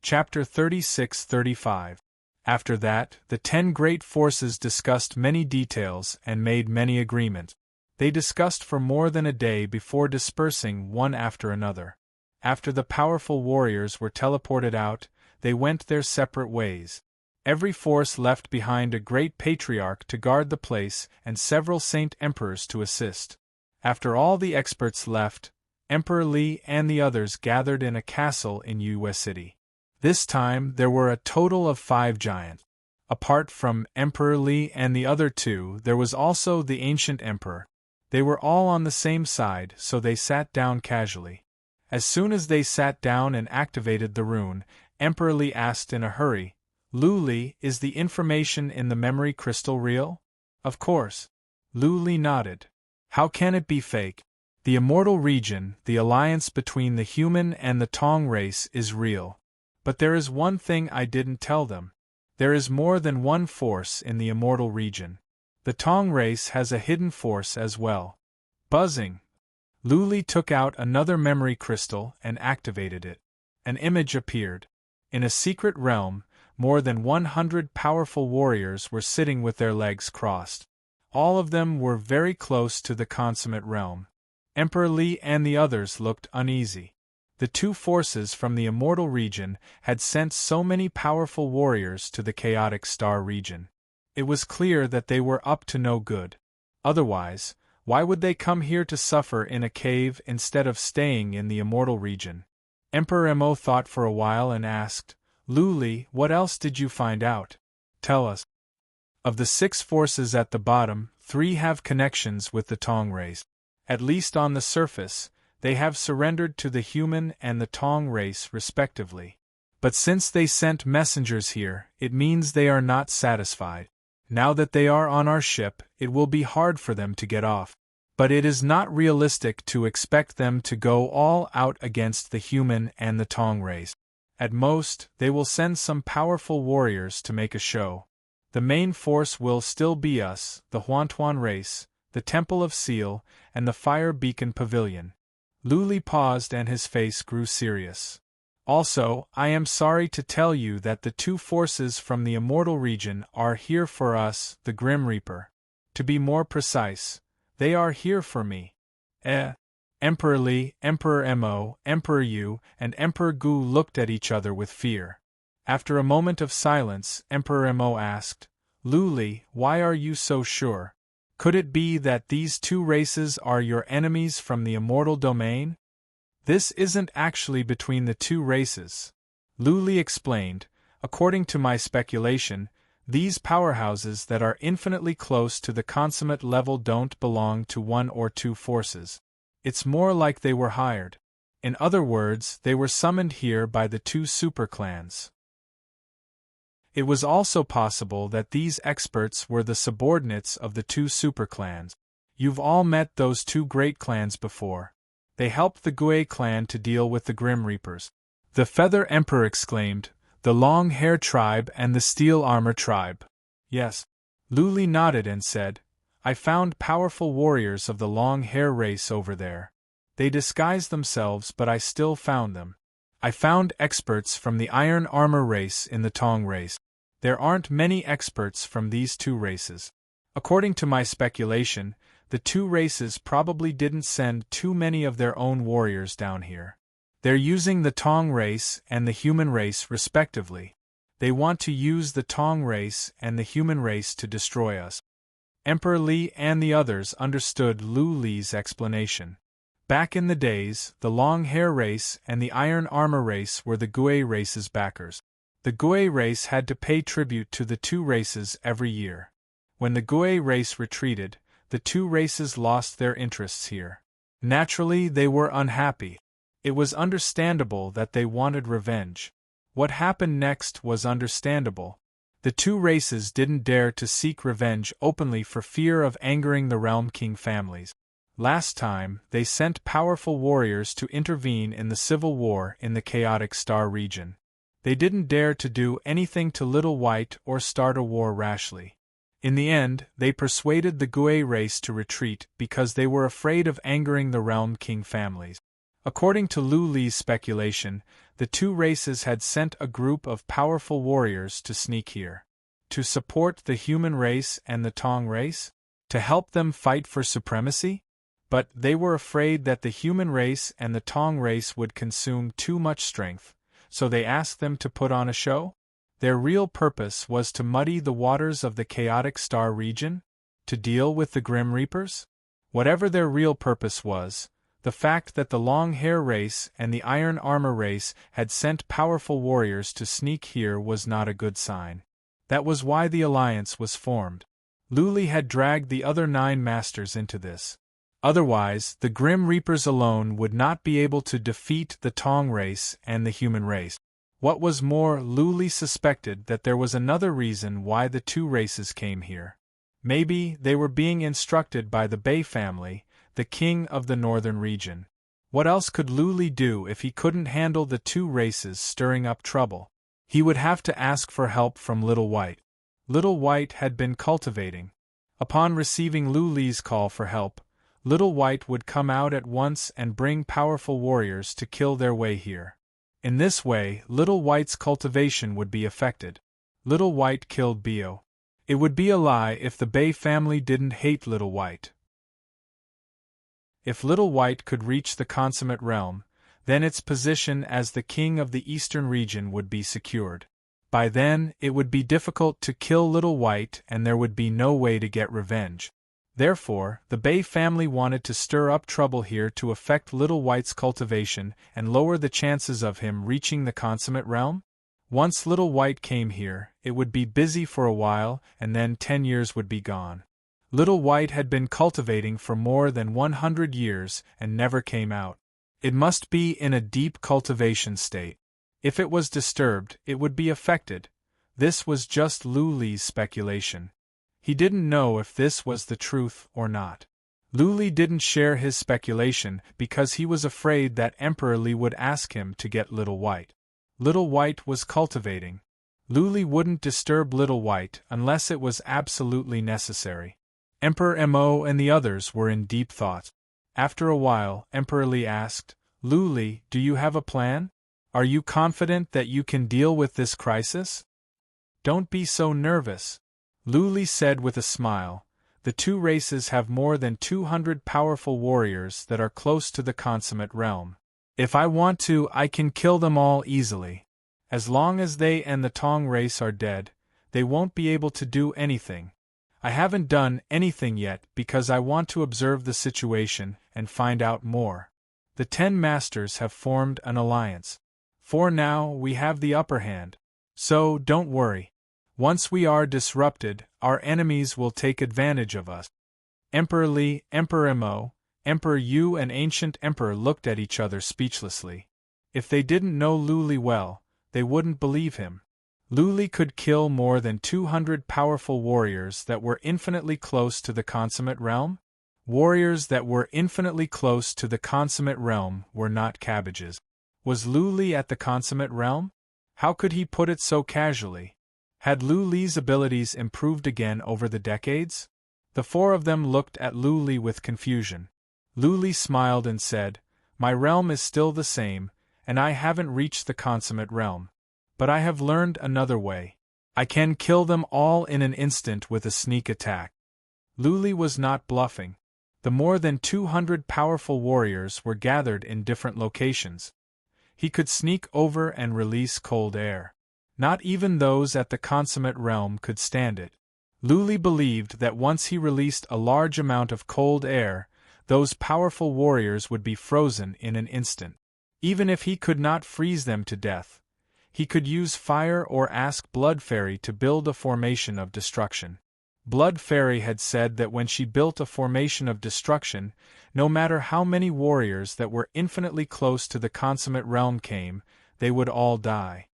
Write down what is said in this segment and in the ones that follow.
Chapter 36-35. After that, the 10 great forces discussed many details and made many agreements. They discussed for more than a day before dispersing one after another. After the powerful warriors were teleported out, they went their separate ways. Every force left behind a great patriarch to guard the place and several saint emperors to assist. After all the experts left, Emperor Li and the others gathered in a castle in Yue City. This time there were a total of 5 giants. Apart from Emperor Li and the other 2, there was also the ancient emperor. They were all on the same side, so they sat down casually. As soon as they sat down and activated the rune, Emperor Li asked in a hurry, "Lu Li, is the information in the memory crystal real?" "Of course." Lu Li nodded. "How can it be fake? The immortal region, the alliance between the human and the Tong race, is real. But there is one thing I didn't tell them. There is more than one force in the immortal region. The Tong race has a hidden force as well." Buzzing. Lu Li took out another memory crystal and activated it. An image appeared. In a secret realm, more than 100 powerful warriors were sitting with their legs crossed. All of them were very close to the consummate realm. Emperor Li and the others looked uneasy. The 2 forces from the immortal region had sent so many powerful warriors to the chaotic star region. It was clear that they were up to no good. Otherwise, why would they come here to suffer in a cave instead of staying in the immortal region? Emperor Mo thought for a while and asked, "Lu Li, what else did you find out? Tell us." Of the 6 forces at the bottom, 3 have connections with the Tong race. At least on the surface, they have surrendered to the human and the Tong race respectively. But since they sent messengers here, it means they are not satisfied. Now that they are on our ship, it will be hard for them to get off. But it is not realistic to expect them to go all out against the human and the Tong race. At most, they will send some powerful warriors to make a show. The main force will still be us, the Huantuan race, the Temple of Seal, and the Fire Beacon Pavilion. Lu Li paused and his face grew serious. Also, I am sorry to tell you that the 2 forces from the immortal region are here for us, the Grim Reaper. To be more precise, they are here for me. Emperor Li, Emperor Mo, Emperor Yu, and Emperor Gu looked at each other with fear. After a moment of silence, Emperor Mo asked, "Lu Li, why are you so sure? Could it be that these 2 races are your enemies from the immortal domain?" "This isn't actually between the 2 races," Lu Li explained. "According to my speculation, these powerhouses that are infinitely close to the consummate level don't belong to 1 or 2 forces. It's more like they were hired. In other words, they were summoned here by the 2 superclans. It was also possible that these experts were the subordinates of the 2 superclans. You've all met those 2 great clans before. They helped the Gui clan to deal with the Grim Reapers." The Feather Emperor exclaimed, "The Long Hair tribe and the Steel Armor tribe." "Yes." Lu Li nodded and said, "I found powerful warriors of the Long Hair race over there. They disguised themselves, but I still found them. I found experts from the Iron Armor race in the Tong race. There aren't many experts from these 2 races. According to my speculation, the 2 races probably didn't send too many of their own warriors down here. They're using the Tong race and the human race respectively. They want to use the Tong race and the human race to destroy us." Emperor Li and the others understood Lu Li's explanation. Back in the days, the Long Hair race and the Iron Armor race were the Gui race's backers. The Gui race had to pay tribute to the 2 races every year. When the Gui race retreated, the 2 races lost their interests here. Naturally, they were unhappy. It was understandable that they wanted revenge. What happened next was understandable. The 2 races didn't dare to seek revenge openly for fear of angering the Realm King families. Last time, they sent powerful warriors to intervene in the civil war in the chaotic star region. They didn't dare to do anything to Little White or start a war rashly. In the end, they persuaded the Gui race to retreat because they were afraid of angering the Realm King families. According to Lu Li's speculation, the two races had sent a group of powerful warriors to sneak here. To support the human race and the Tong race? To help them fight for supremacy? But they were afraid that the human race and the Tong race would consume too much strength, so they asked them to put on a show? Their real purpose was to muddy the waters of the chaotic star region? To deal with the Grim Reapers? Whatever their real purpose was, the fact that the Long Hair race and the Iron Armor race had sent powerful warriors to sneak here was not a good sign. That was why the alliance was formed. Lu Li had dragged the other 9 masters into this. Otherwise, the Grim Reapers alone would not be able to defeat the Tong race and the human race. What was more, Lu Li suspected that there was another reason why the two races came here. Maybe they were being instructed by the Bei family, the king of the northern region. What else could Lu Li do if he couldn't handle the two races stirring up trouble? He would have to ask for help from Little White. Little White had been cultivating. Upon receiving Lu Li's call for help, Little White would come out at once and bring powerful warriors to kill their way here. In this way, Little White's cultivation would be affected. Little White killed Bio. It would be a lie if the Bei family didn't hate Little White. If Little White could reach the consummate realm, then its position as the king of the eastern region would be secured. By then, it would be difficult to kill Little White and there would be no way to get revenge. Therefore, the Bei family wanted to stir up trouble here to affect Little White's cultivation and lower the chances of him reaching the consummate realm. Once Little White came here, it would be busy for a while and then 10 years would be gone. Little White had been cultivating for more than 100 years and never came out. It must be in a deep cultivation state. If it was disturbed, it would be affected. This was just Lu Li's speculation. He didn't know if this was the truth or not. Lu Li didn't share his speculation because he was afraid that Emperor Li would ask him to get Little White. Little White was cultivating. Lu Li wouldn't disturb Little White unless it was absolutely necessary. Emperor Mo and the others were in deep thought. After a while, Emperor Li asked, "Lu Li, do you have a plan? Are you confident that you can deal with this crisis? Don't be so nervous." Lu Li said with a smile, "The two races have more than 200 powerful warriors that are close to the consummate realm. If I want to, I can kill them all easily. As long as they and the Tong race are dead, they won't be able to do anything. I haven't done anything yet because I want to observe the situation and find out more. The 10 masters have formed an alliance. For now, we have the upper hand. So, don't worry. Once we are disrupted, our enemies will take advantage of us." Emperor Li, Emperor Mo, Emperor Yu and Ancient Emperor looked at each other speechlessly. If they didn't know Lu Li well, they wouldn't believe him. Lu Li could kill more than 200 powerful warriors that were infinitely close to the consummate realm? Warriors that were infinitely close to the consummate realm were not cabbages. Was Lu Li at the consummate realm? How could he put it so casually? Had Lu Li's abilities improved again over the decades? The 4 of them looked at Lu Li with confusion. Lu Li smiled and said, "My realm is still the same, and I haven't reached the consummate realm. But I have learned another way. I can kill them all in an instant with a sneak attack." Lu Li was not bluffing. The more than 200 powerful warriors were gathered in different locations. He could sneak over and release cold air. Not even those at the consummate realm could stand it. Lu Li believed that once he released a large amount of cold air, those powerful warriors would be frozen in an instant. Even if he could not freeze them to death, he could use fire or ask Blood Fairy to build a formation of destruction. Blood Fairy had said that when she built a formation of destruction, no matter how many warriors that were infinitely close to the consummate realm came, they would all die.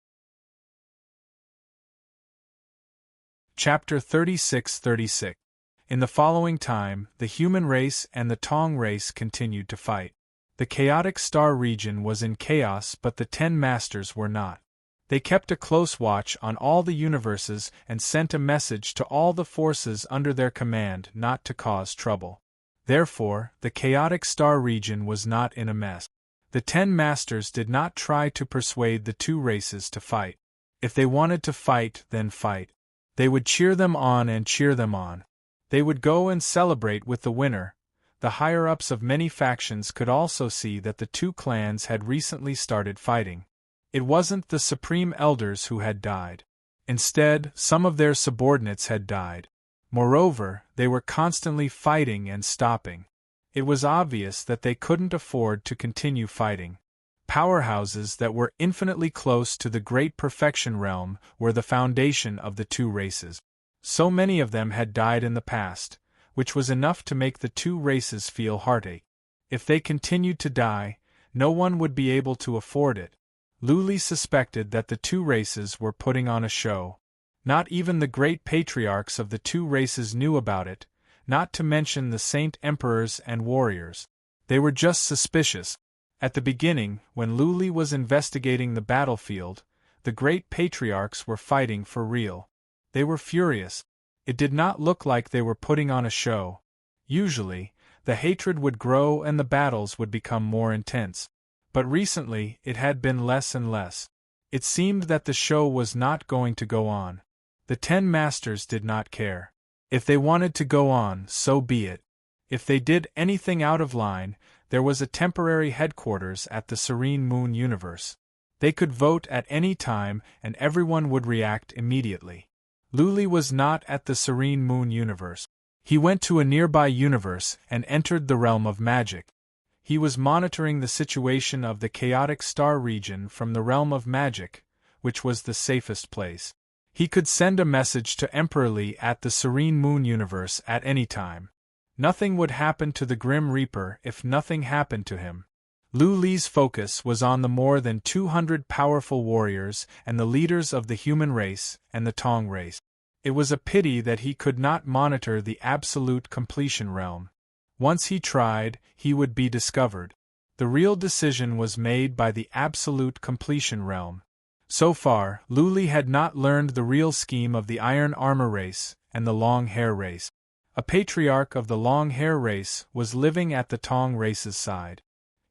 Chapter 36-36. In the following time, the human race and the Tong race continued to fight. The chaotic star region was in chaos, but the 10 masters were not. They kept a close watch on all the universes and sent a message to all the forces under their command not to cause trouble. Therefore, the chaotic star region was not in a mess. The 10 masters did not try to persuade the two races to fight. If they wanted to fight, then fight. They would cheer them on and cheer them on. They would go and celebrate with the winner. The higher-ups of many factions could also see that the two clans had recently started fighting. It wasn't the supreme elders who had died. Instead, some of their subordinates had died. Moreover, they were constantly fighting and stopping. It was obvious that they couldn't afford to continue fighting. Powerhouses that were infinitely close to the great perfection realm were the foundation of the two races. So many of them had died in the past, which was enough to make the two races feel heartache. If they continued to die, no one would be able to afford it. Luli suspected that the two races were putting on a show. Not even the great patriarchs of the two races knew about it, not to mention the saint emperors and warriors. They were just suspicious. At the beginning, when Luli was investigating the battlefield, the great patriarchs were fighting for real. They were furious. It did not look like they were putting on a show. Usually, the hatred would grow and the battles would become more intense. But recently, it had been less and less. It seemed that the show was not going to go on. The 10 masters did not care. If they wanted to go on, so be it. If they did anything out of line, there was a temporary headquarters at the Serene Moon universe. They could vote at any time and everyone would react immediately. Luli was not at the Serene Moon universe. He went to a nearby universe and entered the realm of magic. He was monitoring the situation of the chaotic star region from the realm of magic, which was the safest place. He could send a message to Emperor Li at the Serene Moon universe at any time. Nothing would happen to the Grim Reaper if nothing happened to him. Lu Li's focus was on the more than 200 powerful warriors and the leaders of the human race and the Tong race. It was a pity that he could not monitor the absolute completion realm. Once he tried, he would be discovered. The real decision was made by the absolute completion realm. So far, Lu Li had not learned the real scheme of the Iron Armor race and the Long Hair race. A patriarch of the Long Hair race was living at the Tong race's side.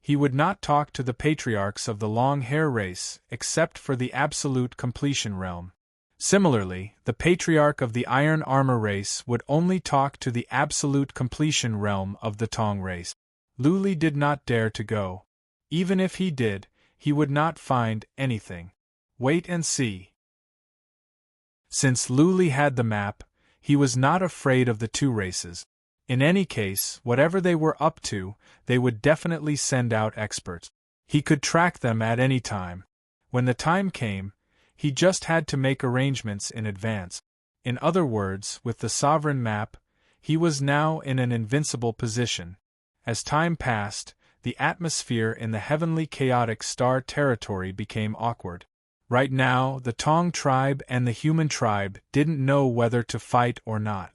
He would not talk to the patriarchs of the Long Hair race except for the absolute completion realm. Similarly, the patriarch of the Iron Armor race would only talk to the absolute completion realm of the Tong race. Lu Li did not dare to go. Even if he did, he would not find anything. Wait and see. Since Lu Li had the map, he was not afraid of the two races. In any case, whatever they were up to, they would definitely send out experts. He could track them at any time. When the time came, he just had to make arrangements in advance. In other words, with the sovereign map, he was now in an invincible position. As time passed, the atmosphere in the heavenly chaotic star territory became awkward. Right now, the Tong tribe and the human tribe didn't know whether to fight or not.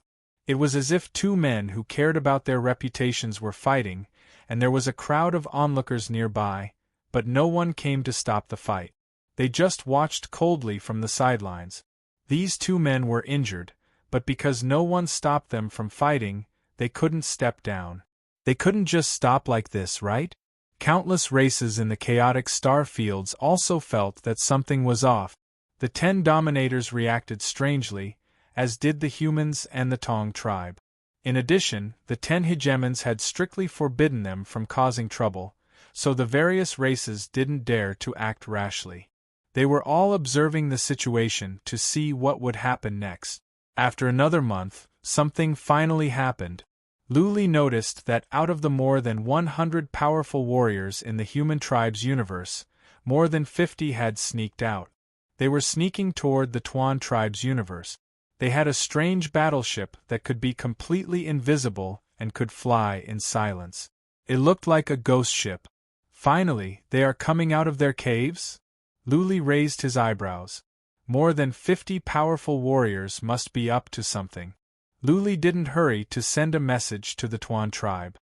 It was as if two men who cared about their reputations were fighting, and there was a crowd of onlookers nearby, but no one came to stop the fight. They just watched coldly from the sidelines. These two men were injured, but because no one stopped them from fighting, they couldn't step down. They couldn't just stop like this, right? Countless races in the chaotic star fields also felt that something was off. The 10 dominators reacted strangely, as did the humans and the Tong tribe. In addition, the 10 hegemons had strictly forbidden them from causing trouble, so the various races didn't dare to act rashly. They were all observing the situation to see what would happen next. After another month, something finally happened. Lu Li noticed that out of the more than 100 powerful warriors in the human tribe's universe, more than 50 had sneaked out. They were sneaking toward the Tuan tribe's universe. They had a strange battleship that could be completely invisible and could fly in silence. It looked like a ghost ship. Finally, they are coming out of their caves? Lu Li raised his eyebrows. More than 50 powerful warriors must be up to something. Lu Li didn't hurry to send a message to the Tuan tribe.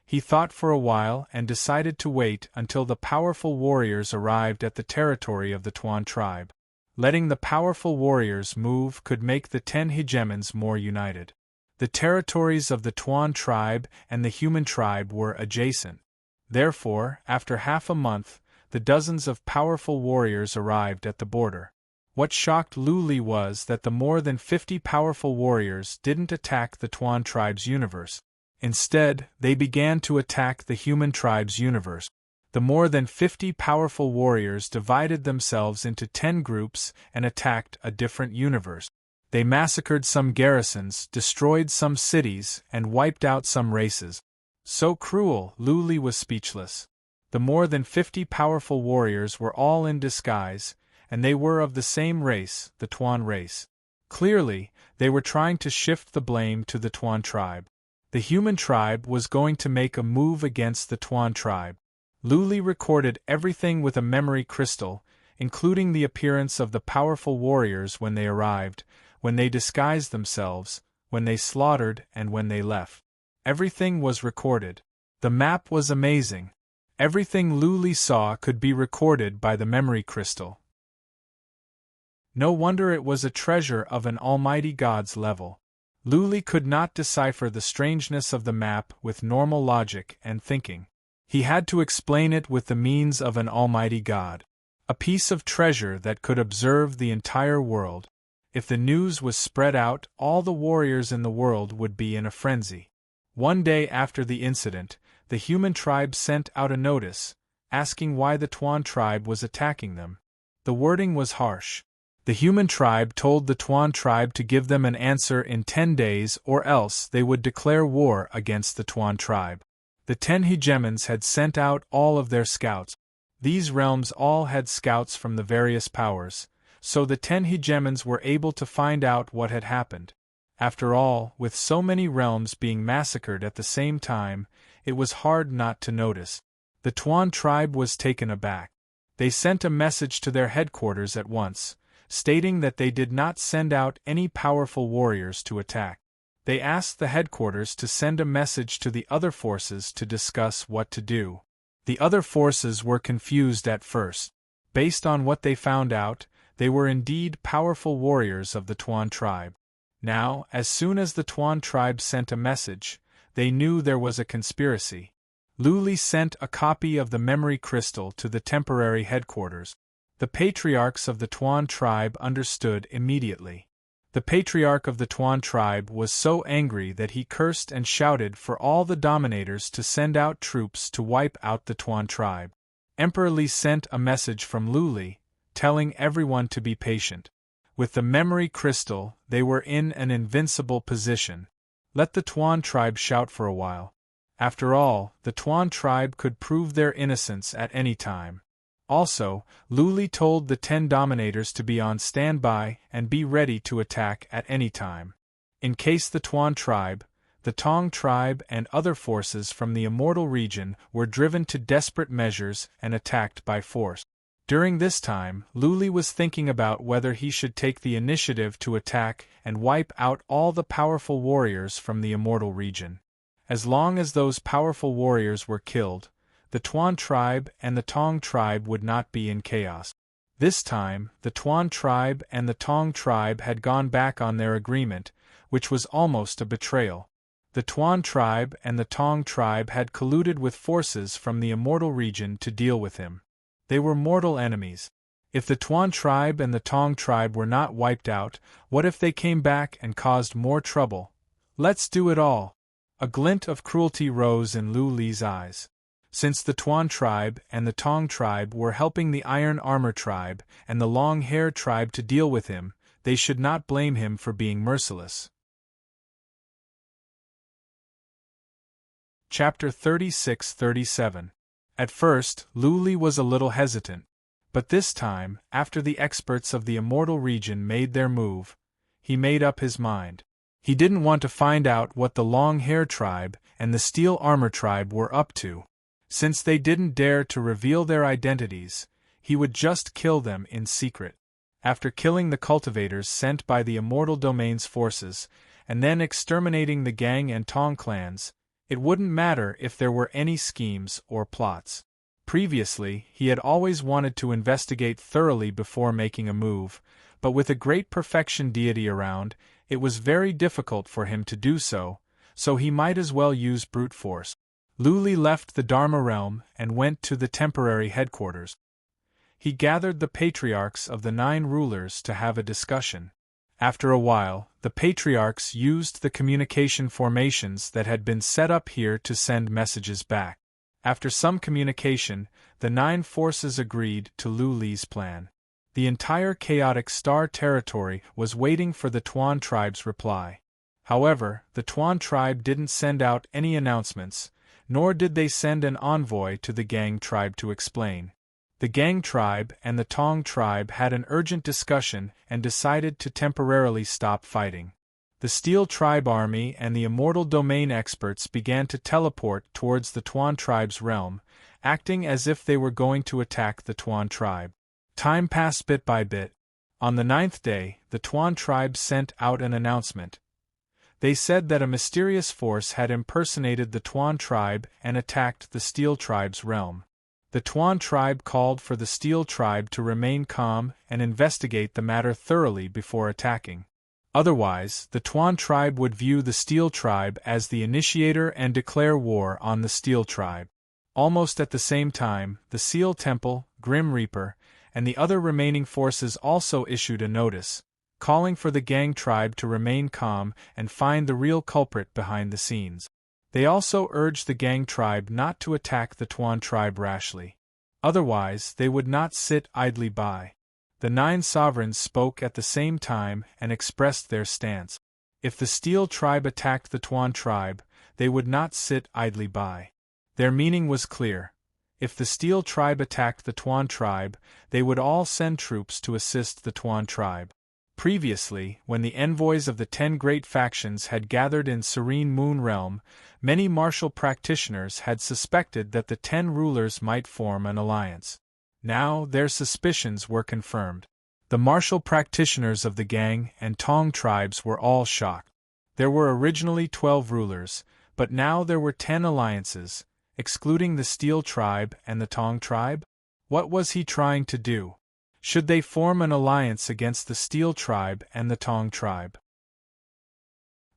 He thought for a while and decided to wait until the powerful warriors arrived at the territory of the Tuan tribe. Letting the powerful warriors move could make the 10 hegemons more united. The territories of the Tuan tribe and the human tribe were adjacent. Therefore, after half a month, the dozens of powerful warriors arrived at the border. What shocked Luli was that the more than 50 powerful warriors didn't attack the Tuan tribe's universe. Instead, they began to attack the human tribe's universe. The more than 50 powerful warriors divided themselves into 10 groups and attacked a different universe. They massacred some garrisons, destroyed some cities, and wiped out some races. So cruel, Luli was speechless. The more than 50 powerful warriors were all in disguise, and they were of the same race, the Tuan race. Clearly, they were trying to shift the blame to the Tuan tribe. The human tribe was going to make a move against the Tuan tribe. Luli recorded everything with a memory crystal, including the appearance of the powerful warriors when they arrived, when they disguised themselves, when they slaughtered, and when they left. Everything was recorded. The map was amazing. Everything Luli saw could be recorded by the memory crystal. No wonder it was a treasure of an almighty god's level. Luli could not decipher the strangeness of the map with normal logic and thinking. He had to explain it with the means of an almighty god. A piece of treasure that could observe the entire world. If the news was spread out, all the warriors in the world would be in a frenzy. One day after the incident, the human tribe sent out a notice, asking why the Tuan tribe was attacking them. The wording was harsh. The human tribe told the Tuan tribe to give them an answer in 10 days or else they would declare war against the Tuan tribe. The 10 hegemons had sent out all of their scouts. These realms all had scouts from the various powers, so the 10 hegemons were able to find out what had happened. After all, with so many realms being massacred at the same time, it was hard not to notice. The Tuan tribe was taken aback. They sent a message to their headquarters at once, stating that they did not send out any powerful warriors to attack. They asked the headquarters to send a message to the other forces to discuss what to do. The other forces were confused at first. Based on what they found out, they were indeed powerful warriors of the Tuan tribe. Now, as soon as the Tuan tribe sent a message, they knew there was a conspiracy. Luli sent a copy of the memory crystal to the temporary headquarters. The patriarchs of the Tuan tribe understood immediately. The patriarch of the Tuan tribe was so angry that he cursed and shouted for all the dominators to send out troops to wipe out the Tuan tribe. Emperor Li sent a message from Luli, telling everyone to be patient. With the memory crystal, they were in an invincible position. Let the Tuan tribe shout for a while. After all, the Tuan tribe could prove their innocence at any time. Also, Luli told the 10 dominators to be on standby and be ready to attack at any time. In case the Tuan tribe, the Tong tribe and other forces from the Immortal region were driven to desperate measures and attacked by force. During this time, Luli was thinking about whether he should take the initiative to attack and wipe out all the powerful warriors from the Immortal region. As long as those powerful warriors were killed, the Tuan tribe and the Tong tribe would not be in chaos. This time, the Tuan tribe and the Tong tribe had gone back on their agreement, which was almost a betrayal. The Tuan tribe and the Tong tribe had colluded with forces from the Immortal region to deal with him. They were mortal enemies. If the Tuan tribe and the Tong tribe were not wiped out, what if they came back and caused more trouble? Let's do it all. A glint of cruelty rose in Luli's eyes. Since the Tuan tribe and the Tong tribe were helping the Iron Armor tribe and the Long Hair tribe to deal with him, they should not blame him for being merciless. Chapter 36-37. At first, Luli was a little hesitant. But this time, after the experts of the Immortal region made their move, he made up his mind. He didn't want to find out what the Long Hair tribe and the Steel Armor tribe were up to. Since they didn't dare to reveal their identities, he would just kill them in secret. After killing the cultivators sent by the Immortal Domain's forces, and then exterminating the Gang and Tong clans, it wouldn't matter if there were any schemes or plots. Previously, he had always wanted to investigate thoroughly before making a move, but with a great perfection deity around, it was very difficult for him to do so, so he might as well use brute force. Lu Li left the Dharma realm and went to the temporary headquarters. He gathered the patriarchs of the 9 rulers to have a discussion. After a while, the patriarchs used the communication formations that had been set up here to send messages back. After some communication, the 9 forces agreed to Lu Li's plan. The entire chaotic star territory was waiting for the Tuan tribe's reply. However, the Tuan tribe didn't send out any announcements, nor did they send an envoy to the Gang tribe to explain. The Gang tribe and the Tong tribe had an urgent discussion and decided to temporarily stop fighting. The Steel tribe army and the Immortal Domain experts began to teleport towards the Tuan tribe's realm, acting as if they were going to attack the Tuan tribe. Time passed bit by bit. On the 9th day, the Tuan tribe sent out an announcement. They said that a mysterious force had impersonated the Tuan tribe and attacked the Steel tribe's realm. The Tuan tribe called for the Steel tribe to remain calm and investigate the matter thoroughly before attacking. Otherwise, the Tuan tribe would view the Steel tribe as the initiator and declare war on the Steel tribe. Almost at the same time, the Seal Temple, Grim Reaper, and the other remaining forces also issued a notice, calling for the Gang tribe to remain calm and find the real culprit behind the scenes. They also urged the Gang tribe not to attack the Tuan tribe rashly. Otherwise, they would not sit idly by. The 9 sovereigns spoke at the same time and expressed their stance. If the Steel tribe attacked the Tuan tribe, they would not sit idly by. Their meaning was clear. If the Steel tribe attacked the Tuan tribe, they would all send troops to assist the Tuan tribe. Previously, when the envoys of the 10 great factions had gathered in Serene Moon Realm, many martial practitioners had suspected that the 10 rulers might form an alliance. Now their suspicions were confirmed. The martial practitioners of the Gang and Tong tribes were all shocked. There were originally 12 rulers, but now there were 10 alliances, excluding the Steel tribe and the Tong tribe? What was he trying to do? Should they form an alliance against the Steel tribe and the Tong tribe?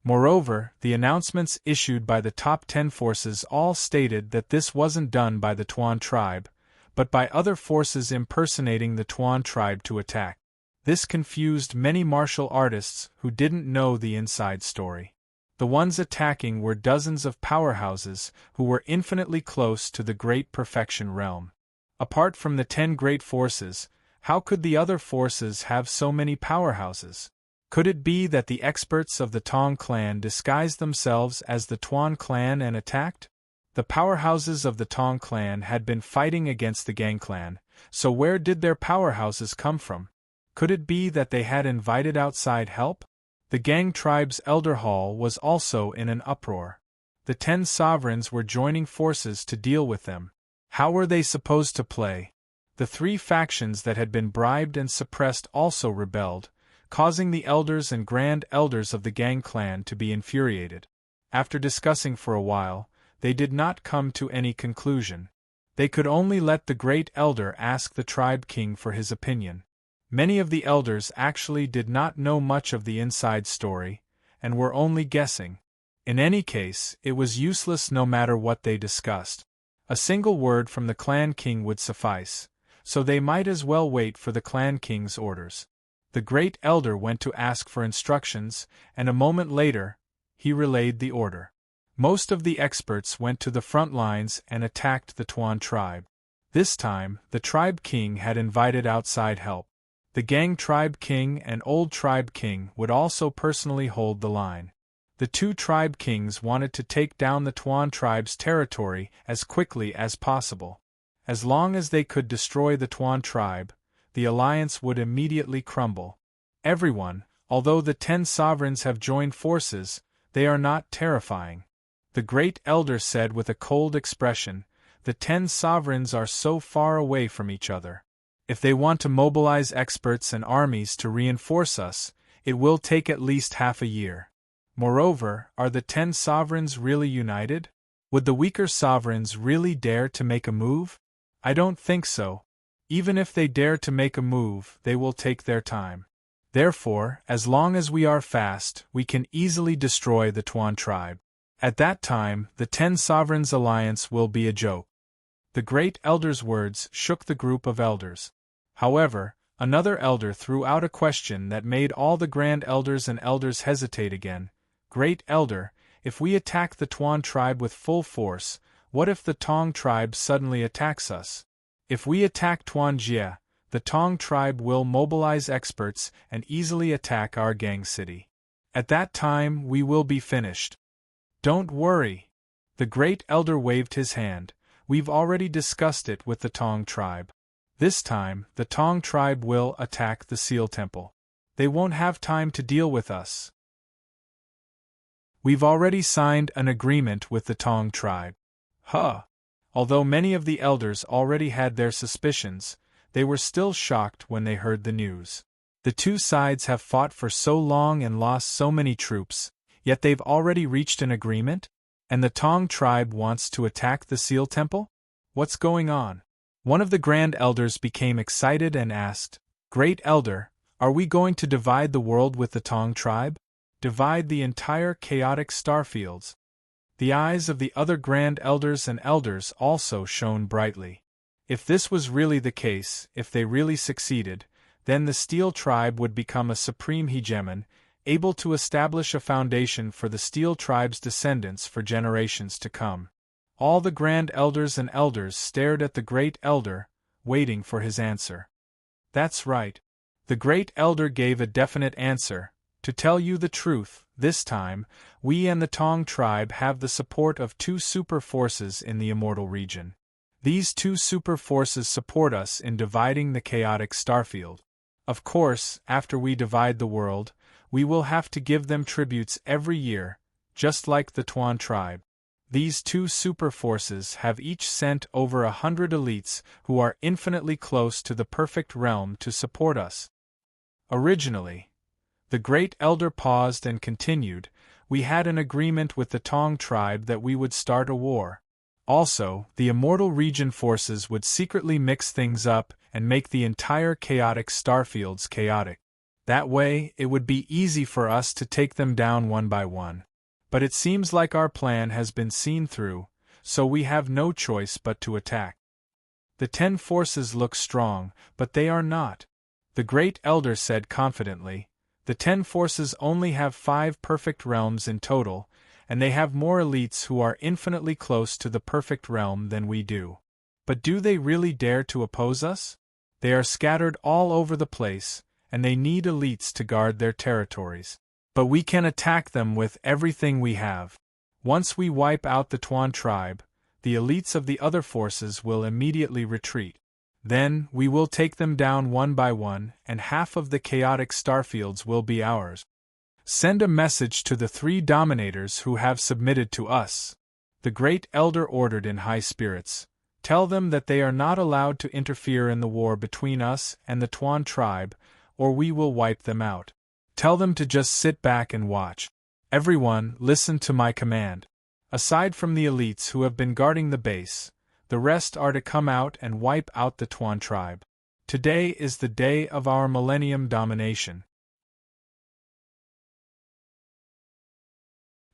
Moreover, the announcements issued by the top 10 forces all stated that this wasn't done by the Tuan tribe, but by other forces impersonating the Tuan tribe to attack. This confused many martial artists who didn't know the inside story. The ones attacking were dozens of powerhouses who were infinitely close to the Great Perfection realm. Apart from the 10 great forces, how could the other forces have so many powerhouses? Could it be that the experts of the Tong clan disguised themselves as the Tuan clan and attacked? The powerhouses of the Tong clan had been fighting against the Gang clan, so where did their powerhouses come from? Could it be that they had invited outside help? The Gang tribe's elder hall was also in an uproar. The 10 sovereigns were joining forces to deal with them. How were they supposed to play? The 3 factions that had been bribed and suppressed also rebelled, causing the elders and grand elders of the Gang clan to be infuriated. After discussing for a while, they did not come to any conclusion. They could only let the great elder ask the tribe king for his opinion. Many of the elders actually did not know much of the inside story, and were only guessing. In any case, it was useless no matter what they discussed. A single word from the clan king would suffice, so they might as well wait for the clan king's orders. The great elder went to ask for instructions, and a moment later, he relayed the order. Most of the experts went to the front lines and attacked the Tuan tribe. This time, the tribe king had invited outside help. The Gang tribe king and Old tribe king would also personally hold the line. The 2 tribe kings wanted to take down the Tuan tribe's territory as quickly as possible. As long as they could destroy the Tuan tribe, the alliance would immediately crumble. Everyone, although the 10 sovereigns have joined forces, they are not terrifying. The great elder said with a cold expression, the 10 sovereigns are so far away from each other. If they want to mobilize experts and armies to reinforce us, it will take at least half a year. Moreover, are the 10 sovereigns really united? Would the weaker sovereigns really dare to make a move? I don't think so. Even if they dare to make a move, they will take their time. Therefore, as long as we are fast, we can easily destroy the Tuan tribe. At that time, the 10 Sovereigns' alliance will be a joke. The great elder's words shook the group of elders. However, another elder threw out a question that made all the grand elders and elders hesitate again. Great elder, if we attack the Tuan tribe with full force, what if the Tong tribe suddenly attacks us? If we attack Tuan Jie, the Tong tribe will mobilize experts and easily attack our gang city. At that time we will be finished. Don't worry. The great elder waved his hand. We've already discussed it with the Tong tribe. This time, the Tong tribe will attack the Seal Temple. They won't have time to deal with us. We've already signed an agreement with the Tong tribe. Huh! Although many of the elders already had their suspicions, they were still shocked when they heard the news. The two sides have fought for so long and lost so many troops, yet they've already reached an agreement? And the Tong tribe wants to attack the Seal Temple? What's going on? One of the grand elders became excited and asked, Great Elder, are we going to divide the world with the Tong tribe? Divide the entire chaotic starfields? The eyes of the other grand elders and elders also shone brightly. If this was really the case, if they really succeeded, then the Steel tribe would become a supreme hegemon, able to establish a foundation for the Steel tribe's descendants for generations to come. All the grand elders and elders stared at the great elder, waiting for his answer. That's right. The great elder gave a definite answer. To tell you the truth, this time, we and the Tong tribe have the support of 2 super forces in the Immortal region. These 2 super forces support us in dividing the chaotic starfield. Of course, after we divide the world, we will have to give them tributes every year, just like the Tuan tribe. These 2 super forces have each sent over 100 elites who are infinitely close to the perfect realm to support us. Originally, the great elder paused and continued, we had an agreement with the Tong tribe that we would start a war. Also, the Immortal region forces would secretly mix things up and make the entire chaotic starfields chaotic. That way, it would be easy for us to take them down one by one. But it seems like our plan has been seen through, so we have no choice but to attack. The 10 forces look strong, but they are not. The great elder said confidently, the 10 forces only have 5 perfect realms in total, and they have more elites who are infinitely close to the perfect realm than we do. But do they really dare to oppose us? They are scattered all over the place, and they need elites to guard their territories. But we can attack them with everything we have. Once we wipe out the Tuan tribe, the elites of the other forces will immediately retreat. Then, we will take them down one by one, and half of the chaotic starfields will be ours. Send a message to the 3 dominators who have submitted to us. The great elder ordered in high spirits. Tell them that they are not allowed to interfere in the war between us and the Tuan tribe, or we will wipe them out. Tell them to just sit back and watch. Everyone, listen to my command. Aside from the elites who have been guarding the base, the rest are to come out and wipe out the Tuan tribe. Today is the day of our millennium domination.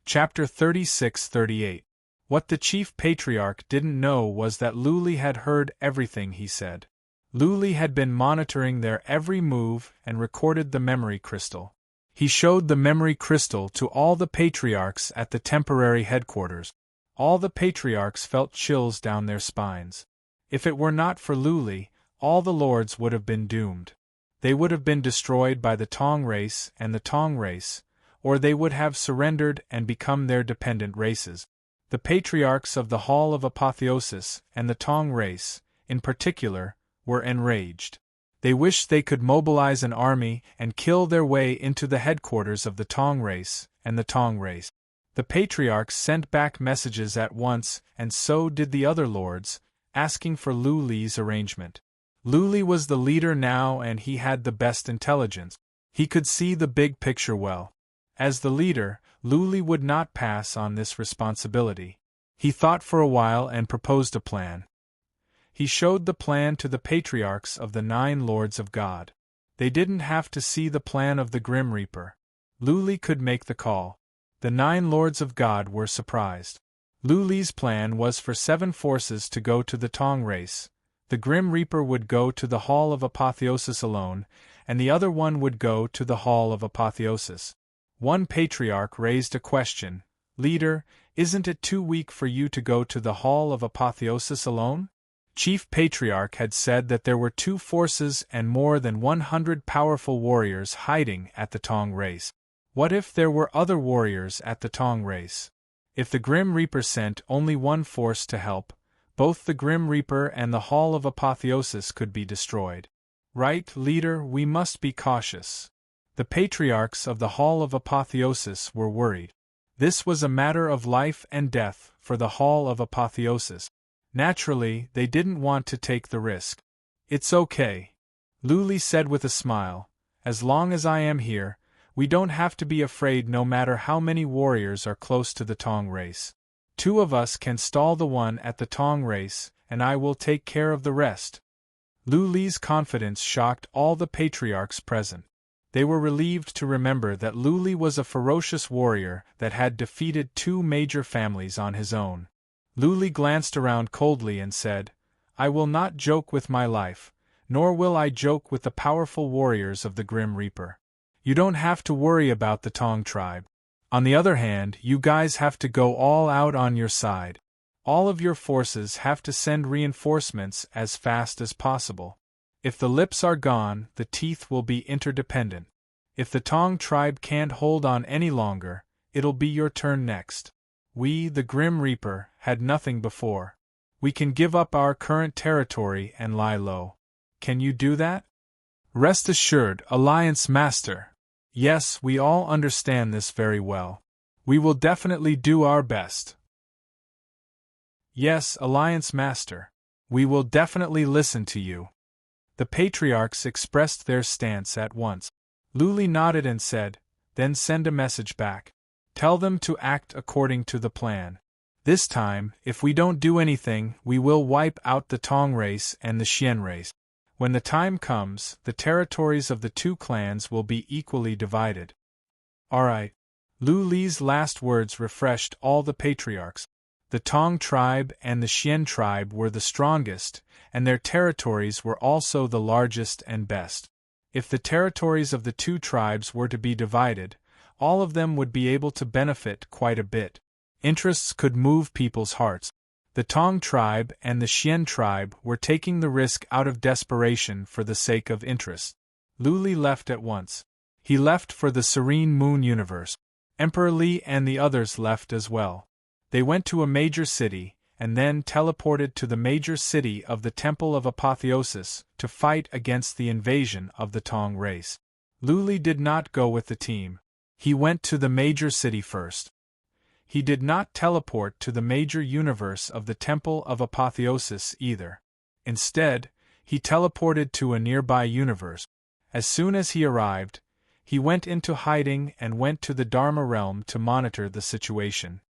Chapter 36-38. What the chief patriarch didn't know was that Luli had heard everything he said. Luli had been monitoring their every move and recorded the memory crystal. He showed the memory crystal to all the patriarchs at the temporary headquarters. All the patriarchs felt chills down their spines. If it were not for Luli, all the lords would have been doomed. They would have been destroyed by the Tong race and the Tong race, or they would have surrendered and become their dependent races. The patriarchs of the Hall of Apotheosis and the Tong race, in particular, were enraged. They wished they could mobilize an army and kill their way into the headquarters of the Tong race and the Tong race. The patriarchs sent back messages at once, and so did the other lords, asking for Luli's arrangement. Luli was the leader now and he had the best intelligence. He could see the big picture well. As the leader, Luli would not pass on this responsibility. He thought for a while and proposed a plan. He showed the plan to the patriarchs of the 9 Lords of God. They didn't have to see the plan of the Grim Reaper. Luli could make the call. The 9 Lords of God were surprised. Lu Li's plan was for 7 forces to go to the Tong race. The Grim Reaper would go to the Hall of Apotheosis alone, and the other one would go to the Hall of Apotheosis. One patriarch raised a question. Leader, isn't it too weak for you to go to the Hall of Apotheosis alone? Chief Patriarch had said that there were 2 forces and more than 100 powerful warriors hiding at the Tong race. What if there were other warriors at the Tong race? If the Grim Reaper sent only one force to help, both the Grim Reaper and the Hall of Apotheosis could be destroyed. Right, leader, we must be cautious. The patriarchs of the Hall of Apotheosis were worried. This was a matter of life and death for the Hall of Apotheosis. Naturally, they didn't want to take the risk. It's okay, Lu Li said with a smile. As long as I am here, we don't have to be afraid no matter how many warriors are close to the Tong race. 2 of us can stall the one at the Tong race, and I will take care of the rest. Lu Li's confidence shocked all the patriarchs present. They were relieved to remember that Lu Li was a ferocious warrior that had defeated 2 major families on his own. Lu Li glanced around coldly and said, I will not joke with my life, nor will I joke with the powerful warriors of the Grim Reaper. You don't have to worry about the Tong tribe. On the other hand, you guys have to go all out on your side. All of your forces have to send reinforcements as fast as possible. If the lips are gone, the teeth will be interdependent. If the Tong tribe can't hold on any longer, it'll be your turn next. We, the Grim Reaper, had nothing before. We can give up our current territory and lie low. Can you do that? Rest assured, Alliance Master. Yes, we all understand this very well. We will definitely do our best. Yes, Alliance Master. We will definitely listen to you. The patriarchs expressed their stance at once. Lu Li nodded and said, then send a message back. Tell them to act according to the plan. This time, if we don't do anything, we will wipe out the Tong race and the Xian race. When the time comes, the territories of the 2 clans will be equally divided. Alright. Lu Li's last words refreshed all the patriarchs. The Tong tribe and the Xian tribe were the strongest, and their territories were also the largest and best. If the territories of the 2 tribes were to be divided, all of them would be able to benefit quite a bit. Interests could move people's hearts. The Tong tribe and the Xian tribe were taking the risk out of desperation for the sake of interest. Lu Li left at once. He left for the Serene Moon universe. Emperor Li and the others left as well. They went to a major city, and then teleported to the major city of the Temple of Apotheosis to fight against the invasion of the Tong race. Lu Li did not go with the team. He went to the major city first. He did not teleport to the major universe of the Temple of Apotheosis either. Instead, he teleported to a nearby universe. As soon as he arrived, he went into hiding and went to the Dharma realm to monitor the situation.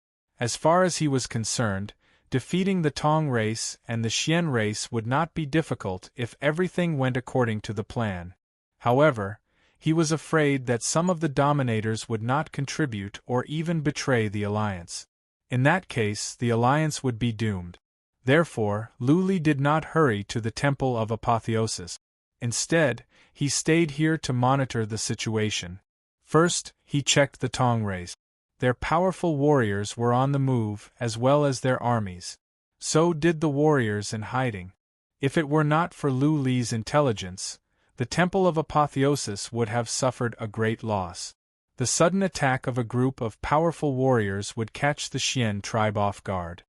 As far as he was concerned, defeating the Tong race and the Xian race would not be difficult if everything went according to the plan. However, he was afraid that some of the dominators would not contribute or even betray the alliance. In that case, the alliance would be doomed. Therefore, Lu Li did not hurry to the Temple of Apotheosis. Instead, he stayed here to monitor the situation. First, he checked the Tong race. Their powerful warriors were on the move as well as their armies. So did the warriors in hiding. If it were not for Lu Li's intelligence, the Temple of Apotheosis would have suffered a great loss. The sudden attack of a group of powerful warriors would catch the Xian tribe off guard.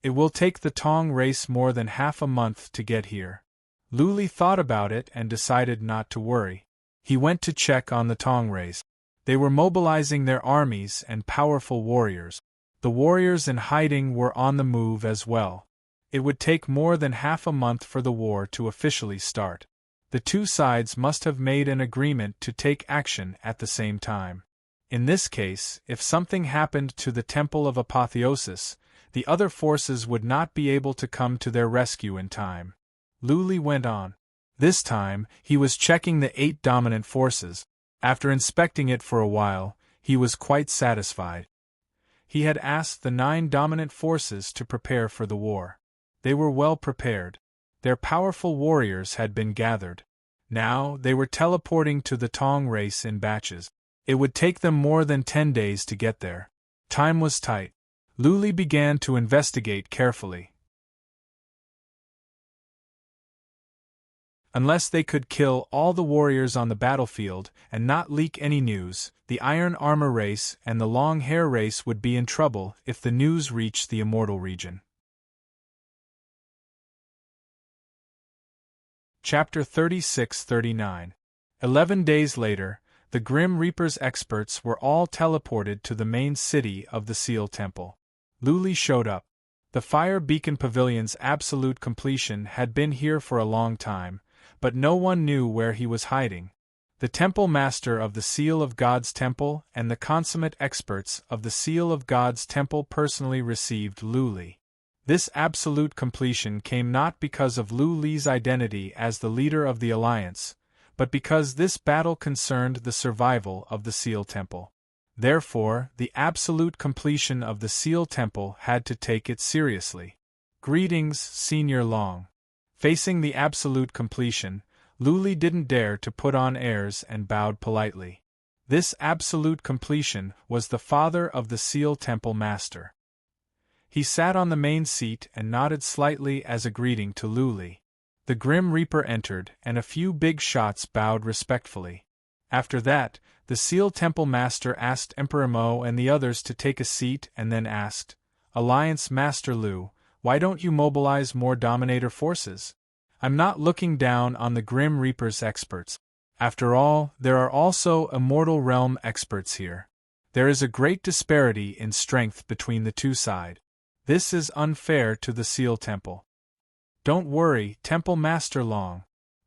It will take the Tong race more than half a month to get here. Lu Li thought about it and decided not to worry. He went to check on the Tong race. They were mobilizing their armies and powerful warriors. The warriors in hiding were on the move as well. It would take more than half a month for the war to officially start. The 2 sides must have made an agreement to take action at the same time. In this case, if something happened to the Temple of Apotheosis, the other forces would not be able to come to their rescue in time. Lu Li went on. This time, he was checking the 8 dominant forces. After inspecting it for a while, he was quite satisfied. He had asked the 9 dominant forces to prepare for the war. They were well prepared. Their powerful warriors had been gathered. Now, they were teleporting to the Tong race in batches. It would take them more than 10 days to get there. Time was tight. Lu Li began to investigate carefully. Unless they could kill all the warriors on the battlefield and not leak any news, the Iron Armor race and the Long Hair race would be in trouble if the news reached the Immortal region. Chapter 36-39. 11 days later, the Grim Reaper's experts were all teleported to the main city of the Seal Temple. Lu Li showed up. The Fire Beacon Pavilion's absolute completion had been here for a long time, but no one knew where he was hiding. The Temple Master of the Seal of God's Temple and the consummate experts of the Seal of God's Temple personally received Lu Li. This absolute completion came not because of Lu Li's identity as the leader of the Alliance, but because this battle concerned the survival of the Seal Temple. Therefore, the absolute completion of the Seal Temple had to take it seriously. Greetings, Senior Long. Facing the absolute completion, Lu Li didn't dare to put on airs and bowed politely. This absolute completion was the father of the Seal Temple Master. He sat on the main seat and nodded slightly as a greeting to Lu Li. The Grim Reaper entered, and a few big shots bowed respectfully. After that, the Seal Temple Master asked Emperor Mo and the others to take a seat and then asked, "Alliance Master Lu, why don't you mobilize more Dominator forces? I'm not looking down on the Grim Reaper's experts. After all, there are also Immortal Realm experts here. There is a great disparity in strength between the two sides. This is unfair to the Seal Temple." "Don't worry, Temple Master Long."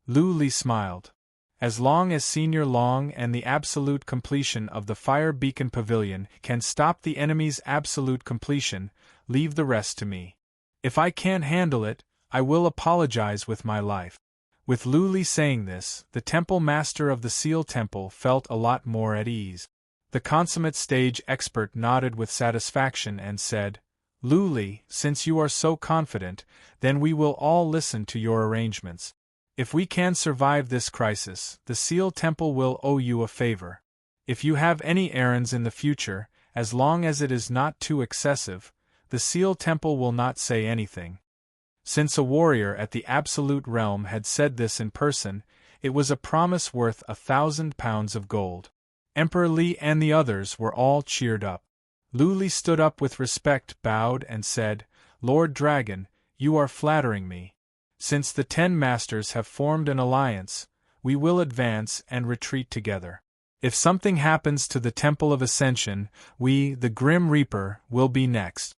Lu Li smiled. "As long as Senior Long and the absolute completion of the Fire Beacon Pavilion can stop the enemy's absolute completion, leave the rest to me. If I can't handle it, I will apologize with my life." With Lu Li saying this, the Temple Master of the Seal Temple felt a lot more at ease. The consummate stage expert nodded with satisfaction and said, "Lu Li, since you are so confident, then we will all listen to your arrangements. If we can survive this crisis, the Seal Temple will owe you a favor. If you have any errands in the future, as long as it is not too excessive, the Seal Temple will not say anything." Since a warrior at the Absolute Realm had said this in person, it was a promise worth 1,000 pounds of gold. Emperor Li and the others were all cheered up. Lu Li stood up with respect, bowed, and said, "Lord Dragon, you are flattering me. Since the 10 masters have formed an alliance, we will advance and retreat together. If something happens to the Temple of Ascension, we, the Grim Reaper, will be next.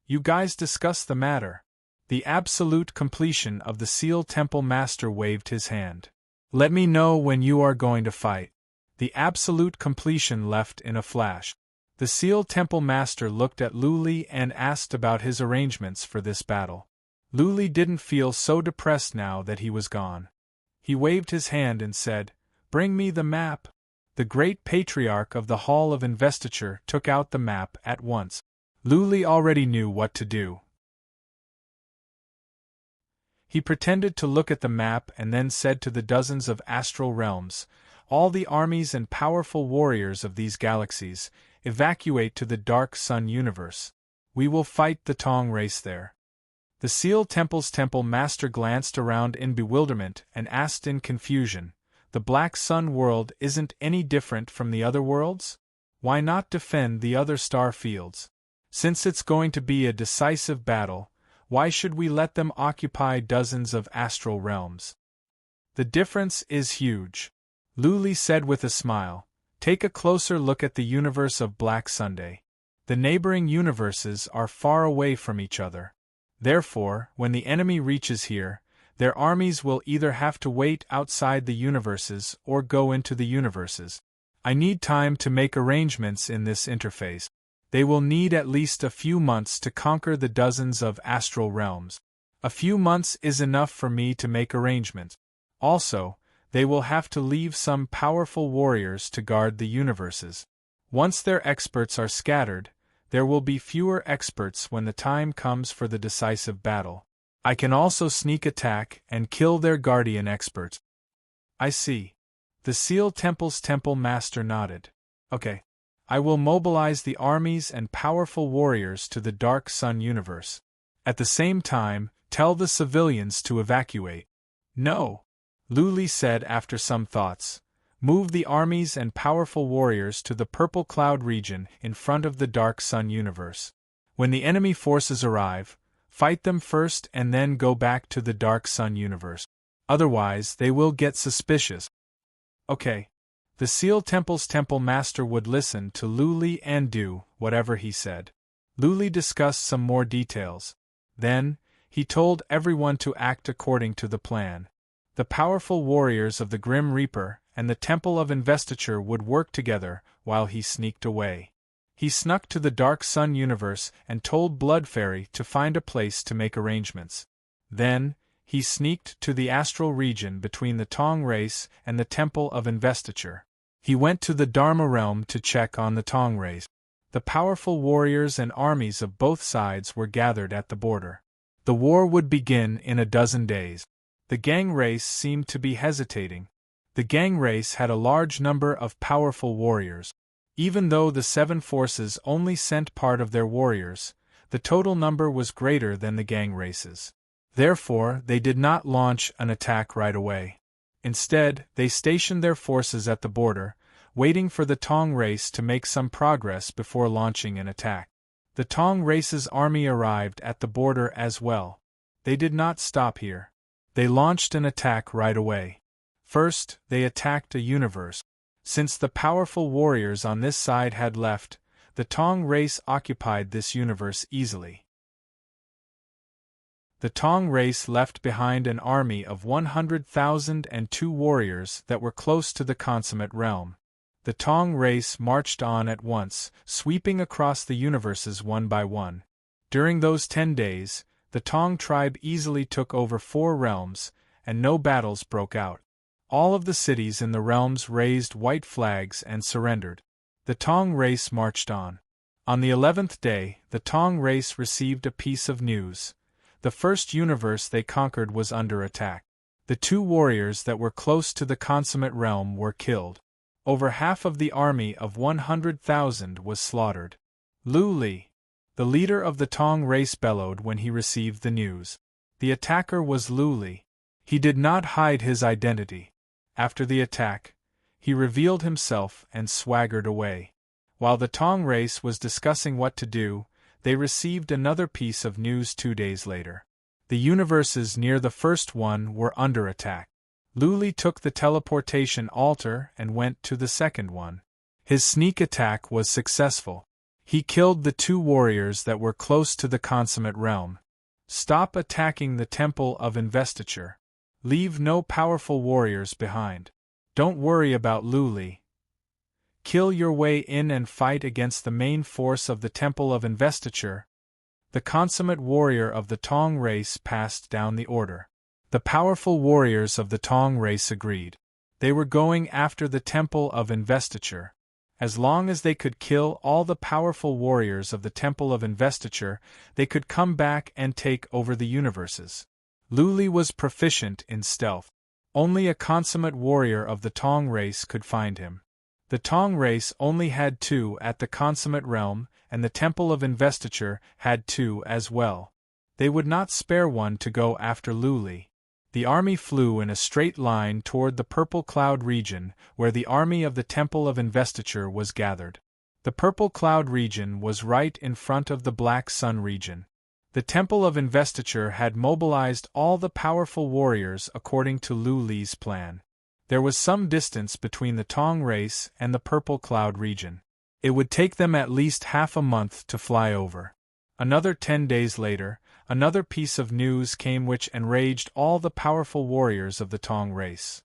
You guys discuss the matter." The absolute completion of the Seal Temple Master waved his hand. "Let me know when you are going to fight." The absolute completion left in a flash. The Seal Temple Master looked at Lu Li and asked about his arrangements for this battle. Lu Li didn't feel so depressed now that he was gone. He waved his hand and said, "Bring me the map." The great patriarch of the Hall of Investiture took out the map at once. Lu Li already knew what to do. He pretended to look at the map and then said to the dozens of astral realms, "All the armies and powerful warriors of these galaxies, evacuate to the Dark Sun universe. We will fight the Tong race there." The Seal Temple's Temple Master glanced around in bewilderment and asked in confusion, "The Black Sun world isn't any different from the other worlds? Why not defend the other star fields? Since it's going to be a decisive battle, why should we let them occupy dozens of astral realms?" "The difference is huge," Lu Li said with a smile. "Take a closer look at the universe of Black Sunday. The neighboring universes are far away from each other. Therefore, when the enemy reaches here, their armies will either have to wait outside the universes or go into the universes. I need time to make arrangements in this interface. They will need at least a few months to conquer the dozens of astral realms. A few months is enough for me to make arrangements. Also, they will have to leave some powerful warriors to guard the universes. Once their experts are scattered, there will be fewer experts when the time comes for the decisive battle. I can also sneak attack and kill their guardian expert. I see. The Seal Temple's temple master nodded. Okay. I will mobilize the armies and powerful warriors to the Dark Sun universe. At the same time, tell the civilians to evacuate. No, Lu Li said after some thoughts. Move the armies and powerful warriors to the Purple Cloud region in front of the Dark Sun universe. When the enemy forces arrive, fight them first and then go back to the Dark Sun universe. Otherwise, they will get suspicious. Okay. The Seal Temple's temple master would listen to Lu Li and do whatever he said. Lu Li discussed some more details. Then, he told everyone to act according to the plan. The powerful warriors of the Grim Reaper and the Temple of Investiture would work together while he sneaked away. He snuck to the Dark Sun universe and told Blood Fairy to find a place to make arrangements. Then, he sneaked to the astral region between the Tong race and the Temple of Investiture. He went to the Dharma realm to check on the Tong race. The powerful warriors and armies of both sides were gathered at the border. The war would begin in a dozen days. The Gang race seemed to be hesitating. The Gang race had a large number of powerful warriors. Even though the Seven Forces only sent part of their warriors, the total number was greater than the Gang races. Therefore, they did not launch an attack right away. Instead, they stationed their forces at the border, waiting for the Tong race to make some progress before launching an attack. The Tong race's army arrived at the border as well. They did not stop here. They launched an attack right away. First, they attacked a universe. Since the powerful warriors on this side had left, the Tong race occupied this universe easily. The Tong race left behind an army of 100,002 warriors that were close to the consummate realm. The Tong race marched on at once, sweeping across the universes one by one. During those 10 days, the Tong tribe easily took over 4 realms, and no battles broke out. All of the cities in the realms raised white flags and surrendered. The Tong race marched on. On the 11th day, the Tong race received a piece of news. The first universe they conquered was under attack. The 2 warriors that were close to the consummate realm were killed. Over half of the army of 100,000 was slaughtered. Lu Li, the leader of the Tong race, bellowed when he received the news. The attacker was Lu Li. He did not hide his identity. After the attack, he revealed himself and swaggered away. While the Tong race was discussing what to do, they received another piece of news 2 days later. The universes near the first one were under attack. Lu Li took the teleportation altar and went to the second one. His sneak attack was successful. He killed the 2 warriors that were close to the consummate realm. Stop attacking the Temple of Investiture. Leave no powerful warriors behind. Don't worry about Lu Li. Kill your way in and fight against the main force of the Temple of Investiture. The consummate warrior of the Tong race passed down the order. The powerful warriors of the Tong race agreed. They were going after the Temple of Investiture. As long as they could kill all the powerful warriors of the Temple of Investiture, they could come back and take over the universes. Lu Li was proficient in stealth. Only a consummate warrior of the Tong race could find him. The Tong race only had 2 at the consummate realm, and the Temple of Investiture had 2 as well. They would not spare one to go after Lu Li. The army flew in a straight line toward the Purple Cloud region, where the army of the Temple of Investiture was gathered. The Purple Cloud region was right in front of the Black Sun region. The Temple of Investiture had mobilized all the powerful warriors according to Lu Li's plan. There was some distance between the Tong race and the Purple Cloud region. It would take them at least half a month to fly over. Another 10 days later, another piece of news came which enraged all the powerful warriors of the Tong race.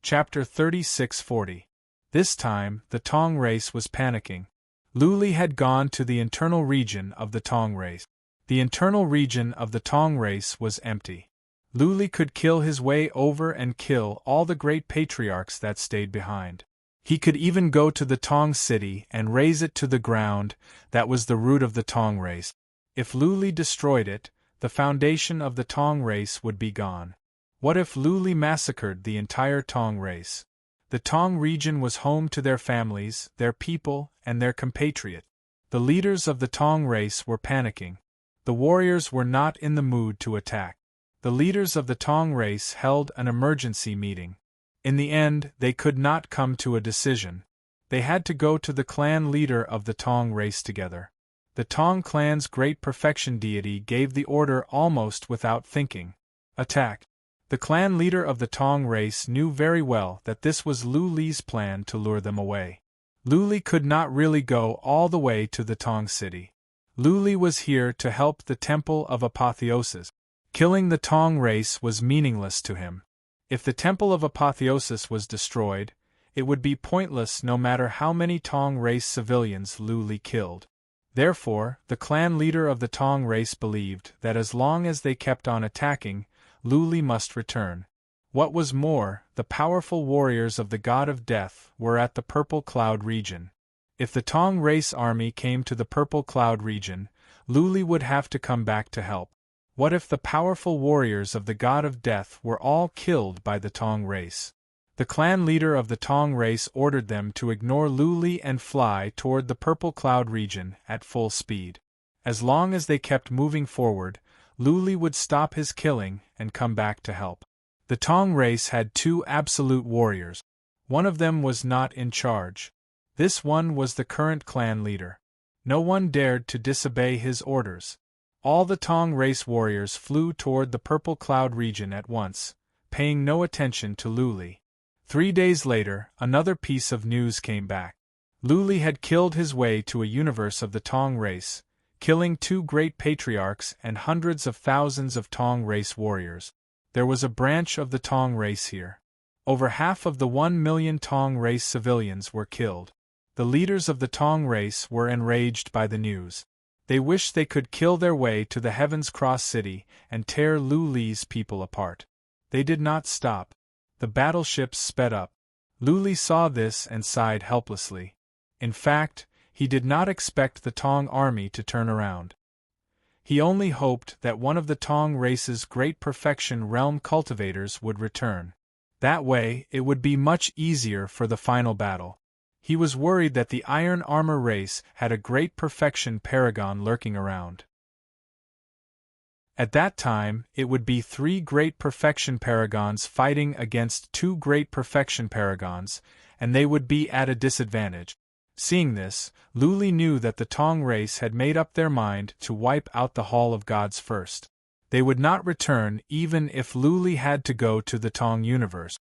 Chapter 3640. This time, the Tong race was panicking. Lu Li had gone to the internal region of the Tong race. The internal region of the Tong race was empty. Lu Li could kill his way over and kill all the great patriarchs that stayed behind. He could even go to the Tong city and raze it to the ground. That was the root of the Tong race. If Luli destroyed it, the foundation of the Tong race would be gone. What if Luli massacred the entire Tong race? The Tong region was home to their families, their people, and their compatriots. The leaders of the Tong race were panicking. The warriors were not in the mood to attack. The leaders of the Tong race held an emergency meeting. In the end, they could not come to a decision. They had to go to the clan leader of the Tong race together. The Tong clan's great perfection deity gave the order almost without thinking. Attack! The clan leader of the Tong race knew very well that this was Lu Li's plan to lure them away. Lu Li could not really go all the way to the Tong city. Lu Li was here to help the Temple of Apotheosis. Killing the Tong race was meaningless to him. If the Temple of Apotheosis was destroyed, it would be pointless no matter how many Tong race civilians Lu Li killed. Therefore, the clan leader of the Tong race believed that as long as they kept on attacking, Lu Li must return. What was more, the powerful warriors of the God of Death were at the Purple Cloud region. If the Tong race army came to the Purple Cloud region, Lu Li would have to come back to help. What if the powerful warriors of the God of Death were all killed by the Tong race? The clan leader of the Tong race ordered them to ignore Lu Li and fly toward the Purple Cloud region at full speed. As long as they kept moving forward, Lu Li would stop his killing and come back to help. The Tong race had two absolute warriors. One of them was not in charge. This one was the current clan leader. No one dared to disobey his orders. All the Tong race warriors flew toward the Purple Cloud region at once, paying no attention to Lu Li. 3 days later, another piece of news came back. Lu Li had killed his way to a universe of the Tong race, killing 2 great patriarchs and hundreds of thousands of Tong race warriors. There was a branch of the Tong race here. Over half of the 1 million Tong race civilians were killed. The leaders of the Tong race were enraged by the news. They wished they could kill their way to the Heaven's Cross City and tear Lu Li's people apart. They did not stop. The battleships sped up. Lu Li saw this and sighed helplessly. In fact, he did not expect the Tong army to turn around. He only hoped that one of the Tong race's great perfection realm cultivators would return. That way, it would be much easier for the final battle. He was worried that the Iron Armor race had a great perfection paragon lurking around. At that time, it would be 3 great perfection paragons fighting against 2 great perfection paragons, and they would be at a disadvantage. Seeing this, Lu Li knew that the Tong race had made up their mind to wipe out the Hall of Gods first. They would not return even if Lu Li had to go to the Tong universe.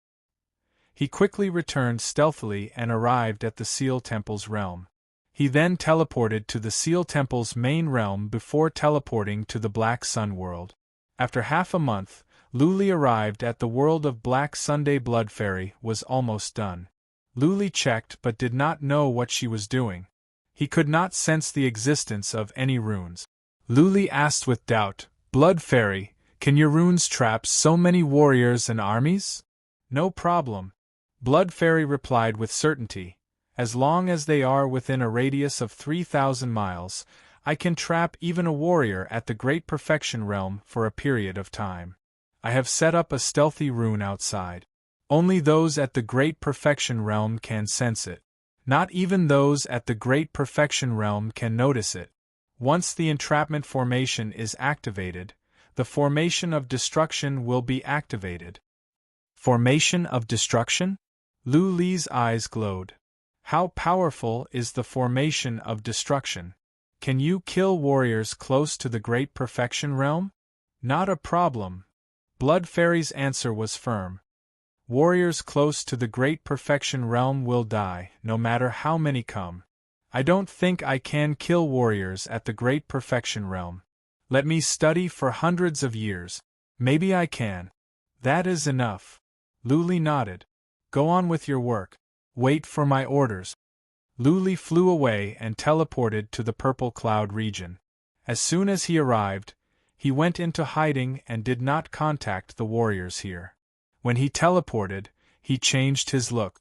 He quickly returned stealthily and arrived at the Seal Temple's realm. He then teleported to the Seal Temple's main realm before teleporting to the Black Sun world. After half a month, Lu Li arrived at the world of Black Sunday. Blood Fairy was almost done. Lu Li checked but did not know what she was doing. He could not sense the existence of any runes. Lu Li asked with doubt, "Blood Fairy, can your runes trap so many warriors and armies?" "No problem," Blood Fairy replied with certainty. "As long as they are within a radius of 3,000 miles, I can trap even a warrior at the Great Perfection Realm for a period of time. I have set up a stealthy rune outside. Only those at the Great Perfection Realm can sense it. Not even those at the Great Perfection Realm can notice it. Once the entrapment formation is activated, the Formation of Destruction will be activated." Formation of Destruction? Lu Li's eyes glowed. How powerful is the Formation of Destruction? Can you kill warriors close to the Great Perfection Realm? Not a problem. Blood Fairy's answer was firm. Warriors close to the Great Perfection Realm will die, no matter how many come. I don't think I can kill warriors at the Great Perfection Realm. Let me study for hundreds of years. Maybe I can. That is enough. Lu Li nodded. Go on with your work. Wait for my orders. Lu Li flew away and teleported to the Purple Cloud region. As soon as he arrived, he went into hiding and did not contact the warriors here. When he teleported, he changed his look.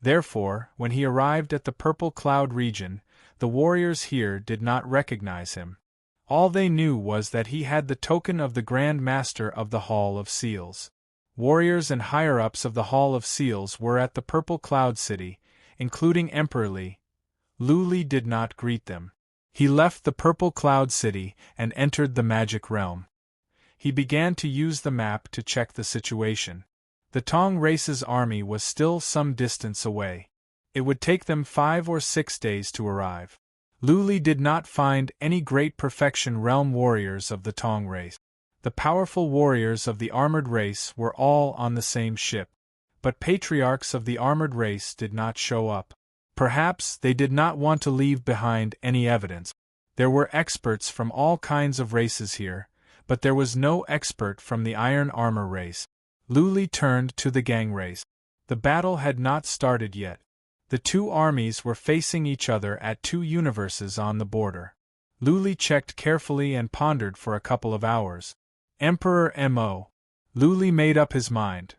Therefore, when he arrived at the purple cloud region, the warriors here did not recognize him. All they knew was that he had the token of the Grand Master of the Hall of Seals. Warriors and higher-ups of the Hall of Seals were at the Purple Cloud City, including Emperor Li. Li did not greet them. He left the Purple Cloud City and entered the Magic Realm. He began to use the map to check the situation. The Tong race's army was still some distance away. It would take them 5 or 6 days to arrive. Li did not find any great perfection realm warriors of the Tong race. The powerful warriors of the armored race were all on the same ship, but patriarchs of the armored race did not show up. Perhaps they did not want to leave behind any evidence. There were experts from all kinds of races here, but there was no expert from the iron armor race. Li turned to the gang race. The battle had not started yet. The two armies were facing each other at 2 universes on the border. Li checked carefully and pondered for a couple of hours. Emperor Mo. Li made up his mind.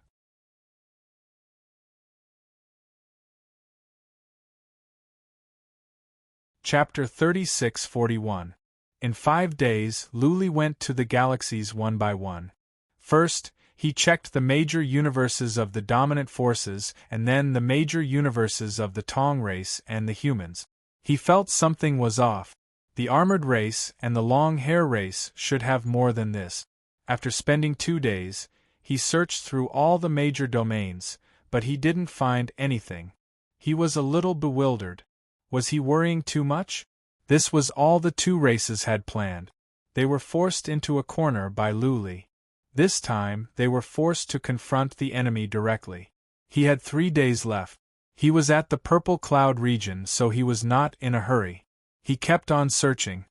Chapter 36-41. In 5 days, Li went to the galaxies one by one. First, he checked the major universes of the dominant forces and then the major universes of the Tong race and the humans. He felt something was off. The armored race and the long hair race should have more than this. After spending 2 days, he searched through all the major domains, but he didn't find anything. He was a little bewildered. Was he worrying too much? This was all the 2 races had planned. They were forced into a corner by Li. This time, they were forced to confront the enemy directly. He had 3 days left. He was at the Purple Cloud region, so he was not in a hurry. He kept on searching.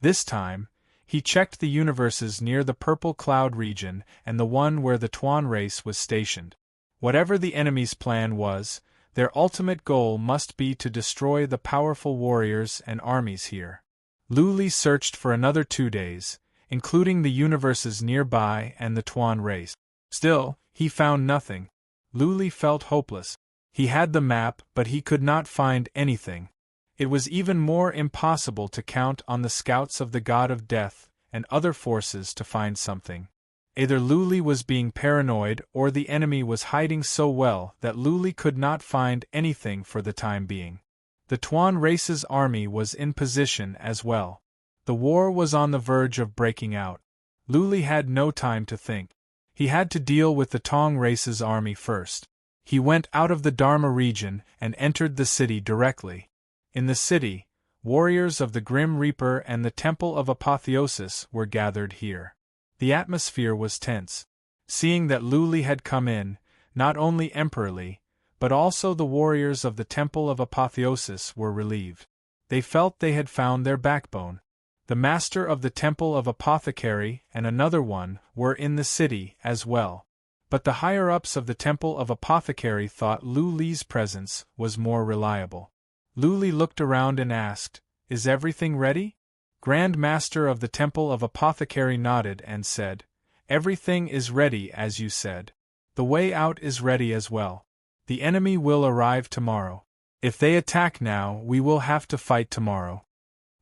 This time, he checked the universes near the Purple Cloud region and the one where the Tuan race was stationed. Whatever the enemy's plan was, their ultimate goal must be to destroy the powerful warriors and armies here. Li searched for another 2 days, including the universes nearby and the Tuan race. Still, he found nothing. Li felt hopeless. He had the map, but he could not find anything. It was even more impossible to count on the scouts of the God of Death and other forces to find something. Either Li was being paranoid or the enemy was hiding so well that Li could not find anything for the time being. The Tuan race's army was in position as well. The war was on the verge of breaking out. Li had no time to think. He had to deal with the Tong race's army first. He went out of the Dharma region and entered the city directly. In the city, warriors of the Grim Reaper and the Temple of Apotheosis were gathered here. The atmosphere was tense. Seeing that Li had come in, not only Emperor Li, but also the warriors of the Temple of Apotheosis were relieved. They felt they had found their backbone. The master of the Temple of Apothecary and another one were in the city as well. But the higher-ups of the Temple of Apothecary thought Li's presence was more reliable. Li looked around and asked, "Is everything ready?" Grand Master of the Temple of Apothecary nodded and said, "Everything is ready as you said. The way out is ready as well. The enemy will arrive tomorrow. If they attack now, we will have to fight tomorrow."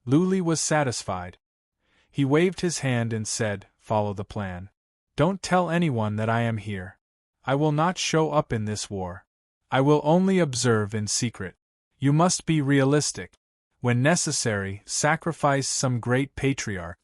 Li was satisfied. He waved his hand and said, "Follow the plan. Don't tell anyone that I am here. I will not show up in this war. I will only observe in secret. You must be realistic. When necessary, sacrifice some great patriarch."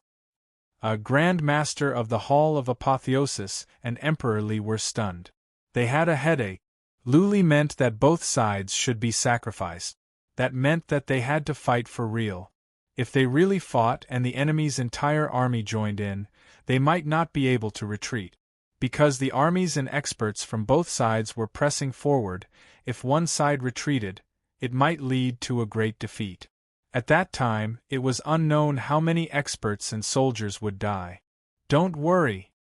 A Grand Master of the Hall of Apotheosis and Emperor Li were stunned. They had a headache. Li meant that both sides should be sacrificed. That meant that they had to fight for real. If they really fought and the enemy's entire army joined in, they might not be able to retreat. Because the armies and experts from both sides were pressing forward, if one side retreated, it might lead to a great defeat. At that time, it was unknown how many experts and soldiers would die. "Don't worry,"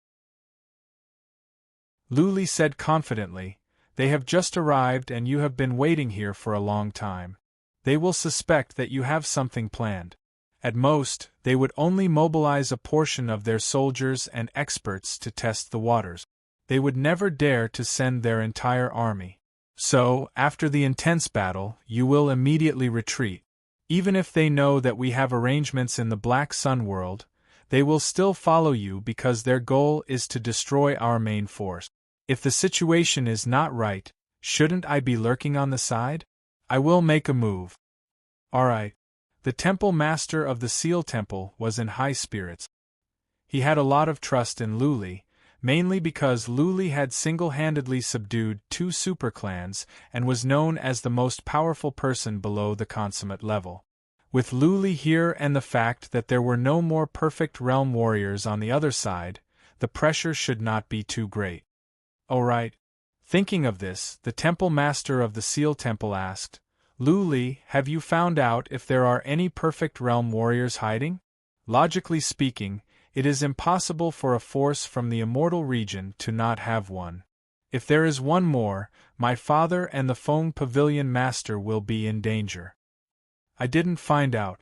Li said confidently. "They have just arrived and you have been waiting here for a long time. They will suspect that you have something planned. At most, they would only mobilize a portion of their soldiers and experts to test the waters. They would never dare to send their entire army. So, after the intense battle, you will immediately retreat. Even if they know that we have arrangements in the Black Sun world, they will still follow you because their goal is to destroy our main force. If the situation is not right, shouldn't I be lurking on the side? I will make a move. Alright. The temple master of the Seal Temple was in high spirits. He had a lot of trust in Luli, mainly because Luli had single-handedly subdued 2 superclans and was known as the most powerful person below the consummate level. With Luli here and the fact that there were no more perfect realm warriors on the other side, the pressure should not be too great. Alright. Thinking of this, the temple master of the Seal Temple asked, Luli, have you found out if there are any perfect realm warriors hiding? Logically speaking, it is impossible for a force from the immortal region to not have one. If there is one more, my father and the Fong Pavilion Master will be in danger. I didn't find out.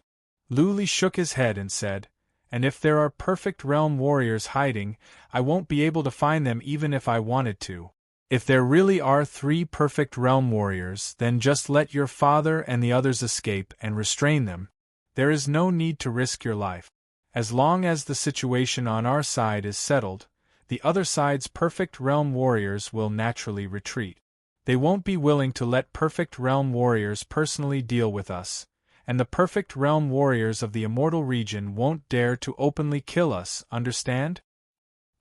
Luli shook his head and said, and if there are perfect realm warriors hiding, I won't be able to find them even if I wanted to. If there really are 3 perfect realm warriors, then just let your father and the others escape and restrain them. There is no need to risk your life. As long as the situation on our side is settled, the other side's perfect realm warriors will naturally retreat. They won't be willing to let perfect realm warriors personally deal with us, and the perfect realm warriors of the immortal region won't dare to openly kill us, understand?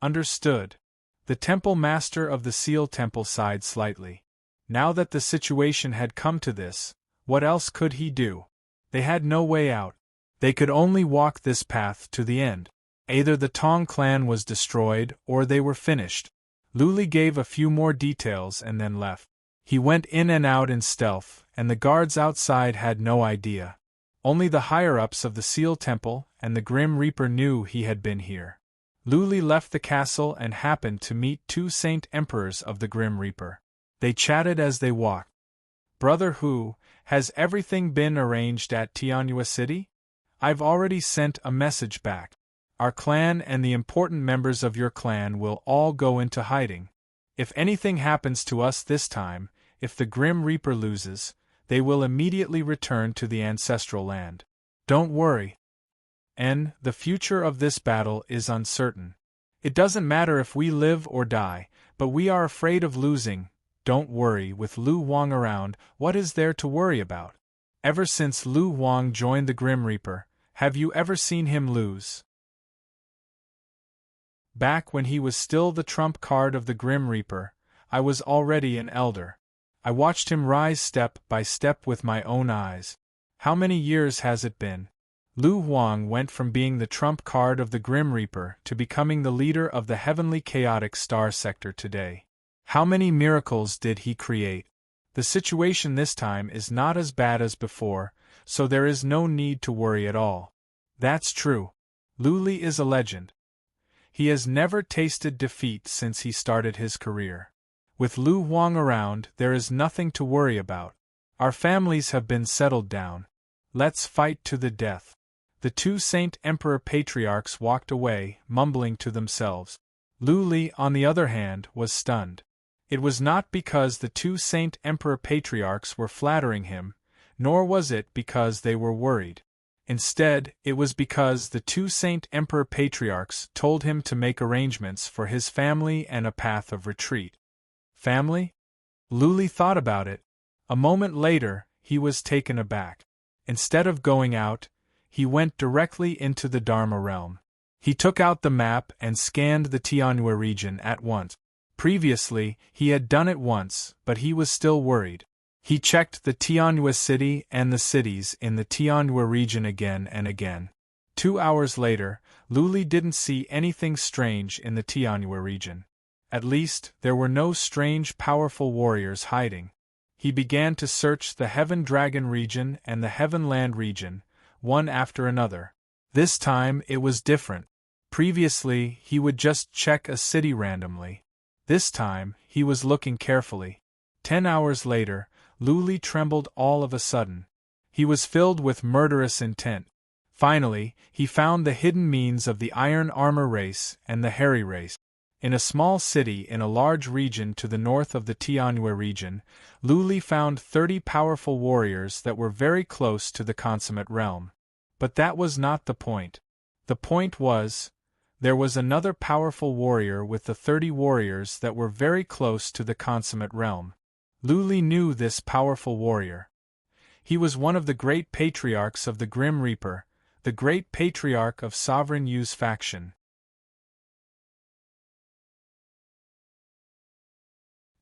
Understood. The temple master of the Seal Temple sighed slightly. Now that the situation had come to this, what else could he do? They had no way out. They could only walk this path to the end. Either the Tong clan was destroyed or they were finished. Luli gave a few more details and then left. He went in and out in stealth, and the guards outside had no idea. Only the higher-ups of the Seal Temple and the Grim Reaper knew he had been here. Luli left the castle and happened to meet 2 Saint Emperors of the Grim Reaper. They chatted as they walked. Brother Hu, has everything been arranged at Tianhua City? I've already sent a message back. Our clan and the important members of your clan will all go into hiding. If anything happens to us this time, if the Grim Reaper loses, they will immediately return to the ancestral land. Don't worry. The future of this battle is uncertain. It doesn't matter if we live or die, but we are afraid of losing. Don't worry, with Lu Wang around, what is there to worry about? Ever since Lu Wang joined the Grim Reaper, have you ever seen him lose? Back when he was still the trump card of the Grim Reaper, I was already an elder. I watched him rise step by step with my own eyes. How many years has it been? Lu Wang went from being the trump card of the Grim Reaper to becoming the leader of the heavenly chaotic star sector today. How many miracles did he create? The situation this time is not as bad as before, so there is no need to worry at all. That's true. Luli is a legend. He has never tasted defeat since he started his career. With Lu Wang around, there is nothing to worry about. Our families have been settled down. Let's fight to the death. The 2 Saint Emperor Patriarchs walked away, mumbling to themselves. Luli, on the other hand, was stunned. It was not because the 2 Saint Emperor Patriarchs were flattering him, nor was it because they were worried. Instead, it was because the 2 Saint Emperor Patriarchs told him to make arrangements for his family and a path of retreat. Family? Luli thought about it. A moment later, he was taken aback. Instead of going out, he went directly into the Dharma realm. He took out the map and scanned the Tianhua region at once. Previously, he had done it once, but he was still worried. He checked the Tianhua city and the cities in the Tianhua region again and again. 2 hours later, Luli didn't see anything strange in the Tianhua region. At least, there were no strange powerful warriors hiding. He began to search the Heaven Dragon region and the Heaven Land region, one after another. This time it was different. Previously, he would just check a city randomly. This time, he was looking carefully. 10 hours later, Luli trembled all of a sudden. He was filled with murderous intent. Finally, he found the hidden means of the Iron Armor race and the Hairy race. In a small city in a large region to the north of the Tianhui region, Luli found 30 powerful warriors that were very close to the consummate realm. But that was not the point. The point was, there was another powerful warrior with the 30 warriors that were very close to the consummate realm. Luli knew this powerful warrior. He was one of the great patriarchs of the Grim Reaper, the great patriarch of Sovereign Yu's faction.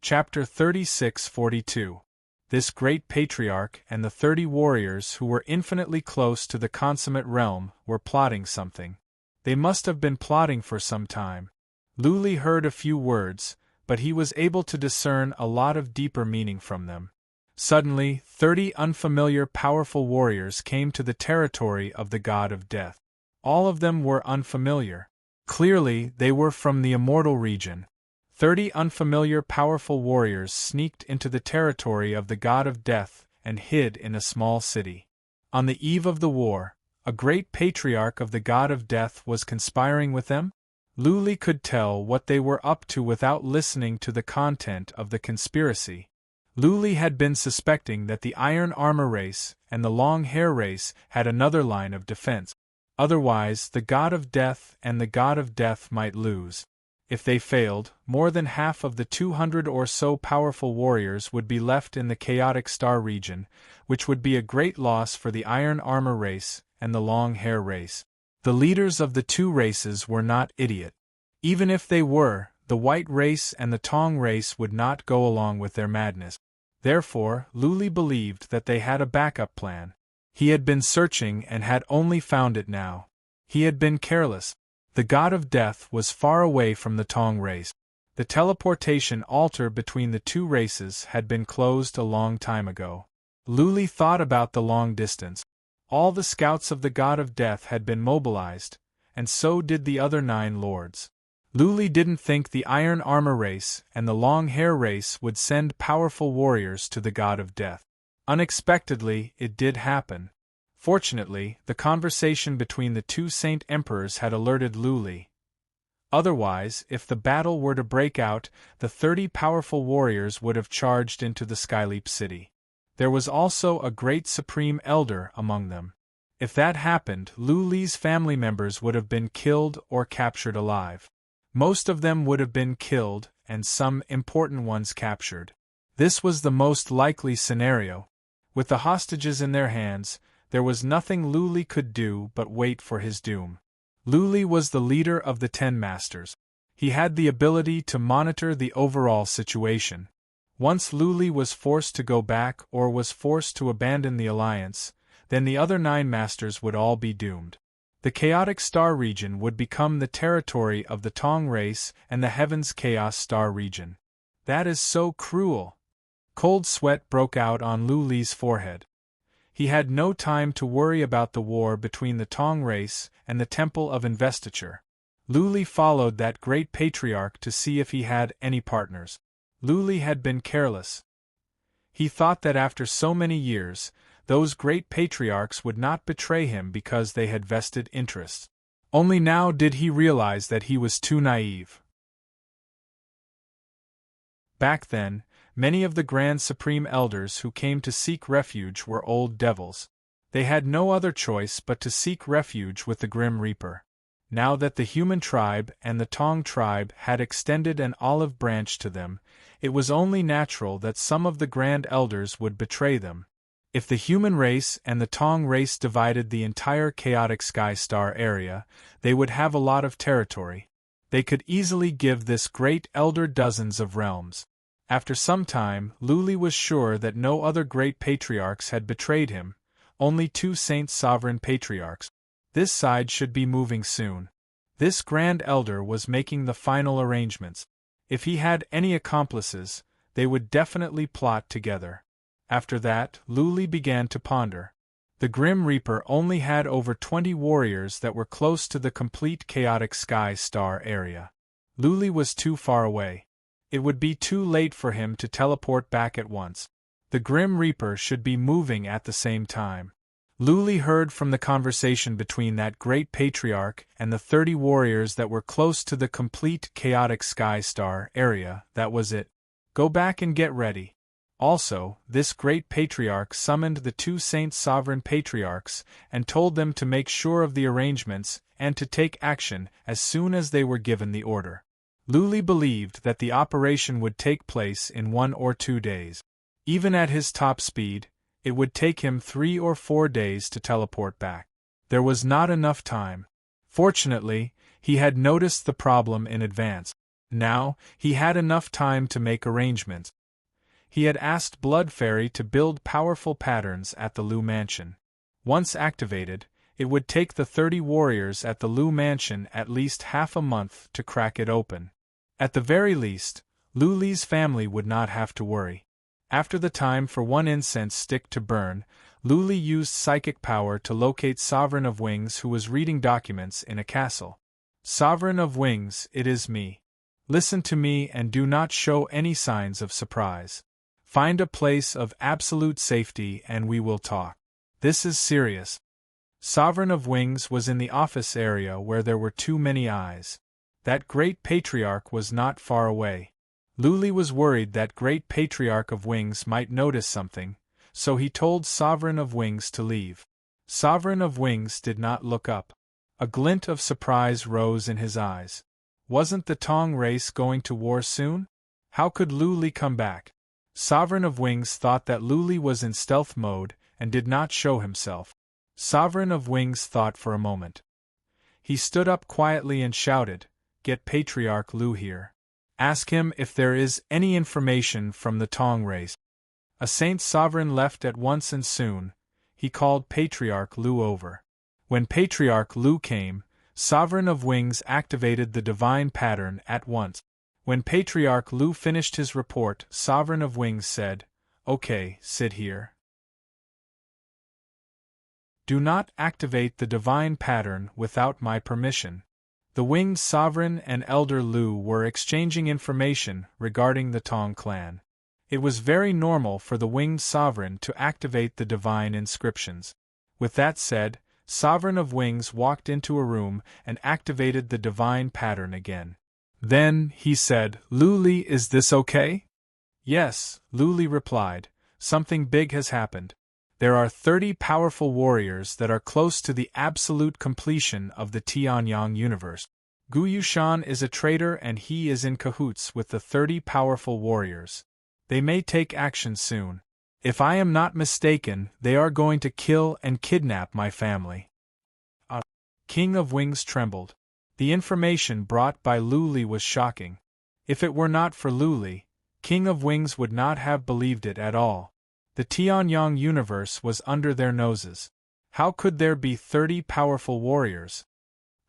Chapter 36-42. This great patriarch and the 30 warriors who were infinitely close to the consummate realm were plotting something. They must have been plotting for some time. Luli heard a few words, but he was able to discern a lot of deeper meaning from them. Suddenly, 30 unfamiliar powerful warriors came to the territory of the god of death. All of them were unfamiliar. Clearly, they were from the immortal region. 30 unfamiliar powerful warriors sneaked into the territory of the god of death and hid in a small city. On the eve of the war, a great patriarch of the god of death was conspiring with them? Luli could tell what they were up to without listening to the content of the conspiracy. Luli had been suspecting that the Iron Armor race and the Long Hair race had another line of defense. Otherwise, the god of death and the god of death might lose. If they failed, more than half of the 200 or so powerful warriors would be left in the Chaotic Star region, which would be a great loss for the Iron Armor race and the Long Hair race. The leaders of the two races were not idiot. Even if they were, the White race and the Tong race would not go along with their madness. Therefore, Luli believed that they had a backup plan. He had been searching and had only found it now. He had been careless. The god of death was far away from the Tong race. The teleportation altar between the two races had been closed a long time ago. Luli thought about the long distance. All the scouts of the god of death had been mobilized, and so did the other 9 lords. Luli didn't think the Iron Armor race and the Long Hair race would send powerful warriors to the god of death. Unexpectedly, it did happen. Fortunately, the conversation between the 2 Saint Emperors had alerted Luli. Otherwise, if the battle were to break out, the 30 powerful warriors would have charged into the Skyleap city. There was also a great Supreme Elder among them. If that happened, Luli's family members would have been killed or captured alive. Most of them would have been killed, and some important ones captured. This was the most likely scenario. With the hostages in their hands, there was nothing Luli could do but wait for his doom. Luli was the leader of the 10 Masters. He had the ability to monitor the overall situation. Once Luli was forced to go back or was forced to abandon the alliance, then the other 9 Masters would all be doomed. The Chaotic Star region would become the territory of the Tong race and the Heaven's Chaos Star region. That is so cruel. Cold sweat broke out on Luli's forehead. He had no time to worry about the war between the Tong race and the Temple of Investiture. Luli followed that great patriarch to see if he had any partners. Luli had been careless. He thought that after so many years, those great patriarchs would not betray him because they had vested interests. Only now did he realize that he was too naive. Back then, many of the Grand Supreme Elders who came to seek refuge were old devils. They had no other choice but to seek refuge with the Grim Reaper. Now that the human tribe and the Tong tribe had extended an olive branch to them, it was only natural that some of the Grand Elders would betray them. If the human race and the Tong race divided the entire Chaotic Sky Star area, they would have a lot of territory. They could easily give this great elder dozens of realms. After some time, Luli was sure that no other great patriarchs had betrayed him, only 2 Saint Sovereign Patriarchs. This side should be moving soon. This Grand Elder was making the final arrangements. If he had any accomplices, they would definitely plot together. After that, Luli began to ponder. The Grim Reaper only had over 20 warriors that were close to the complete Chaotic Sky Star area. Luli was too far away. It would be too late for him to teleport back at once. The Grim Reaper should be moving at the same time. Luli heard from the conversation between that great patriarch and the 30 warriors that were close to the complete chaotic sky star area. That was it. Go back and get ready. Also, this great patriarch summoned the 2 saint sovereign patriarchs and told them to make sure of the arrangements and to take action as soon as they were given the order. Luli believed that the operation would take place in 1 or 2 days. Even at his top speed, it would take him 3 or 4 days to teleport back. There was not enough time. Fortunately, he had noticed the problem in advance. Now, he had enough time to make arrangements. He had asked Blood Fairy to build powerful patterns at the Lu Mansion. Once activated, it would take the 30 warriors at the Lu Mansion at least half a month to crack it open. At the very least, Luli's family would not have to worry. After the time for 1 incense stick to burn, Luli used psychic power to locate Sovereign of Wings, who was reading documents in a castle. Sovereign of Wings, it is me. Listen to me and do not show any signs of surprise. Find a place of absolute safety and we will talk. This is serious. Sovereign of Wings was in the office area where there were too many eyes. That great patriarch was not far away. Luli was worried that great patriarch of Wings might notice something, so he told Sovereign of Wings to leave. Sovereign of Wings did not look up. A glint of surprise rose in his eyes. Wasn't the Tong race going to war soon? How could Luli come back? Sovereign of Wings thought that Luli was in stealth mode and did not show himself. Sovereign of Wings thought for a moment. He stood up quietly and shouted, "Get Patriarch Lu here. Ask him if there is any information from the Tong race." A Saint Sovereign left at once and soon, he called Patriarch Lu over. When Patriarch Lu came, Sovereign of Wings activated the divine pattern at once. When Patriarch Lu finished his report, Sovereign of Wings said, "Okay, sit here. Do not activate the divine pattern without my permission." The Winged Sovereign and Elder Lu were exchanging information regarding the Tong clan. It was very normal for the Winged Sovereign to activate the divine inscriptions. With that said, Sovereign of Wings walked into a room and activated the divine pattern again. Then, he said, "Luli, is this okay?" "Yes," Luli replied, "something big has happened. There are 30 powerful warriors that are close to the absolute completion of the Tianyang universe. Gu Yushan is a traitor and he is in cahoots with the 30 powerful warriors. They may take action soon. If I am not mistaken, they are going to kill and kidnap my family." King of Wings trembled. The information brought by Luli was shocking. If it were not for Luli, King of Wings would not have believed it at all. The Tianyang universe was under their noses. How could there be 30 powerful warriors?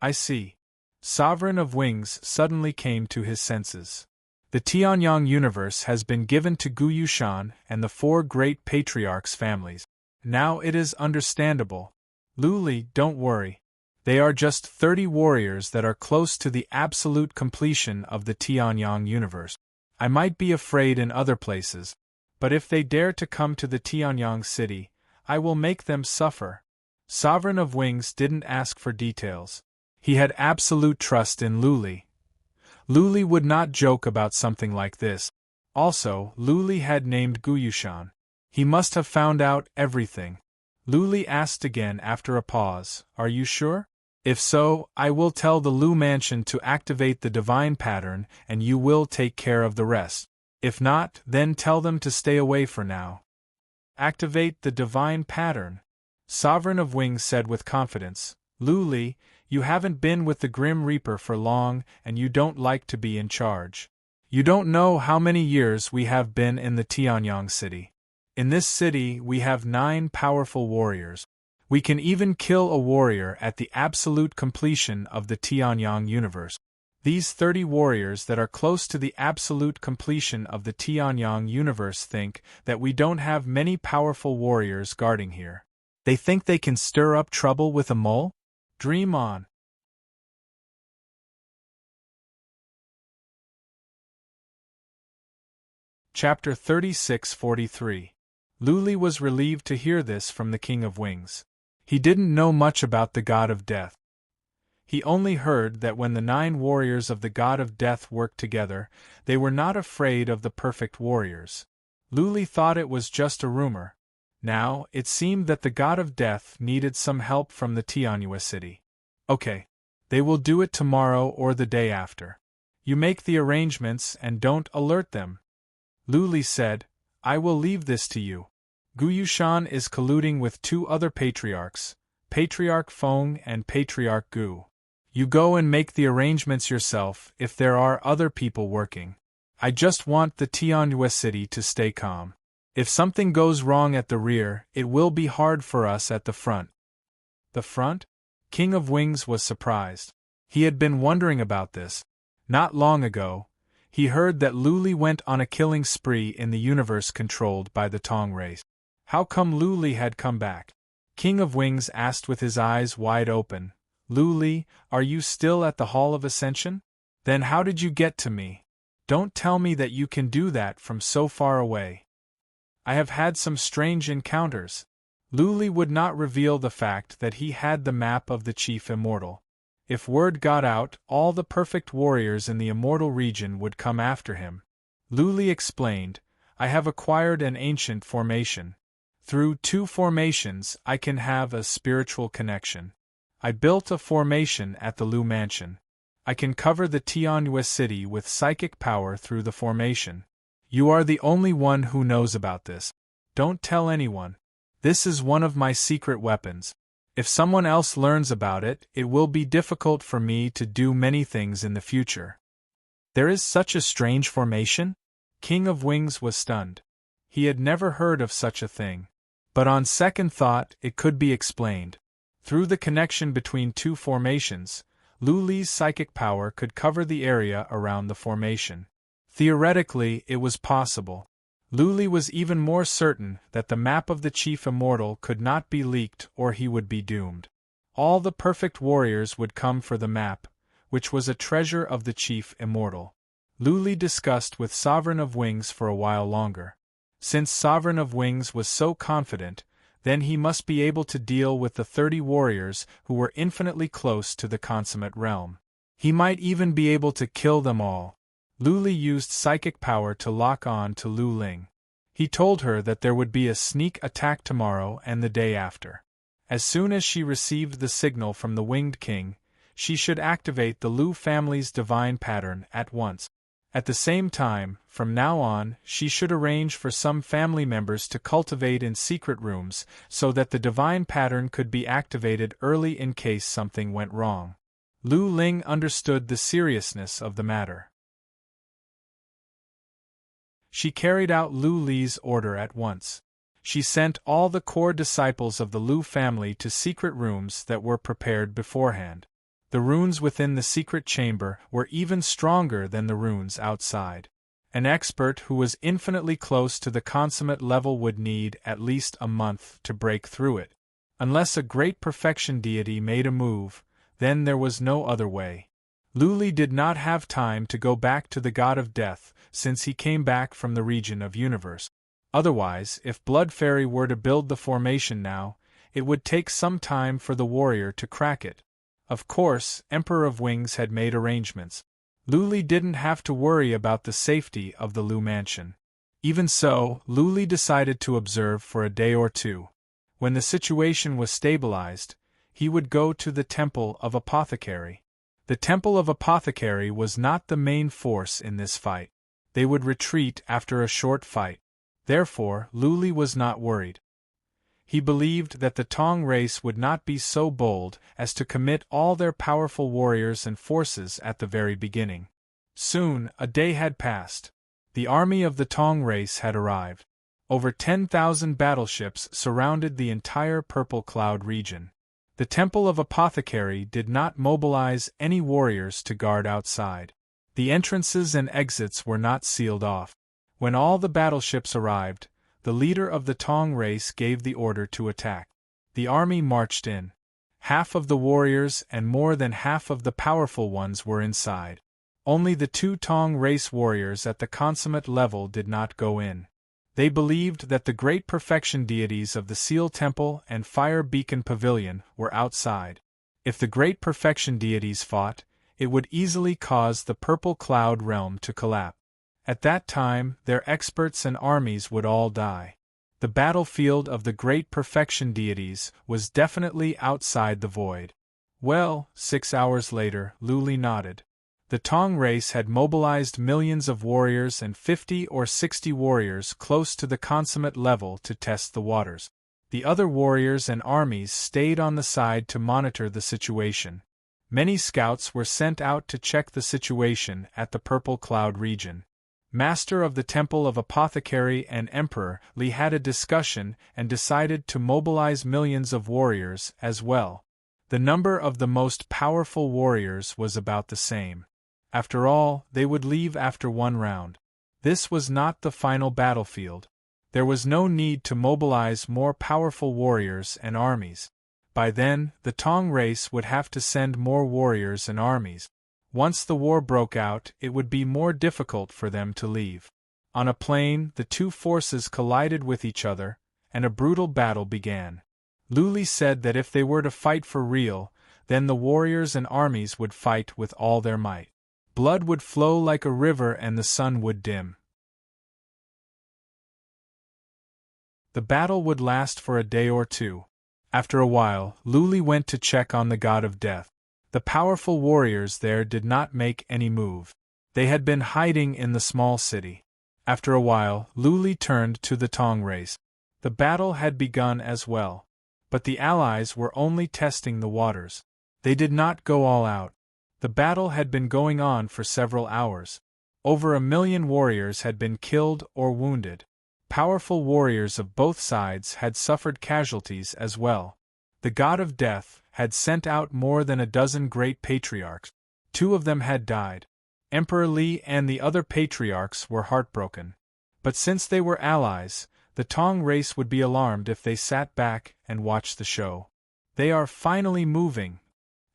I see. Sovereign of Wings suddenly came to his senses. The Tianyang universe has been given to Gu Yushan and the 4 great patriarchs' families. Now it is understandable. Luli, don't worry. They are just 30 warriors that are close to the absolute completion of the Tianyang universe. I might be afraid in other places, but if they dare to come to the Tianyang city, I will make them suffer. Sovereign of Wings didn't ask for details. He had absolute trust in Luli. Luli would not joke about something like this. Also, Luli had named Gu Yushan. He must have found out everything. Luli asked again after a pause, "Are you sure? If so, I will tell the Lu Mansion to activate the divine pattern and you will take care of the rest. If not, then tell them to stay away for now." "Activate the divine pattern," Sovereign of Wings said with confidence. "Luli, you haven't been with the Grim Reaper for long and you don't like to be in charge. You don't know how many years we have been in the Tianyang city. In this city we have 9 powerful warriors. We can even kill a warrior at the absolute completion of the Tianyang universe. These 30 warriors that are close to the absolute completion of the Tianyang universe think that we don't have many powerful warriors guarding here. They think they can stir up trouble with a mole? Dream on. Chapter 36-43. Luli was relieved to hear this from the King of Wings. He didn't know much about the god of death. He only heard that when the 9 warriors of the god of death worked together, they were not afraid of the perfect warriors. Luli thought it was just a rumor. Now, it seemed that the god of death needed some help from the Tianjue city. Okay. They will do it tomorrow or the day after. You make the arrangements and don't alert them. Luli said, I will leave this to you. Gu Yushan is colluding with 2 other patriarchs, Patriarch Feng and Patriarch Gu. You go and make the arrangements yourself if there are other people working. I just want the Tianjue city to stay calm. If something goes wrong at the rear, it will be hard for us at the front. The front? King of Wings was surprised. He had been wondering about this. Not long ago, he heard that Luli went on a killing spree in the universe controlled by the Tong race. How come Luli had come back? King of Wings asked with his eyes wide open. Luli, are you still at the Hall of Ascension? Then how did you get to me? Don't tell me that you can do that from so far away. I have had some strange encounters. Luli would not reveal the fact that he had the map of the Chief Immortal. If word got out, all the perfect warriors in the Immortal region would come after him. Luli explained, I have acquired an ancient formation. Through 2 formations I can have a spiritual connection. I built a formation at the Lu Mansion. I can cover the Tianjue city with psychic power through the formation. You are the only one who knows about this. Don't tell anyone. This is one of my secret weapons. If someone else learns about it, it will be difficult for me to do many things in the future. There is such a strange formation? King of Wings was stunned. He had never heard of such a thing. But on second thought, it could be explained. Through the connection between 2 formations, Luli's psychic power could cover the area around the formation. Theoretically, it was possible. Luli was even more certain that the map of the Chief Immortal could not be leaked or he would be doomed. All the perfect warriors would come for the map, which was a treasure of the Chief Immortal. Luli discussed with Sovereign of Wings for a while longer. Since Sovereign of Wings was so confident, then he must be able to deal with the 30 warriors who were infinitely close to the consummate realm. He might even be able to kill them all. Luli used psychic power to lock on to Lu Ling. He told her that there would be a sneak attack tomorrow and the day after. As soon as she received the signal from the Winged King, she should activate the Lu family's divine pattern at once. At the same time, from now on, she should arrange for some family members to cultivate in secret rooms so that the divine pattern could be activated early in case something went wrong. Lu Ling understood the seriousness of the matter. She carried out Lu Li's order at once. She sent all the core disciples of the Lu family to secret rooms that were prepared beforehand. The runes within the secret chamber were even stronger than the runes outside. An expert who was infinitely close to the consummate level would need at least a month to break through it. Unless a great perfection deity made a move, then there was no other way. Luli did not have time to go back to the god of death, since he came back from the region of universe. Otherwise, if Blood Fairy were to build the formation now, it would take some time for the warrior to crack it. Of course, Emperor of Wings had made arrangements. Luli didn't have to worry about the safety of the Lu Mansion. Even so, Luli decided to observe for a day or 2. When the situation was stabilized, he would go to the Temple of Apothecary. The Temple of Apothecary was not the main force in this fight. They would retreat after a short fight. Therefore, Luli was not worried. He believed that the Tong race would not be so bold as to commit all their powerful warriors and forces at the very beginning. Soon, a day had passed. The army of the Tong race had arrived. Over 10,000 battleships surrounded the entire Purple Cloud region. The Temple of Apothecary did not mobilize any warriors to guard outside. The entrances and exits were not sealed off. When all the battleships arrived, the leader of the Tong race gave the order to attack. The army marched in. Half of the warriors and more than half of the powerful ones were inside. Only the 2 Tong race warriors at the consummate level did not go in. They believed that the great perfection deities of the Seal Temple and Fire Beacon Pavilion were outside. If the great perfection deities fought, it would easily cause the Purple Cloud realm to collapse. At that time, their experts and armies would all die. The battlefield of the great perfection deities was definitely outside the void. Well, 6 hours later, Luli nodded. The Tong race had mobilized millions of warriors and 50 or 60 warriors close to the consummate level to test the waters. The other warriors and armies stayed on the side to monitor the situation. Many scouts were sent out to check the situation at the Purple Cloud region. Master of the Temple of Apothecary and Emperor Li had a discussion and decided to mobilize millions of warriors as well. The number of the most powerful warriors was about the same. After all, they would leave after one round. This was not the final battlefield. There was no need to mobilize more powerful warriors and armies. By then, the Tong race would have to send more warriors and armies. Once the war broke out, it would be more difficult for them to leave. On a plain, the two forces collided with each other, and a brutal battle began. Luli said that if they were to fight for real, then the warriors and armies would fight with all their might. Blood would flow like a river and the sun would dim. The battle would last for a day or two. After a while, Luli went to check on the god of death. The powerful warriors there did not make any move. They had been hiding in the small city. After a while, Luli turned to the Tong race. The battle had begun as well. But the allies were only testing the waters. They did not go all out. The battle had been going on for several hours. Over 1 million warriors had been killed or wounded. Powerful warriors of both sides had suffered casualties as well. The god of death had sent out more than a dozen great patriarchs. 2 of them had died. Emperor Li and the other patriarchs were heartbroken. But since they were allies, the Tong race would be alarmed if they sat back and watched the show. They are finally moving.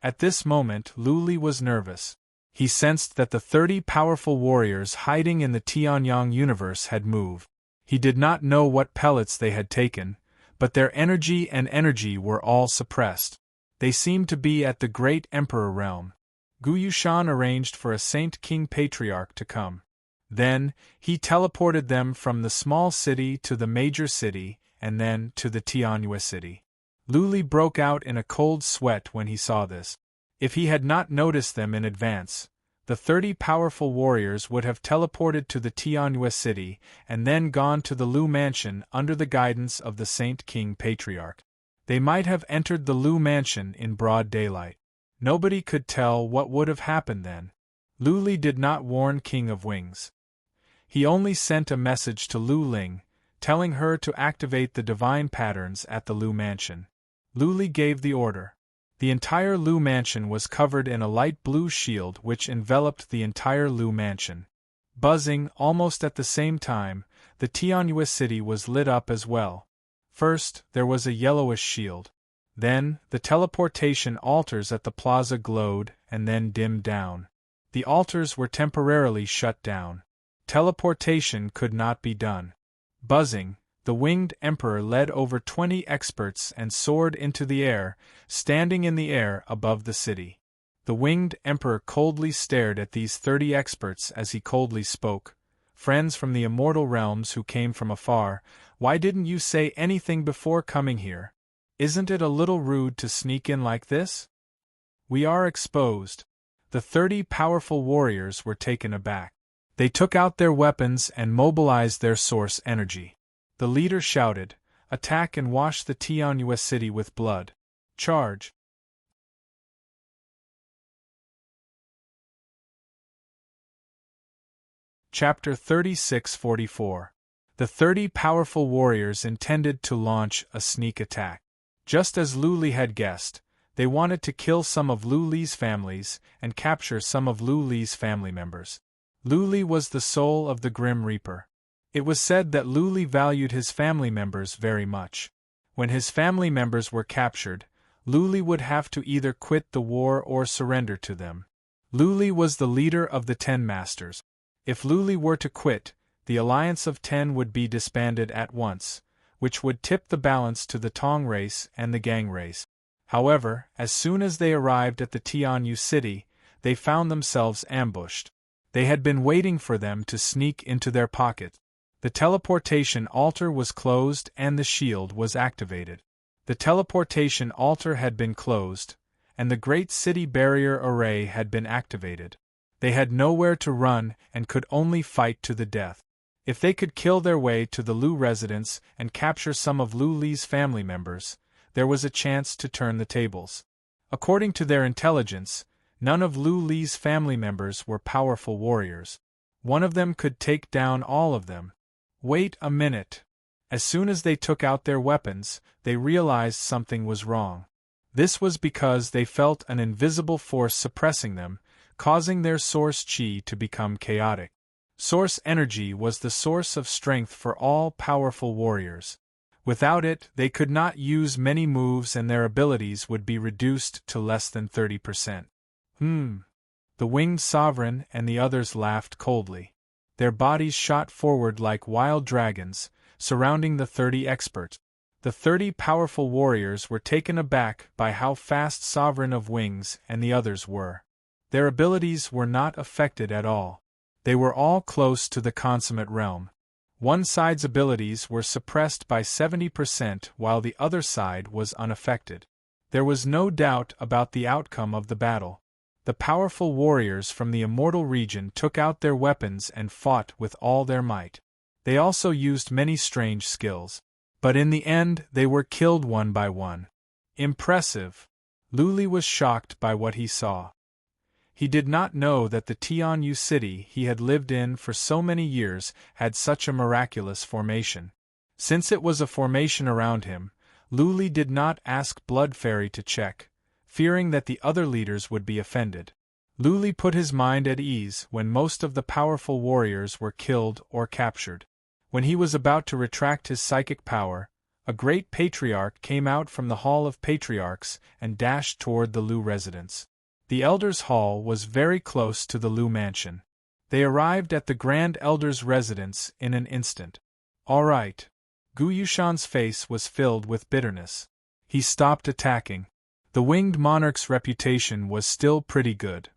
At this moment, Luli was nervous. He sensed that the 30 powerful warriors hiding in the Tianyang universe had moved. He did not know what pellets they had taken, but their energy were all suppressed. They seemed to be at the great emperor realm. Gu Yushan arranged for a Saint King Patriarch to come. Then, he teleported them from the small city to the major city, and then to the Tianyue city. Luli broke out in a cold sweat when he saw this. If he had not noticed them in advance, the 30 powerful warriors would have teleported to the Tianyue city and then gone to the Lu Mansion under the guidance of the Saint King Patriarch. They might have entered the Lu Mansion in broad daylight. Nobody could tell what would have happened then. Luli did not warn King of Wings. He only sent a message to Lu Ling, telling her to activate the divine patterns at the Lu Mansion. Luli gave the order. The entire Lu Mansion was covered in a light blue shield which enveloped the entire Lu Mansion. Buzzing almost at the same time, the Tianyue city was lit up as well. First, there was a yellowish shield. Then, the teleportation altars at the plaza glowed and then dimmed down. The altars were temporarily shut down. Teleportation could not be done. Buzzing, the winged emperor led over 20 experts and soared into the air, standing in the air above the city. The winged emperor coldly stared at these 30 experts as he coldly spoke. Friends from the immortal realms who came from afar, why didn't you say anything before coming here? Isn't it a little rude to sneak in like this? We are exposed. The 30 powerful warriors were taken aback. They took out their weapons and mobilized their source energy. The leader shouted, "Attack and wash the Tianyue city with blood. Charge!" Chapter 36-44. The 30 powerful warriors intended to launch a sneak attack. Just as Lu Li had guessed, they wanted to kill some of Lu Li's families and capture some of Lu Li's family members. Lu Li was the soul of the Grim Reaper. It was said that Lu Li valued his family members very much. When his family members were captured, Lu Li would have to either quit the war or surrender to them. Lu Li was the leader of the 10 Masters. If Lu Li were to quit, the alliance of 10 would be disbanded at once, which would tip the balance to the Tong race and the Gang race. However, as soon as they arrived at the Tianyu city, they found themselves ambushed. They had been waiting for them to sneak into their pocket. The teleportation altar was closed and the shield was activated. The teleportation altar had been closed, and the Great City Barrier Array had been activated. They had nowhere to run and could only fight to the death. If they could kill their way to the Lu residence and capture some of Lu Li's family members, there was a chance to turn the tables. According to their intelligence, none of Lu Li's family members were powerful warriors. One of them could take down all of them. Wait a minute. As soon as they took out their weapons, they realized something was wrong. This was because they felt an invisible force suppressing them, causing their source chi to become chaotic. Source energy was the source of strength for all powerful warriors. Without it, they could not use many moves and their abilities would be reduced to less than 30%. The Winged Sovereign and the others laughed coldly. Their bodies shot forward like wild dragons, surrounding the 30 experts. The 30 powerful warriors were taken aback by how fast Sovereign of Wings and the others were. Their abilities were not affected at all. They were all close to the consummate realm. One side's abilities were suppressed by 70% while the other side was unaffected. There was no doubt about the outcome of the battle. The powerful warriors from the Immortal region took out their weapons and fought with all their might. They also used many strange skills. But in the end, they were killed one by one. Impressive. Lu Li was shocked by what he saw. He did not know that the Tianyu city he had lived in for so many years had such a miraculous formation. Since it was a formation around him, Lu Li did not ask Blood Fairy to check, fearing that the other leaders would be offended. Lu Li put his mind at ease when most of the powerful warriors were killed or captured. When he was about to retract his psychic power, a great patriarch came out from the Hall of Patriarchs and dashed toward the Lu residence. The Elder's Hall was very close to the Lu mansion. They arrived at the Grand Elder's residence in an instant. All right. Gu Yushan's face was filled with bitterness. He stopped attacking. The Winged Monarch's reputation was still pretty good.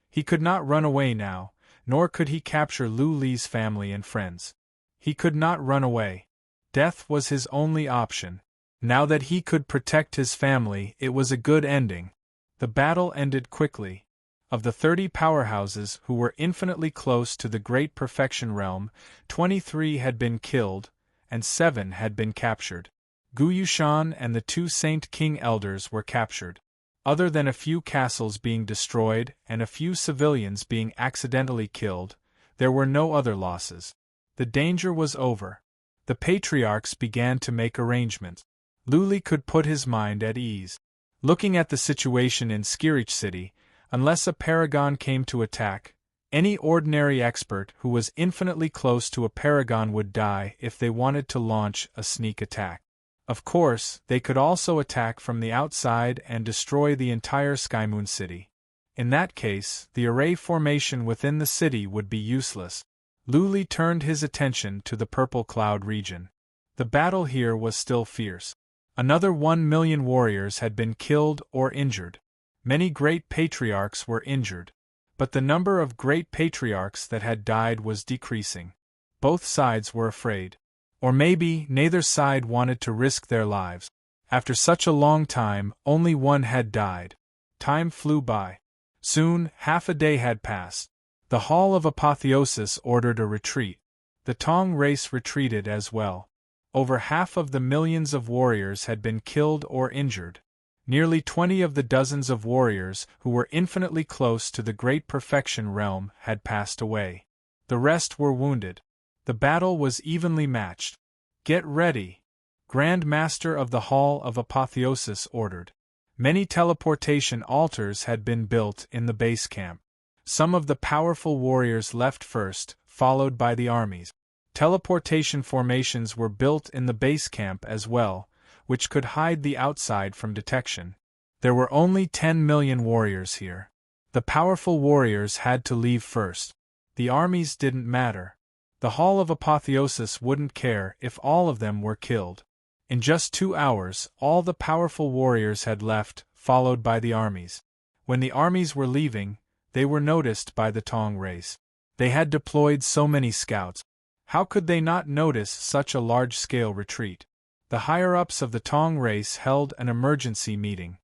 He could not run away now, nor could he capture Lu Li's family and friends. He could not run away. Death was his only option. Now that he could protect his family, it was a good ending. The battle ended quickly. Of the 30 powerhouses who were infinitely close to the Great Perfection Realm, 23 had been killed, and 7 had been captured. Gu Yushan and the 2 Saint King Elders were captured. Other than a few castles being destroyed and a few civilians being accidentally killed, there were no other losses. The danger was over. The patriarchs began to make arrangements. Lu Li could put his mind at ease. Looking at the situation in Skirich City, unless a paragon came to attack, any ordinary expert who was infinitely close to a paragon would die if they wanted to launch a sneak attack. Of course, they could also attack from the outside and destroy the entire Skymoon City. In that case, the array formation within the city would be useless. Lu Li turned his attention to the Purple Cloud region. The battle here was still fierce. Another 1 million warriors had been killed or injured. Many great patriarchs were injured. But the number of great patriarchs that had died was decreasing. Both sides were afraid. Or maybe neither side wanted to risk their lives. After such a long time, only one had died. Time flew by. Soon, half a day had passed. The Hall of Apotheosis ordered a retreat. The Tong race retreated as well. Over half of the millions of warriors had been killed or injured. Nearly 20 of the dozens of warriors who were infinitely close to the Great Perfection Realm had passed away. The rest were wounded. The battle was evenly matched. Get ready! Grand Master of the Hall of Apotheosis ordered. Many teleportation altars had been built in the base camp. Some of the powerful warriors left first, followed by the armies. Teleportation formations were built in the base camp as well, which could hide the outside from detection. There were only 10 million warriors here. The powerful warriors had to leave first. The armies didn't matter. The Hall of Apotheosis wouldn't care if all of them were killed. In just 2 hours, all the powerful warriors had left, followed by the armies. When the armies were leaving, they were noticed by the Tong race. They had deployed so many scouts. How could they not notice such a large-scale retreat? The higher-ups of the Tong race held an emergency meeting.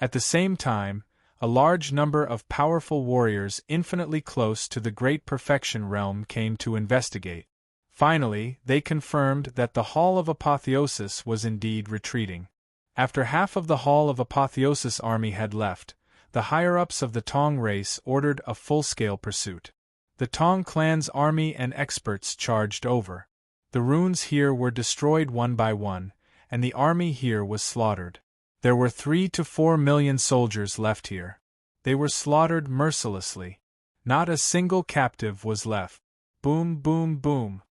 At the same time, a large number of powerful warriors infinitely close to the Great Perfection Realm came to investigate. Finally, they confirmed that the Hall of Apotheosis was indeed retreating. After half of the Hall of Apotheosis army had left, the higher-ups of the Tong race ordered a full-scale pursuit. The Tong clan's army and experts charged over. The runes here were destroyed one by one, and the army here was slaughtered. There were 3 to 4 million soldiers left here. They were slaughtered mercilessly. Not a single captive was left. Boom, boom, boom.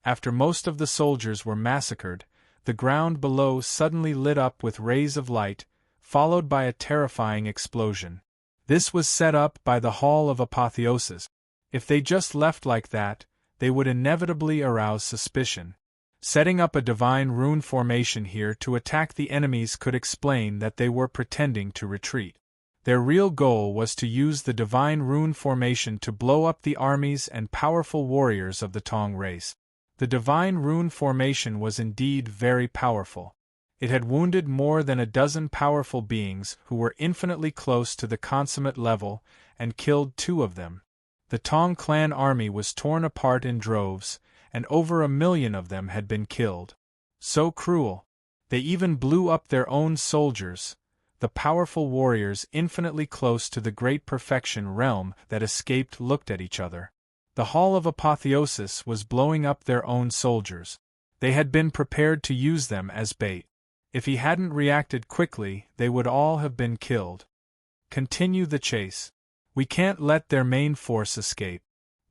After most of the soldiers were massacred, the ground below suddenly lit up with rays of light, followed by a terrifying explosion. This was set up by the Hall of Apotheosis. If they just left like that, they would inevitably arouse suspicion. Setting up a divine rune formation here to attack the enemies could explain that they were pretending to retreat. Their real goal was to use the divine rune formation to blow up the armies and powerful warriors of the Tong race. The divine rune formation was indeed very powerful. It had wounded more than a dozen powerful beings who were infinitely close to the consummate level, and killed 2 of them. The Tong clan army was torn apart in droves, and over 1 million of them had been killed. So cruel. They even blew up their own soldiers, the powerful warriors infinitely close to the Great Perfection Realm that escaped looked at each other. The Hall of Apotheosis was blowing up their own soldiers. They had been prepared to use them as bait. If he hadn't reacted quickly, they would all have been killed. Continue the chase. We can't let their main force escape.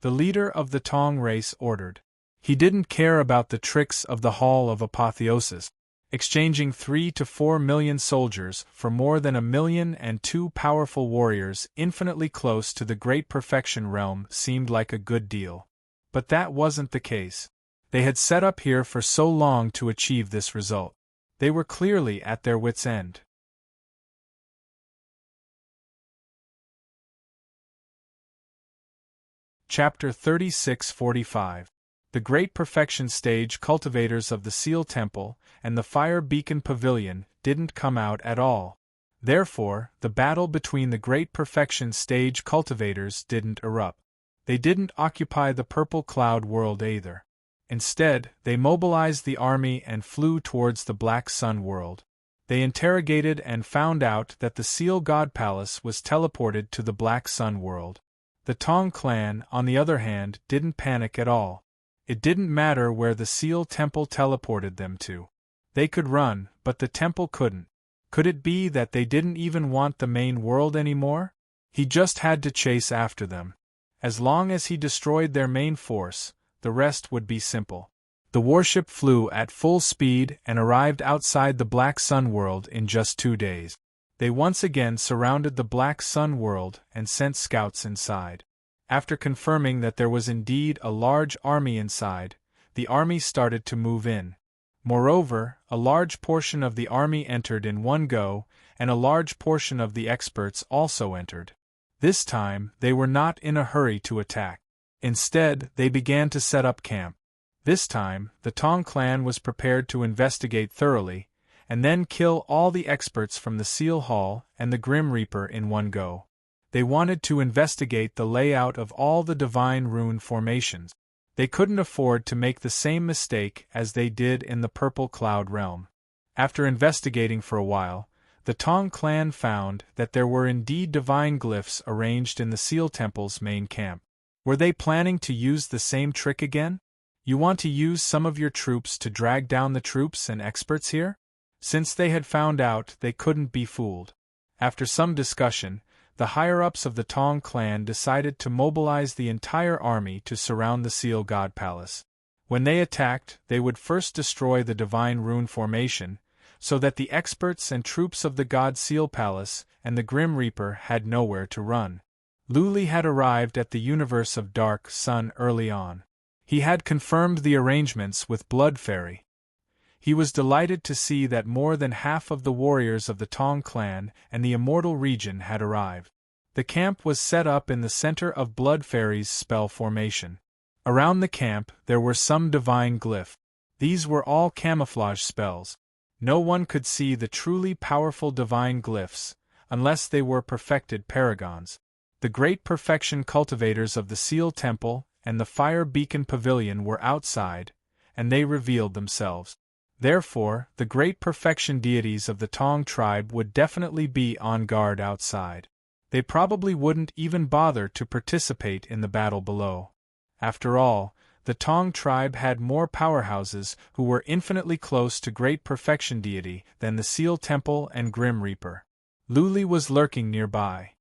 The leader of the Tong race ordered. He didn't care about the tricks of the Hall of Apotheosis. Exchanging 3 to 4 million soldiers for more than 1 million and 2 powerful warriors infinitely close to the Great Perfection Realm seemed like a good deal. But that wasn't the case. They had set up here for so long to achieve this result. They were clearly at their wits' end. Chapter 3645. The Great Perfection Stage cultivators of the Seal Temple and the Fire Beacon Pavilion didn't come out at all. Therefore, the battle between the Great Perfection Stage cultivators didn't erupt. They didn't occupy the Purple Cloud world either. Instead, they mobilized the army and flew towards the Black Sun world. They interrogated and found out that the Seal God Palace was teleported to the Black Sun world. The Tong clan, on the other hand, didn't panic at all. It didn't matter where the Seal Temple teleported them to. They could run, but the temple couldn't. Could it be that they didn't even want the main world anymore? He just had to chase after them. As long as he destroyed their main force, the rest would be simple. The warship flew at full speed and arrived outside the Black Sun world in just 2 days. They once again surrounded the Black Sun world and sent scouts inside. After confirming that there was indeed a large army inside, the army started to move in. Moreover, a large portion of the army entered in one go, and a large portion of the experts also entered. This time, they were not in a hurry to attack. Instead, they began to set up camp. This time, the Tong clan was prepared to investigate thoroughly, and then kill all the experts from the Seal Hall and the Grim Reaper in one go. They wanted to investigate the layout of all the divine rune formations. They couldn't afford to make the same mistake as they did in the Purple Cloud realm. After investigating for a while, the Tong clan found that there were indeed divine glyphs arranged in the Seal Temple's main camp. Were they planning to use the same trick again? You want to use some of your troops to drag down the troops and experts here? Since they had found out they couldn't be fooled. After some discussion, the higher-ups of the Tong clan decided to mobilize the entire army to surround the Seal God Palace. When they attacked, they would first destroy the divine rune formation, so that the experts and troops of the God Seal Palace and the Grim Reaper had nowhere to run. Luli had arrived at the universe of Dark Sun early on. He had confirmed the arrangements with Blood Fairy. He was delighted to see that more than half of the warriors of the Tong clan and the Immortal region had arrived. The camp was set up in the center of Blood Fairy's spell formation. Around the camp there were some divine glyphs. These were all camouflage spells. No one could see the truly powerful divine glyphs, unless they were perfected paragons. The great perfection cultivators of the Seal Temple and the Fire Beacon Pavilion were outside, and they revealed themselves. Therefore, the great perfection deities of the Tong tribe would definitely be on guard outside. They probably wouldn't even bother to participate in the battle below. After all, the Tong tribe had more powerhouses who were infinitely close to great perfection deity than the Seal Temple and Grim Reaper. Luli was lurking nearby.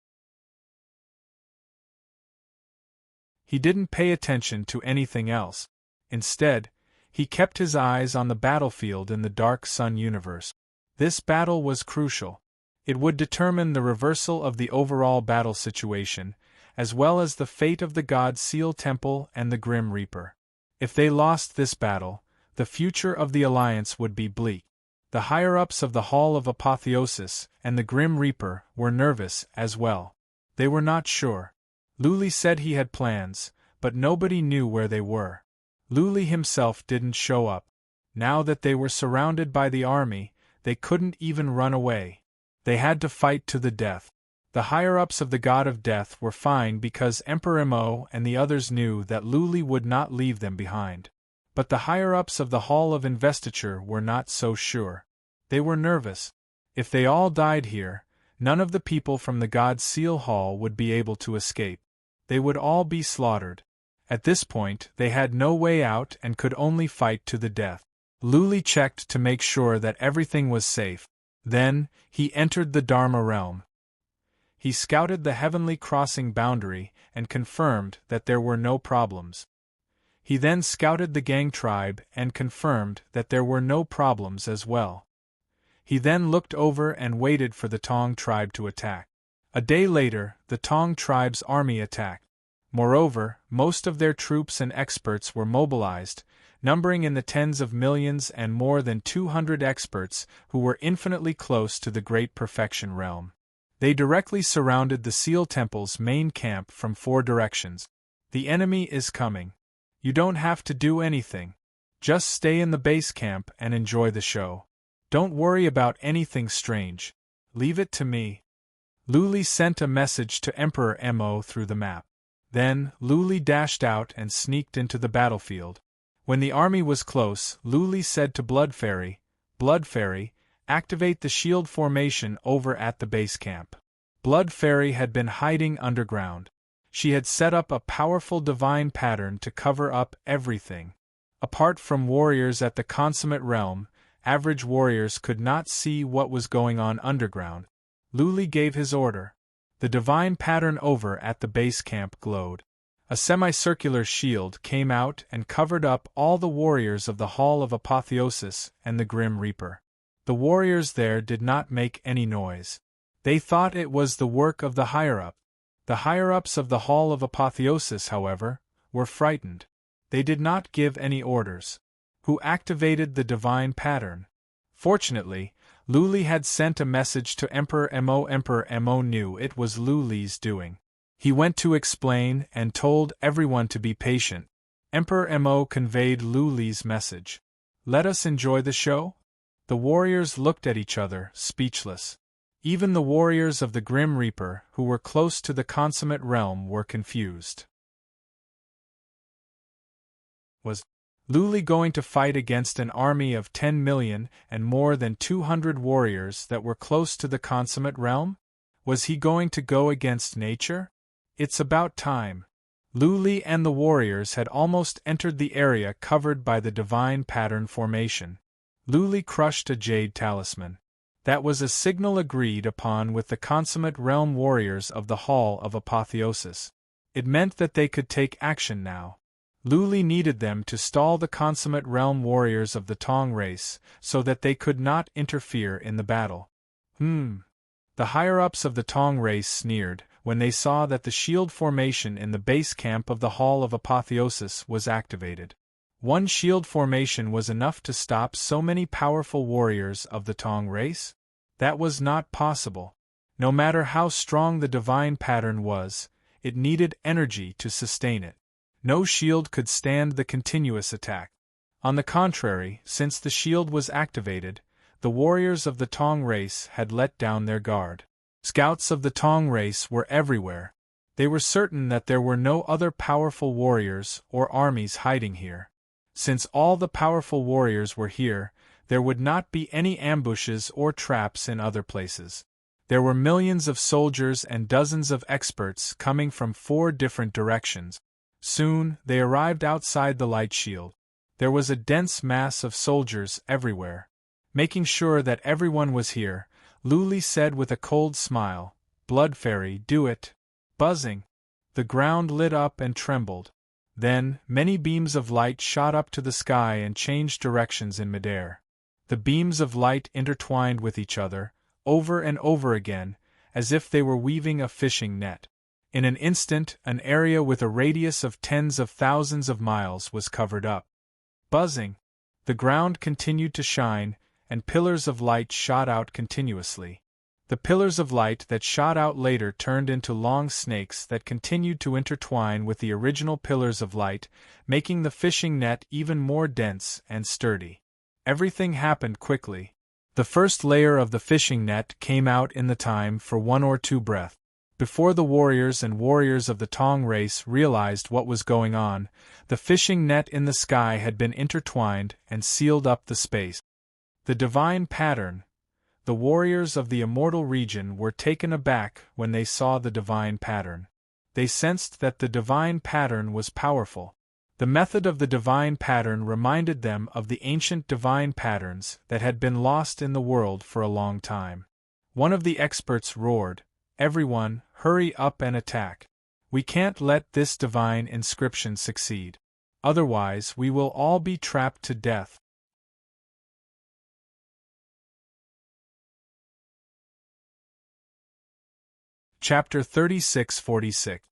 He didn't pay attention to anything else. Instead, he kept his eyes on the battlefield in the Dark Sun universe. This battle was crucial. It would determine the reversal of the overall battle situation, as well as the fate of the God Seal Temple and the Grim Reaper. If they lost this battle, the future of the Alliance would be bleak. The higher-ups of the Hall of Apotheosis and the Grim Reaper were nervous as well. They were not sure. Luli said he had plans, but nobody knew where they were. Luli himself didn't show up. Now that they were surrounded by the army, they couldn't even run away. They had to fight to the death. The higher-ups of the God of Death were fine because Emperor Mo and the others knew that Luli would not leave them behind. But the higher-ups of the Hall of Investiture were not so sure. They were nervous. If they all died here, none of the people from the God Seal Hall would be able to escape. They would all be slaughtered. At this point, they had no way out and could only fight to the death. Luli checked to make sure that everything was safe. Then, he entered the Dharma realm. He scouted the heavenly crossing boundary and confirmed that there were no problems. He then scouted the Gang tribe and confirmed that there were no problems as well. He then looked over and waited for the Tong tribe to attack. A day later, the Tong tribe's army attacked. Moreover, most of their troops and experts were mobilized, numbering in the tens of millions and more than 200 experts who were infinitely close to the Great Perfection Realm. They directly surrounded the Seal Temple's main camp from 4 directions. The enemy is coming. You don't have to do anything. Just stay in the base camp and enjoy the show. Don't worry about anything strange. Leave it to me. Luli sent a message to Emperor Mo through the map. Then, Luli dashed out and sneaked into the battlefield. When the army was close, Luli said to Blood Fairy, activate the shield formation over at the base camp. Blood Fairy had been hiding underground. She had set up a powerful divine pattern to cover up everything. Apart from warriors at the consummate realm, average warriors could not see what was going on underground. Luli gave his order. The divine pattern over at the base camp glowed. A semicircular shield came out and covered up all the warriors of the Hall of Apotheosis and the Grim Reaper. The warriors there did not make any noise. They thought it was the work of the higher-up. The higher-ups of the Hall of Apotheosis, however, were frightened. They did not give any orders. Who activated the divine pattern? Fortunately, Luli had sent a message to Emperor Mo. Emperor Mo knew it was Luli's doing. He went to explain and told everyone to be patient. Emperor Mo conveyed Luli's message. Let us enjoy the show? The warriors looked at each other, speechless. Even the warriors of the Grim Reaper, who were close to the consummate realm, were confused. Was Luli going to fight against an army of 10 million and more than 200 warriors that were close to the consummate realm? Was he going to go against nature? It's about time. Luli and the warriors had almost entered the area covered by the divine pattern formation. Luli crushed a jade talisman. That was a signal agreed upon with the consummate realm warriors of the Hall of Apotheosis. It meant that they could take action now. Luli needed them to stall the consummate realm warriors of the Tong race so that they could not interfere in the battle. The higher-ups of the Tong race sneered when they saw that the shield formation in the base camp of the Hall of Apotheosis was activated. One shield formation was enough to stop so many powerful warriors of the Tong race? That was not possible. No matter how strong the divine pattern was, it needed energy to sustain it. No shield could stand the continuous attack. On the contrary, since the shield was activated, the warriors of the Tong race had let down their guard. Scouts of the Tong race were everywhere. They were certain that there were no other powerful warriors or armies hiding here. Since all the powerful warriors were here, there would not be any ambushes or traps in other places. There were millions of soldiers and dozens of experts coming from 4 different directions. Soon, they arrived outside the light shield. There was a dense mass of soldiers everywhere. Making sure that everyone was here, Luli said with a cold smile, "Blood Fairy, do it." Buzzing. The ground lit up and trembled. Then, many beams of light shot up to the sky and changed directions in midair. The beams of light intertwined with each other, over and over again, as if they were weaving a fishing net. In an instant, an area with a radius of tens of thousands of miles was covered up. Buzzing. The ground continued to shine, and pillars of light shot out continuously. The pillars of light that shot out later turned into long snakes that continued to intertwine with the original pillars of light, making the fishing net even more dense and sturdy. Everything happened quickly. The first layer of the fishing net came out in the time for 1 or 2 breaths. Before the warriors of the Tong race realized what was going on, the fishing net in the sky had been intertwined and sealed up the space. The divine pattern. The warriors of the immortal region were taken aback when they saw the divine pattern. They sensed that the divine pattern was powerful. The method of the divine pattern reminded them of the ancient divine patterns that had been lost in the world for a long time. One of the experts roared, "Everyone, hurry up and attack. We can't let this divine inscription succeed. Otherwise we will all be trapped to death." Chapter 36-46.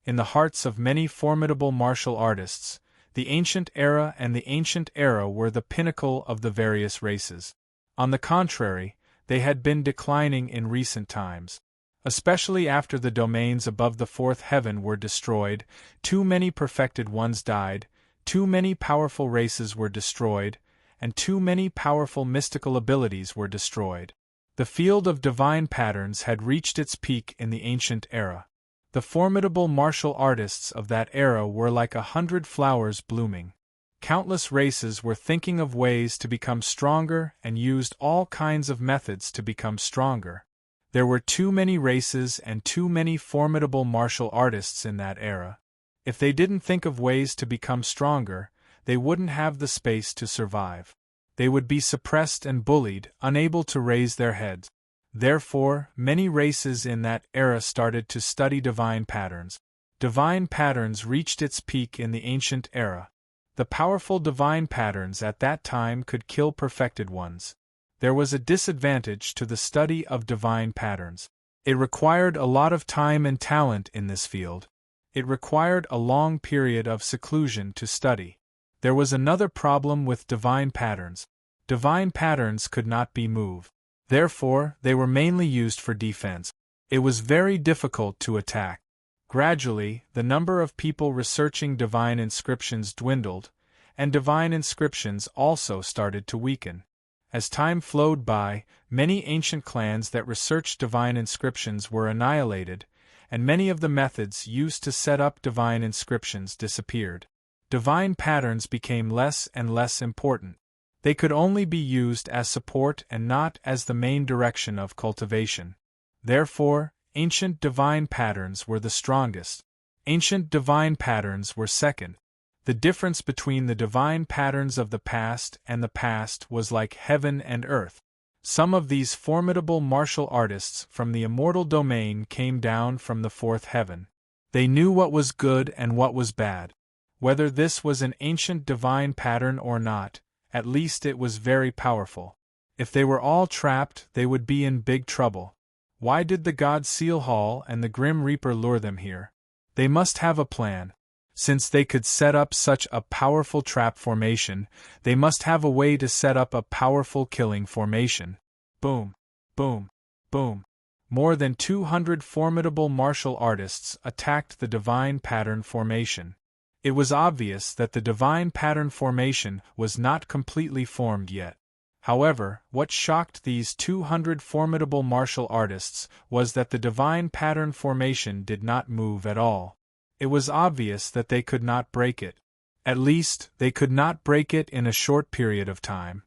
In the hearts of many formidable martial artists, the Ancient Era and the Ancient Era were the pinnacle of the various races. On the contrary, they had been declining in recent times. Especially after the domains above the 4th heaven were destroyed, too many perfected ones died, too many powerful races were destroyed, and too many powerful mystical abilities were destroyed. The field of divine patterns had reached its peak in the Ancient Era. The formidable martial artists of that era were like 100 flowers blooming. Countless races were thinking of ways to become stronger and used all kinds of methods to become stronger. There were too many races and too many formidable martial artists in that era. If they didn't think of ways to become stronger, they wouldn't have the space to survive. They would be suppressed and bullied, unable to raise their heads. Therefore, many races in that era started to study divine patterns. Divine patterns reached its peak in the Ancient Era. The powerful divine patterns at that time could kill perfected ones. There was a disadvantage to the study of divine patterns. It required a lot of time and talent in this field. It required a long period of seclusion to study. There was another problem with divine patterns. Divine patterns could not be moved. Therefore, they were mainly used for defense. It was very difficult to attack. Gradually, the number of people researching divine inscriptions dwindled, and divine inscriptions also started to weaken. As time flowed by, many ancient clans that researched divine inscriptions were annihilated, and many of the methods used to set up divine inscriptions disappeared. Divine patterns became less and less important. They could only be used as support and not as the main direction of cultivation. Therefore, ancient divine patterns were the strongest. Ancient divine patterns were second. The difference between the divine patterns of the past and the past was like heaven and earth. Some of these formidable martial artists from the immortal domain came down from the 4th heaven. They knew what was good and what was bad. Whether this was an ancient divine pattern or not, at least it was very powerful. If they were all trapped, they would be in big trouble. Why did the god Seal Hall and the Grim Reaper lure them here? They must have a plan. Since they could set up such a powerful trap formation, they must have a way to set up a powerful killing formation. Boom, boom, boom. More than 200 formidable martial artists attacked the divine pattern formation. It was obvious that the divine pattern formation was not completely formed yet. However, what shocked these 200 formidable martial artists was that the divine pattern formation did not move at all. It was obvious that they could not break it. At least, they could not break it in a short period of time.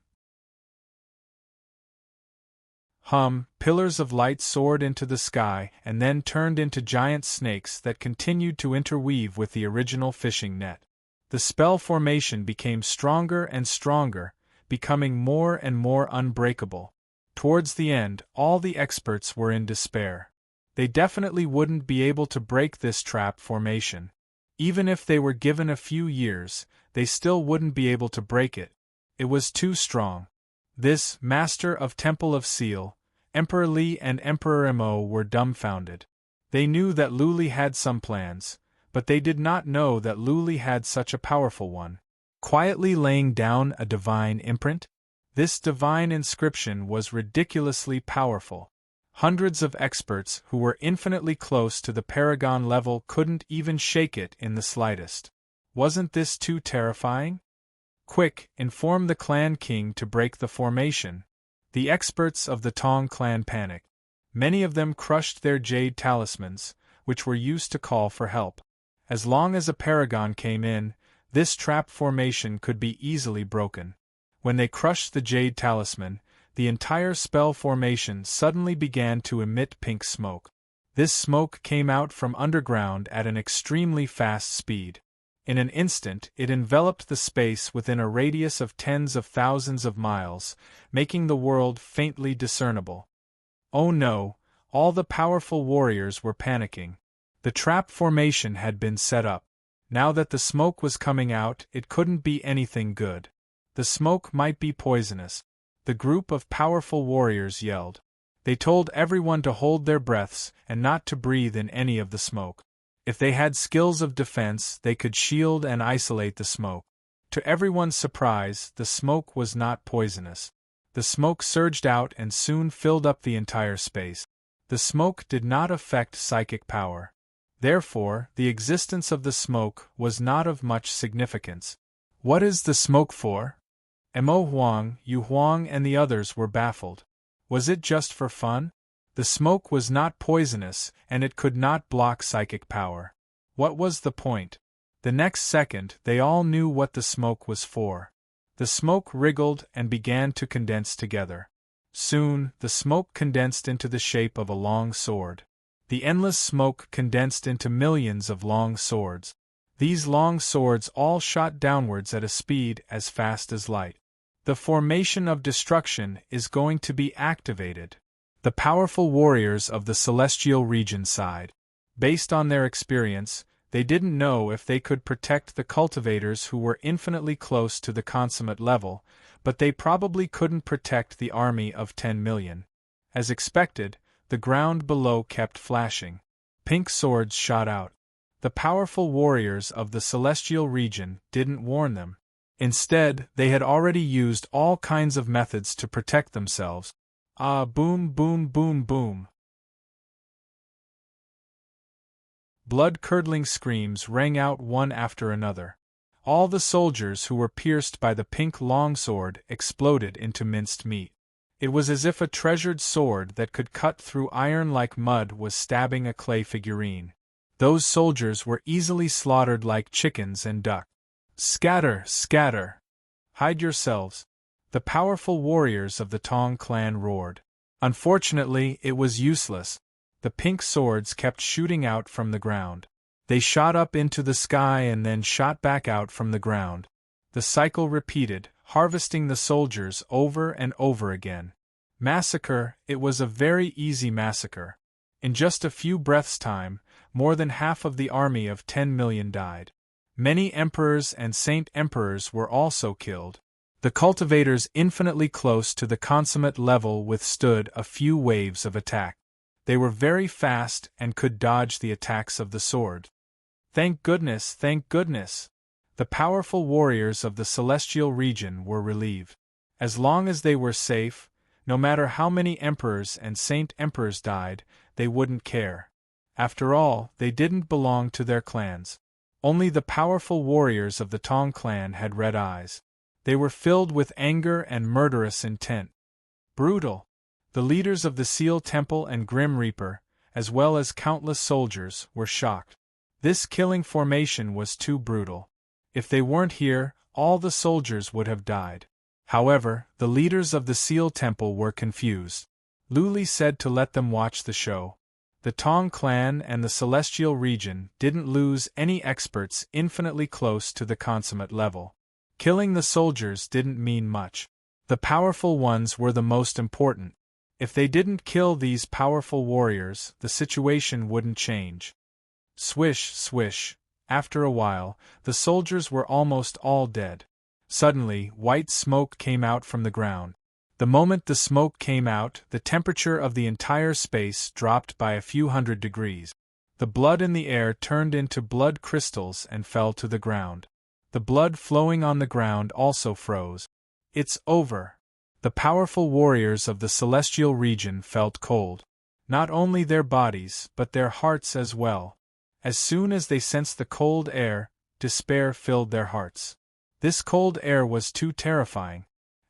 Pillars of light soared into the sky and then turned into giant snakes that continued to interweave with the original fishing net. The spell formation became stronger and stronger, becoming more and more unbreakable. Towards the end, all the experts were in despair. They definitely wouldn't be able to break this trap formation. Even if they were given a few years, they still wouldn't be able to break it. It was too strong. This Master of Temple of Seal, Emperor Li and Emperor Mo were dumbfounded. They knew that Lu Li had some plans, but they did not know that Lu Li had such a powerful one. Quietly laying down a divine imprint? This divine inscription was ridiculously powerful. Hundreds of experts who were infinitely close to the paragon level couldn't even shake it in the slightest. Wasn't this too terrifying? Quick, inform the clan king to break the formation. The experts of the Tong clan panicked. Many of them crushed their jade talismans, which were used to call for help. As long as a paragon came in, this trap formation could be easily broken. When they crushed the jade talisman, the entire spell formation suddenly began to emit pink smoke. This smoke came out from underground at an extremely fast speed. In an instant, it enveloped the space within a radius of tens of thousands of miles, making the world faintly discernible. Oh no, all the powerful warriors were panicking. The trap formation had been set up. Now that the smoke was coming out, it couldn't be anything good. The smoke might be poisonous. The group of powerful warriors yelled. They told everyone to hold their breaths and not to breathe in any of the smoke. If they had skills of defense, they could shield and isolate the smoke. To everyone's surprise, the smoke was not poisonous. The smoke surged out and soon filled up the entire space. The smoke did not affect psychic power. Therefore, the existence of the smoke was not of much significance. What is the smoke for? Mo Huang, Yu Huang and the others were baffled. Was it just for fun? The smoke was not poisonous, and it could not block psychic power. What was the point? The next second, they all knew what the smoke was for. The smoke wriggled and began to condense together. Soon, the smoke condensed into the shape of a long sword. The endless smoke condensed into millions of long swords. These long swords all shot downwards at a speed as fast as light. The formation of destruction is going to be activated. The powerful warriors of the celestial region sighed. Based on their experience, they didn't know if they could protect the cultivators who were infinitely close to the consummate level, but they probably couldn't protect the army of 10 million. As expected, the ground below kept flashing. Pink swords shot out. The powerful warriors of the celestial region didn't warn them. Instead, they had already used all kinds of methods to protect themselves. Ah, boom, boom, boom, boom. Blood-curdling screams rang out one after another. All the soldiers who were pierced by the pink longsword exploded into minced meat. It was as if a treasured sword that could cut through iron like mud was stabbing a clay figurine. Those soldiers were easily slaughtered like chickens and duck. Scatter, scatter! Hide yourselves! The powerful warriors of the Tong clan roared. Unfortunately, it was useless. The pink swords kept shooting out from the ground. They shot up into the sky and then shot back out from the ground. The cycle repeated, harvesting the soldiers over and over again. Massacre, it was a very easy massacre. In just a few breaths' time, more than half of the army of 10 million died. Many emperors and saint emperors were also killed. The cultivators infinitely close to the consummate level withstood a few waves of attack. They were very fast and could dodge the attacks of the sword. Thank goodness, thank goodness! The powerful warriors of the celestial region were relieved. As long as they were safe, no matter how many emperors and saint-emperors died, they wouldn't care. After all, they didn't belong to their clans. Only the powerful warriors of the Tong clan had red eyes. They were filled with anger and murderous intent. Brutal. The leaders of the Seal Temple and Grim Reaper, as well as countless soldiers, were shocked. This killing formation was too brutal. If they weren't here, all the soldiers would have died. However, the leaders of the Seal Temple were confused. Luli said to let them watch the show. The Tong clan and the Celestial region didn't lose any experts infinitely close to the consummate level. Killing the soldiers didn't mean much. The powerful ones were the most important. If they didn't kill these powerful warriors, the situation wouldn't change. Swish, swish. After a while, the soldiers were almost all dead. Suddenly, white smoke came out from the ground. The moment the smoke came out, the temperature of the entire space dropped by a few hundred degrees. The blood in the air turned into blood crystals and fell to the ground. The blood flowing on the ground also froze. It's over. The powerful warriors of the celestial region felt cold. Not only their bodies, but their hearts as well. As soon as they sensed the cold air, despair filled their hearts. This cold air was too terrifying.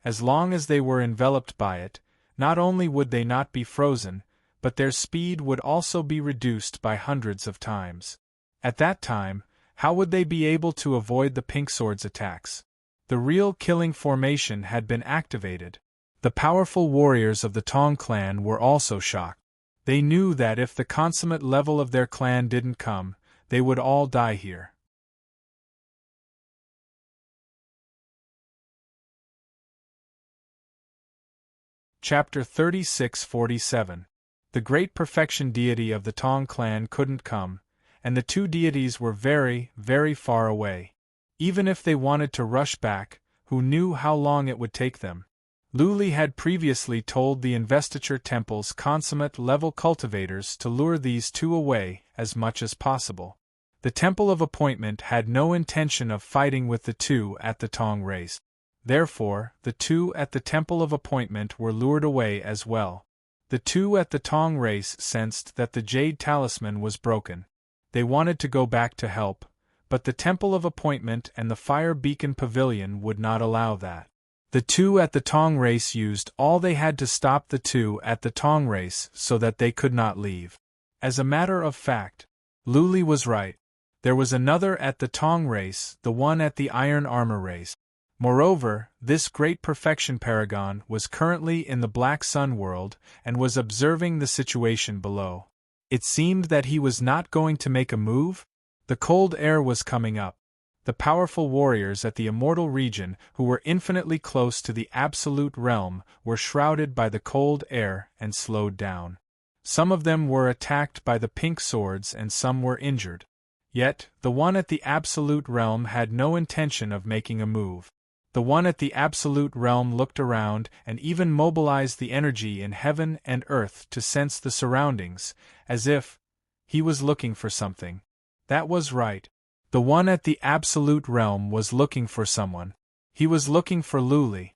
As long as they were enveloped by it, not only would they not be frozen, but their speed would also be reduced by hundreds of times. At that time, how would they be able to avoid the Pink Sword's attacks? The real killing formation had been activated. The powerful warriors of the Tong clan were also shocked. They knew that if the consummate level of their clan didn't come, they would all die here. Chapter 36-47. The great perfection deity of the Tong clan couldn't come, and the two deities were very, very far away. Even if they wanted to rush back, who knew how long it would take them? Luli had previously told the Investiture Temple's consummate level cultivators to lure these two away as much as possible. The Temple of Appointment had no intention of fighting with the two at the Tong race. Therefore, the two at the Temple of Appointment were lured away as well. The two at the Tong race sensed that the Jade Talisman was broken. They wanted to go back to help, but the Temple of Appointment and the Fire Beacon Pavilion would not allow that. The two at the Tong race used all they had to stop the two at the Tong race so that they could not leave. As a matter of fact, Luli was right. There was another at the Tong race, the one at the Iron Armor race. Moreover, this great perfection paragon was currently in the Black Sun world and was observing the situation below. It seemed that he was not going to make a move. The cold air was coming up. The powerful warriors at the Immortal region, who were infinitely close to the Absolute realm, were shrouded by the cold air and slowed down. Some of them were attacked by the pink swords and some were injured. Yet, the one at the Absolute realm had no intention of making a move. The one at the Absolute realm looked around and even mobilized the energy in heaven and earth to sense the surroundings, as if he was looking for something. That was right. The one at the Absolute realm was looking for someone. He was looking for Luli.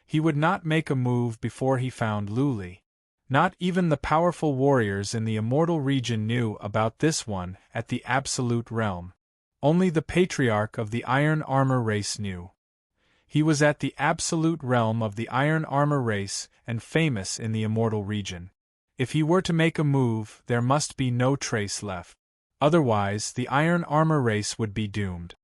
He would not make a move before he found Luli. Not even the powerful warriors in the Immortal region knew about this one at the Absolute realm. Only the Patriarch of the Iron Armor race knew. He was at the Absolute realm of the Iron Armor race and famous in the Immortal region. If he were to make a move, there must be no trace left. Otherwise, the Iron Armor race would be doomed.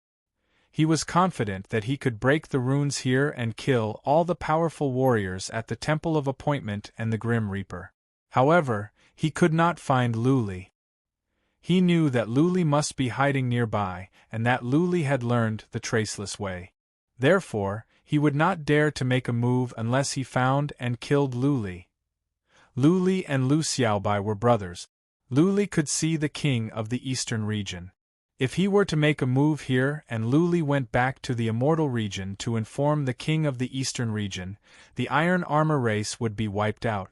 He was confident that he could break the runes here and kill all the powerful warriors at the Temple of Appointment and the Grim Reaper. However, he could not find Luli. He knew that Luli must be hiding nearby, and that Luli had learned the traceless way. Therefore, he would not dare to make a move unless he found and killed Luli. Luli and Lu Xiaobai were brothers. Luli could see the king of the Eastern region. If he were to make a move here and Luli went back to the Immortal region to inform the king of the Eastern region, the Iron Armor race would be wiped out.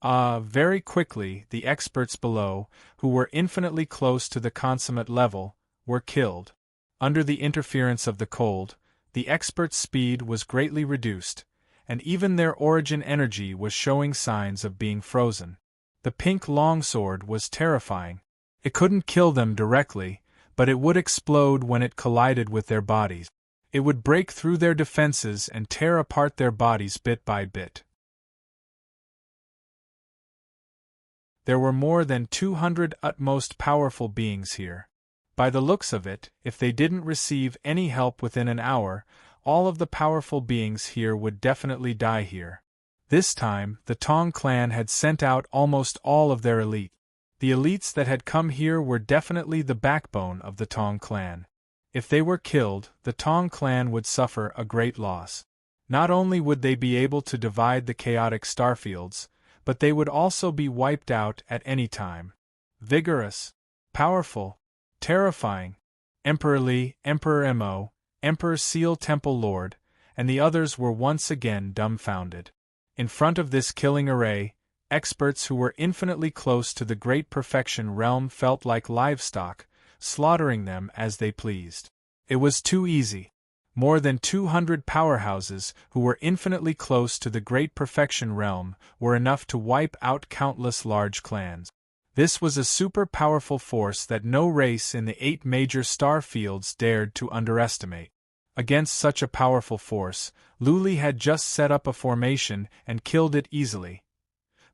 Very quickly, the experts below, who were infinitely close to the consummate level, were killed. Under the interference of the cold, the experts' speed was greatly reduced, and even their origin energy was showing signs of being frozen. The pink longsword was terrifying. It couldn't kill them directly, but it would explode when it collided with their bodies. It would break through their defenses and tear apart their bodies bit by bit. There were more than 200 utmost powerful beings here. By the looks of it, if they didn't receive any help within an hour, all of the powerful beings here would definitely die here. This time, the Tong clan had sent out almost all of their elite. The elites that had come here were definitely the backbone of the Tong clan. If they were killed, the Tong clan would suffer a great loss. Not only would they be able to divide the chaotic starfields, but they would also be wiped out at any time. Vigorous, powerful, terrifying. Emperor Li, Emperor Mo, Emperor Seal Temple Lord, and the others were once again dumbfounded. In front of this killing array, experts who were infinitely close to the Great Perfection realm felt like livestock, slaughtering them as they pleased. It was too easy. More than 200 powerhouses who were infinitely close to the Great Perfection realm were enough to wipe out countless large clans. This was a super powerful force that no race in the 8 major star fields dared to underestimate. Against such a powerful force, Luli had just set up a formation and killed it easily.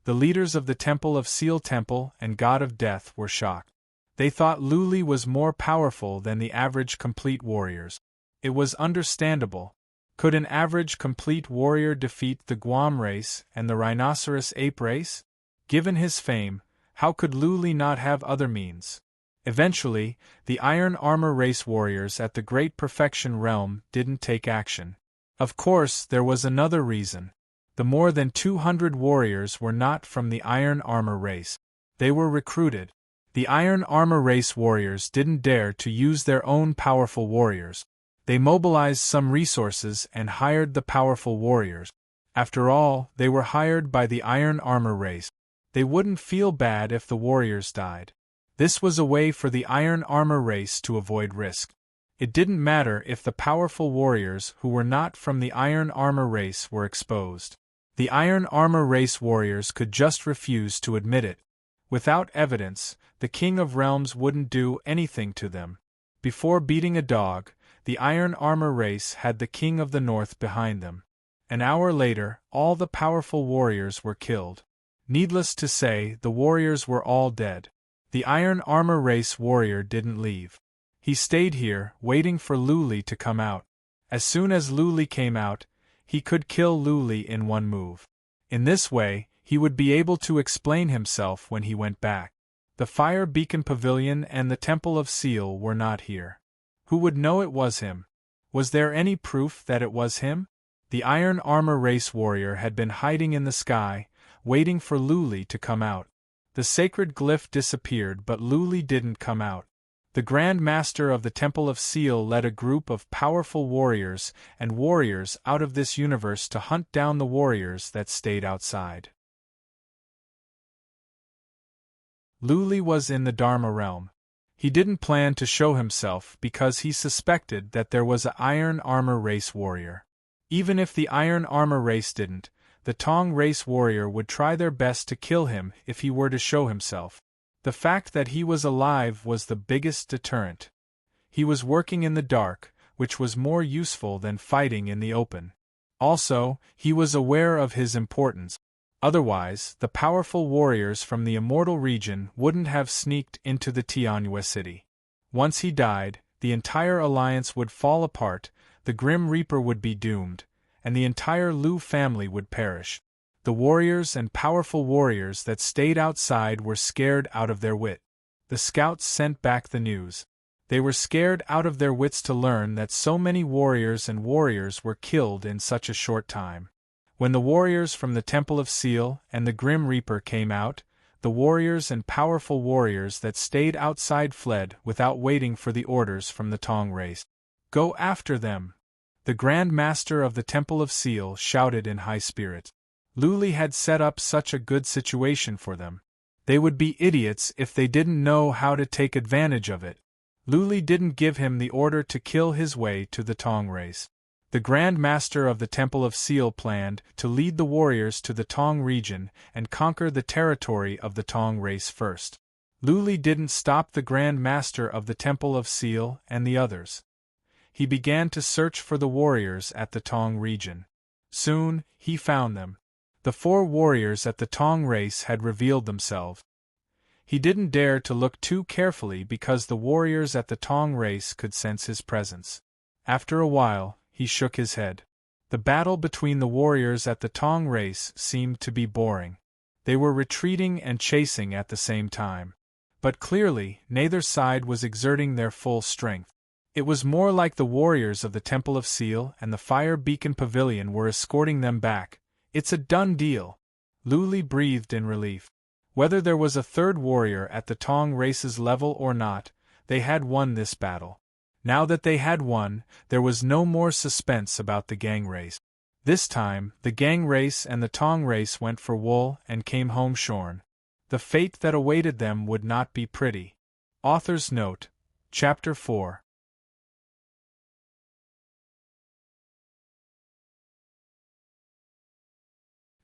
The leaders of the Temple of Seal Temple and God of Death were shocked. They thought Luli was more powerful than the average complete warriors. It was understandable. Could an average complete warrior defeat the Guam race and the rhinoceros ape race? Given his fame, how could Luli not have other means? Eventually, the Iron Armor race warriors at the Great Perfection realm didn't take action. Of course, there was another reason. The more than 200 warriors were not from the Iron Armor race. They were recruited. The Iron Armor race warriors didn't dare to use their own powerful warriors. They mobilized some resources and hired the powerful warriors. After all, they were hired by the Iron Armor race. They wouldn't feel bad if the warriors died. This was a way for the Iron Armor race to avoid risk. It didn't matter if the powerful warriors who were not from the Iron Armor race were exposed. The Iron Armor race warriors could just refuse to admit it. Without evidence, the King of Realms wouldn't do anything to them. Before beating a dog, the Iron Armor race had the King of the North behind them. An hour later, all the powerful warriors were killed. Needless to say, the warriors were all dead. The Iron Armor race warrior didn't leave. He stayed here, waiting for Luli to come out. As soon as Luli came out, he could kill Luli in one move. In this way, he would be able to explain himself when he went back. The Fire Beacon Pavilion and the Temple of Seal were not here. Who would know it was him? Was there any proof that it was him? The Iron Armor race warrior had been hiding in the sky, waiting for Luli to come out. The sacred glyph disappeared, but Luli didn't come out. The Grand Master of the Temple of Seal led a group of powerful warriors and warriors out of this universe to hunt down the warriors that stayed outside. Luli was in the Dharma realm. He didn't plan to show himself because he suspected that there was an Iron Armor race warrior. Even if the Iron Armor race didn't, the Tong race warrior would try their best to kill him if he were to show himself. The fact that he was alive was the biggest deterrent. He was working in the dark, which was more useful than fighting in the open. Also, he was aware of his importance. Otherwise, the powerful warriors from the Immortal region wouldn't have sneaked into the Tianhua city. Once he died, the entire alliance would fall apart, the Grim Reaper would be doomed, and the entire Lu family would perish. The warriors and powerful warriors that stayed outside were scared out of their wit. The scouts sent back the news. They were scared out of their wits to learn that so many warriors were killed in such a short time. When the warriors from the Temple of Seal and the Grim Reaper came out, the warriors and powerful warriors that stayed outside fled without waiting for the orders from the Tong race. "Go after them!" The Grand Master of the Temple of Seal shouted in high spirits. Luli had set up such a good situation for them. They would be idiots if they didn't know how to take advantage of it. Luli didn't give him the order to kill his way to the Tong race. The Grand Master of the Temple of Seal planned to lead the warriors to the Tong region and conquer the territory of the Tong race first. Luli didn't stop the Grand Master of the Temple of Seal and the others. He began to search for the warriors at the Tong region. Soon, he found them. The 4 warriors at the Tong race had revealed themselves. He didn't dare to look too carefully because the warriors at the Tong race could sense his presence. After a while, he shook his head. The battle between the warriors at the Tong race seemed to be boring. They were retreating and chasing at the same time. But clearly, neither side was exerting their full strength. It was more like the warriors of the Temple of Seal and the Fire Beacon Pavilion were escorting them back. It's a done deal. Luli breathed in relief. Whether there was a 3rd warrior at the Tong race's level or not, they had won this battle. Now that they had won, there was no more suspense about the gang race. This time, the gang race and the Tong race went for wool and came home shorn. The fate that awaited them would not be pretty. Author's note: Chapter 4.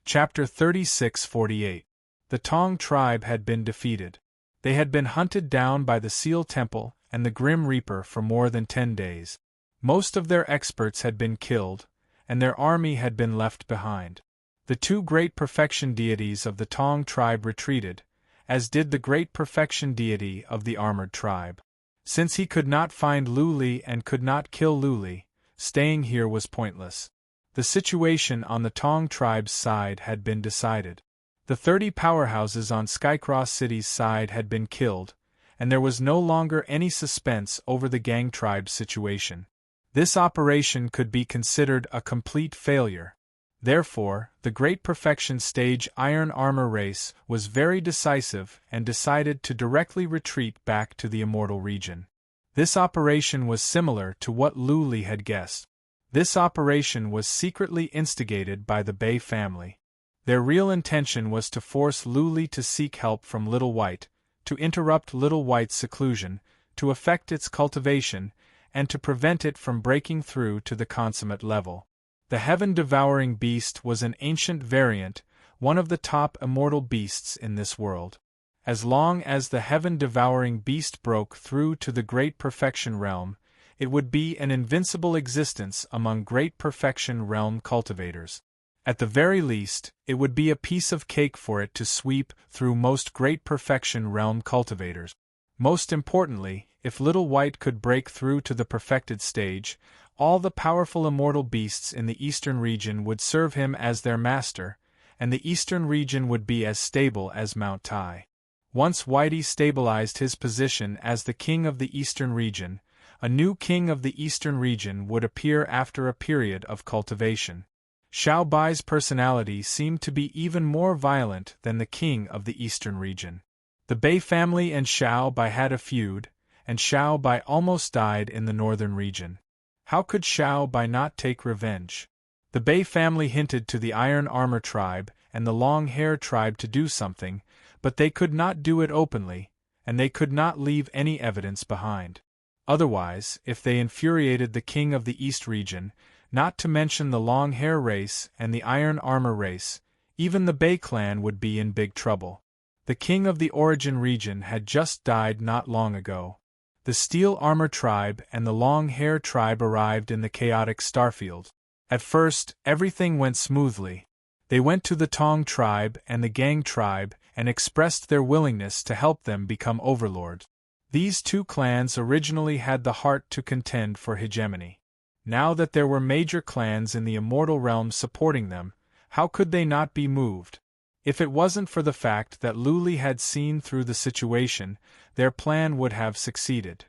Chapter 36-48. The Tong tribe had been defeated. They had been hunted down by the Seal Temple and the Grim Reaper for more than 10 days. Most of their experts had been killed, and their army had been left behind. The 2 great perfection deities of the Tong tribe retreated, as did the great perfection deity of the armored tribe. Since he could not find Luli and could not kill Luli, staying here was pointless. The situation on the Tong tribe's side had been decided. The 30 powerhouses on Skycross City's side had been killed, and there was no longer any suspense over the gang tribe's situation. This operation could be considered a complete failure. Therefore, the Great Perfection Stage Iron Armor race was very decisive and decided to directly retreat back to the Immortal region. This operation was similar to what Luli had guessed. This operation was secretly instigated by the Bay family. Their real intention was to force Luli to seek help from Little White, to interrupt Little White's seclusion, to affect its cultivation, and to prevent it from breaking through to the consummate level. The heaven-devouring beast was an ancient variant, one of the top immortal beasts in this world. As long as the heaven-devouring beast broke through to the Great Perfection realm, it would be an invincible existence among Great Perfection realm cultivators. At the very least, it would be a piece of cake for it to sweep through most Great Perfection realm cultivators. Most importantly, if Little White could break through to the perfected stage, all the powerful immortal beasts in the Eastern region would serve him as their master, and the Eastern region would be as stable as Mount Tai. Once Whitey stabilized his position as the king of the Eastern region, a new king of the Eastern region would appear after a period of cultivation. Xiao Bai's personality seemed to be even more violent than the king of the Eastern region. The Bei family and Xiao Bai had a feud, and Xiao Bai almost died in the northern region. How could Xiao Bai not take revenge? The Bei family hinted to the Iron Armor tribe and the Long Hair tribe to do something, but they could not do it openly, and they could not leave any evidence behind. Otherwise, if they infuriated the king of the East region, not to mention the Long Hair race and the Iron Armor race, even the Bei clan would be in big trouble. The king of the Origin region had just died not long ago. The Steel Armor tribe and the Long Hair tribe arrived in the chaotic starfield. At first, everything went smoothly. They went to the Tong tribe and the Gang tribe and expressed their willingness to help them become overlords. These 2 clans originally had the heart to contend for hegemony. Now that there were major clans in the immortal realm supporting them, how could they not be moved? If it wasn't for the fact that Luli had seen through the situation, their plan would have succeeded.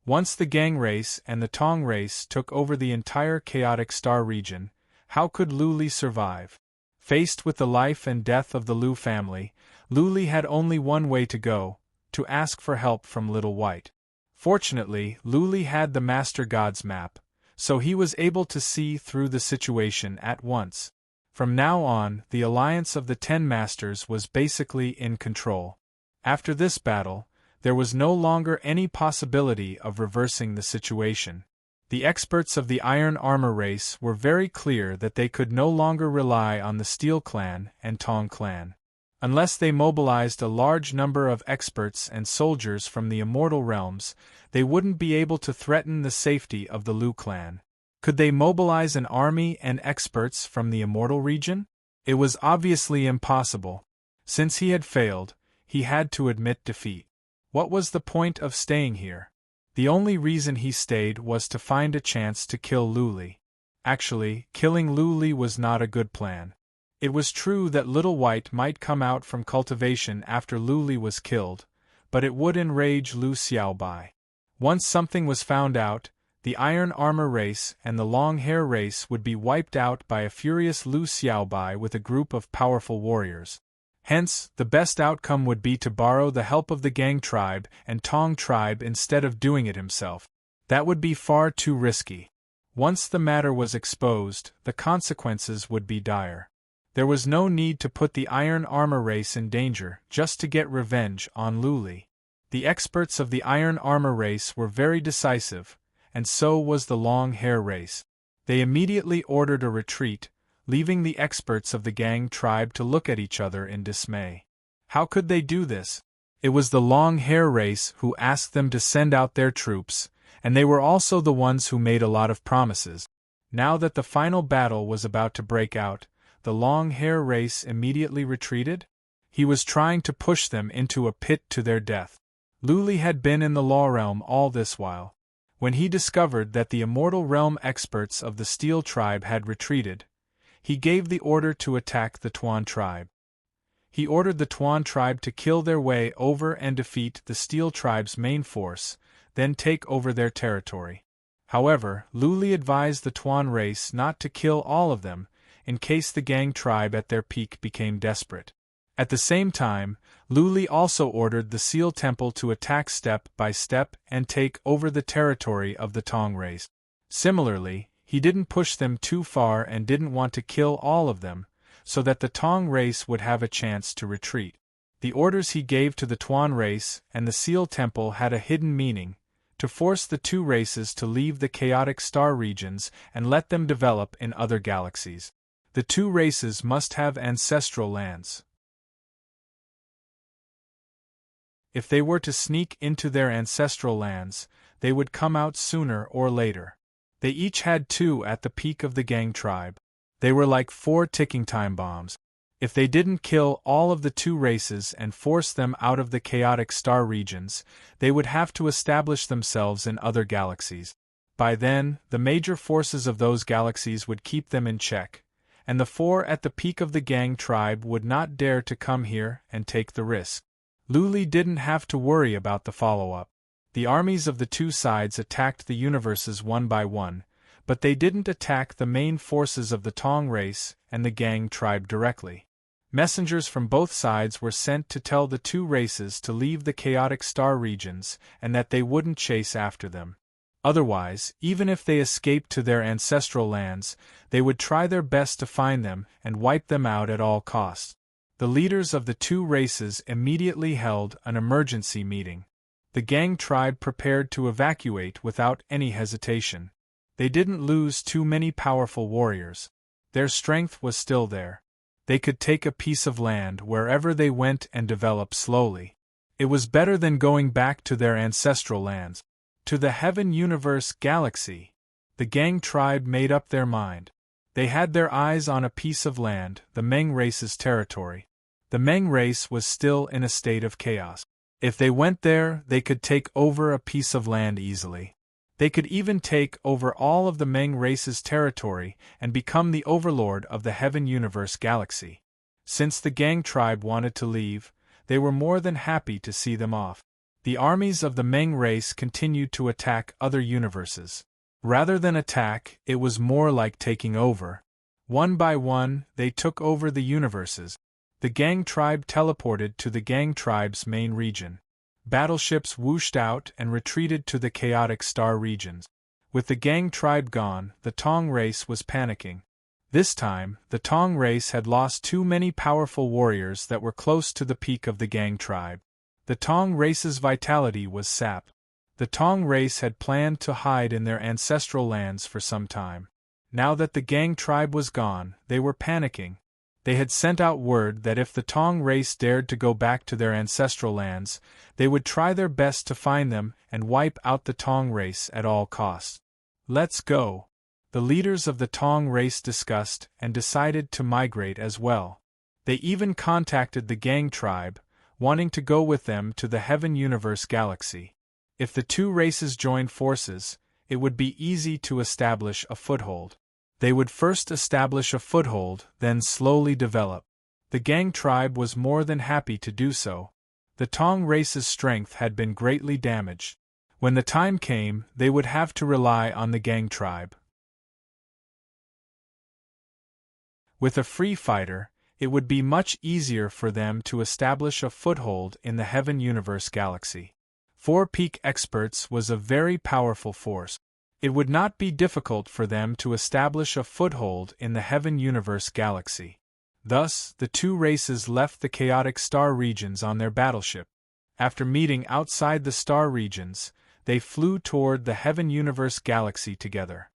Once the Gang race and the Tong race took over the entire chaotic star region, how could Luli survive? Faced with the life and death of the Lu family, Luli had only one way to go, to ask for help from Little White. Fortunately, Luli had the Master God's map, so he was able to see through the situation at once. From now on, the alliance of the 10 Masters was basically in control. After this battle, there was no longer any possibility of reversing the situation. The experts of the Iron Armor race were very clear that they could no longer rely on the Steel Clan and Tong Clan. Unless they mobilized a large number of experts and soldiers from the Immortal Realms, they wouldn't be able to threaten the safety of the Liu Clan. Could they mobilize an army and experts from the Immortal region? It was obviously impossible. Since he had failed, he had to admit defeat. What was the point of staying here? The only reason he stayed was to find a chance to kill Lu Li. Actually, killing Lu Li was not a good plan. It was true that Little White might come out from cultivation after Lu Li was killed, but it would enrage Lu Xiaobai. Once something was found out, the Iron Armor race and the Long Hair race would be wiped out by a furious Lu Xiaobai with a group of powerful warriors. Hence, the best outcome would be to borrow the help of the Gang tribe and Tong tribe instead of doing it himself. That would be far too risky. Once the matter was exposed, the consequences would be dire. There was no need to put the Iron Armor race in danger just to get revenge on Lu Li. The experts of the Iron Armor race were very decisive, and so was the Long Hair race. They immediately ordered a retreat, leaving the experts of the Gang tribe to look at each other in dismay. How could they do this? It was the Long Hair race who asked them to send out their troops, and they were also the ones who made a lot of promises. Now that the final battle was about to break out, the Long Hair race immediately retreated? He was trying to push them into a pit to their death. Lu Li had been in the Law Realm all this while. When he discovered that the Immortal Realm experts of the Steel tribe had retreated, he gave the order to attack the Tuan tribe. He ordered the Tuan tribe to kill their way over and defeat the Steel tribe's main force, then take over their territory. However, Lu Li advised the Tuan race not to kill all of them, in case the Gang tribe at their peak became desperate. At the same time, Lu Li also ordered the Seal Temple to attack step by step and take over the territory of the Tong race. Similarly, he didn't push them too far and didn't want to kill all of them, so that the Tong race would have a chance to retreat. The orders he gave to the Tuan race and the Seal Temple had a hidden meaning, to force the two races to leave the chaotic star regions and let them develop in other galaxies. The two races must have ancestral lands. If they were to sneak into their ancestral lands, they would come out sooner or later. They each had 2 at the peak of the Gang tribe. They were like 4 ticking time bombs. If they didn't kill all of the 2 races and force them out of the chaotic star regions, they would have to establish themselves in other galaxies. By then, the major forces of those galaxies would keep them in check, and the 4 at the peak of the Gang tribe would not dare to come here and take the risk. Lu Li didn't have to worry about the follow-up. The armies of the 2 sides attacked the universes one by one, but they didn't attack the main forces of the Tong race and the Gang tribe directly. Messengers from both sides were sent to tell the 2 races to leave the chaotic star regions and that they wouldn't chase after them. Otherwise, even if they escaped to their ancestral lands, they would try their best to find them and wipe them out at all costs. The leaders of the 2 races immediately held an emergency meeting. The Gang tribe prepared to evacuate without any hesitation. They didn't lose too many powerful warriors. Their strength was still there. They could take a piece of land wherever they went and develop slowly. It was better than going back to their ancestral lands. To the Heaven Universe Galaxy. The Gang tribe made up their mind. They had their eyes on a piece of land, the Meng race's territory. The Meng race was still in a state of chaos. If they went there, they could take over a piece of land easily. They could even take over all of the Meng race's territory and become the overlord of the Heaven Universe Galaxy. Since the Gang tribe wanted to leave, they were more than happy to see them off. The armies of the Meng race continued to attack other universes. Rather than attack, it was more like taking over. One by one, they took over the universes. The Gang tribe teleported to the Gang tribe's main region. Battleships whooshed out and retreated to the chaotic star regions. With the gang tribe gone, the Tong race was panicking. This time, the Tong race had lost too many powerful warriors that were close to the peak of the gang tribe. The Tong race's vitality was sapped. The Tong race had planned to hide in their ancestral lands for some time. Now that the gang tribe was gone, they were panicking. They had sent out word that if the Tong race dared to go back to their ancestral lands, they would try their best to find them and wipe out the Tong race at all costs. Let's go. The leaders of the Tong race discussed and decided to migrate as well. They even contacted the gang tribe, wanting to go with them to the Heaven Universe galaxy. If the two races joined forces, it would be easy to establish a foothold. They would first establish a foothold, then slowly develop. The gang tribe was more than happy to do so. The Tong race's strength had been greatly damaged. When the time came, they would have to rely on the gang tribe. With a free fighter, it would be much easier for them to establish a foothold in the Heaven Universe galaxy. 4 peak experts was a very powerful force. It would not be difficult for them to establish a foothold in the Heaven Universe galaxy. Thus, the two races left the chaotic star regions on their battleship. After meeting outside the star regions, they flew toward the Heaven Universe galaxy together.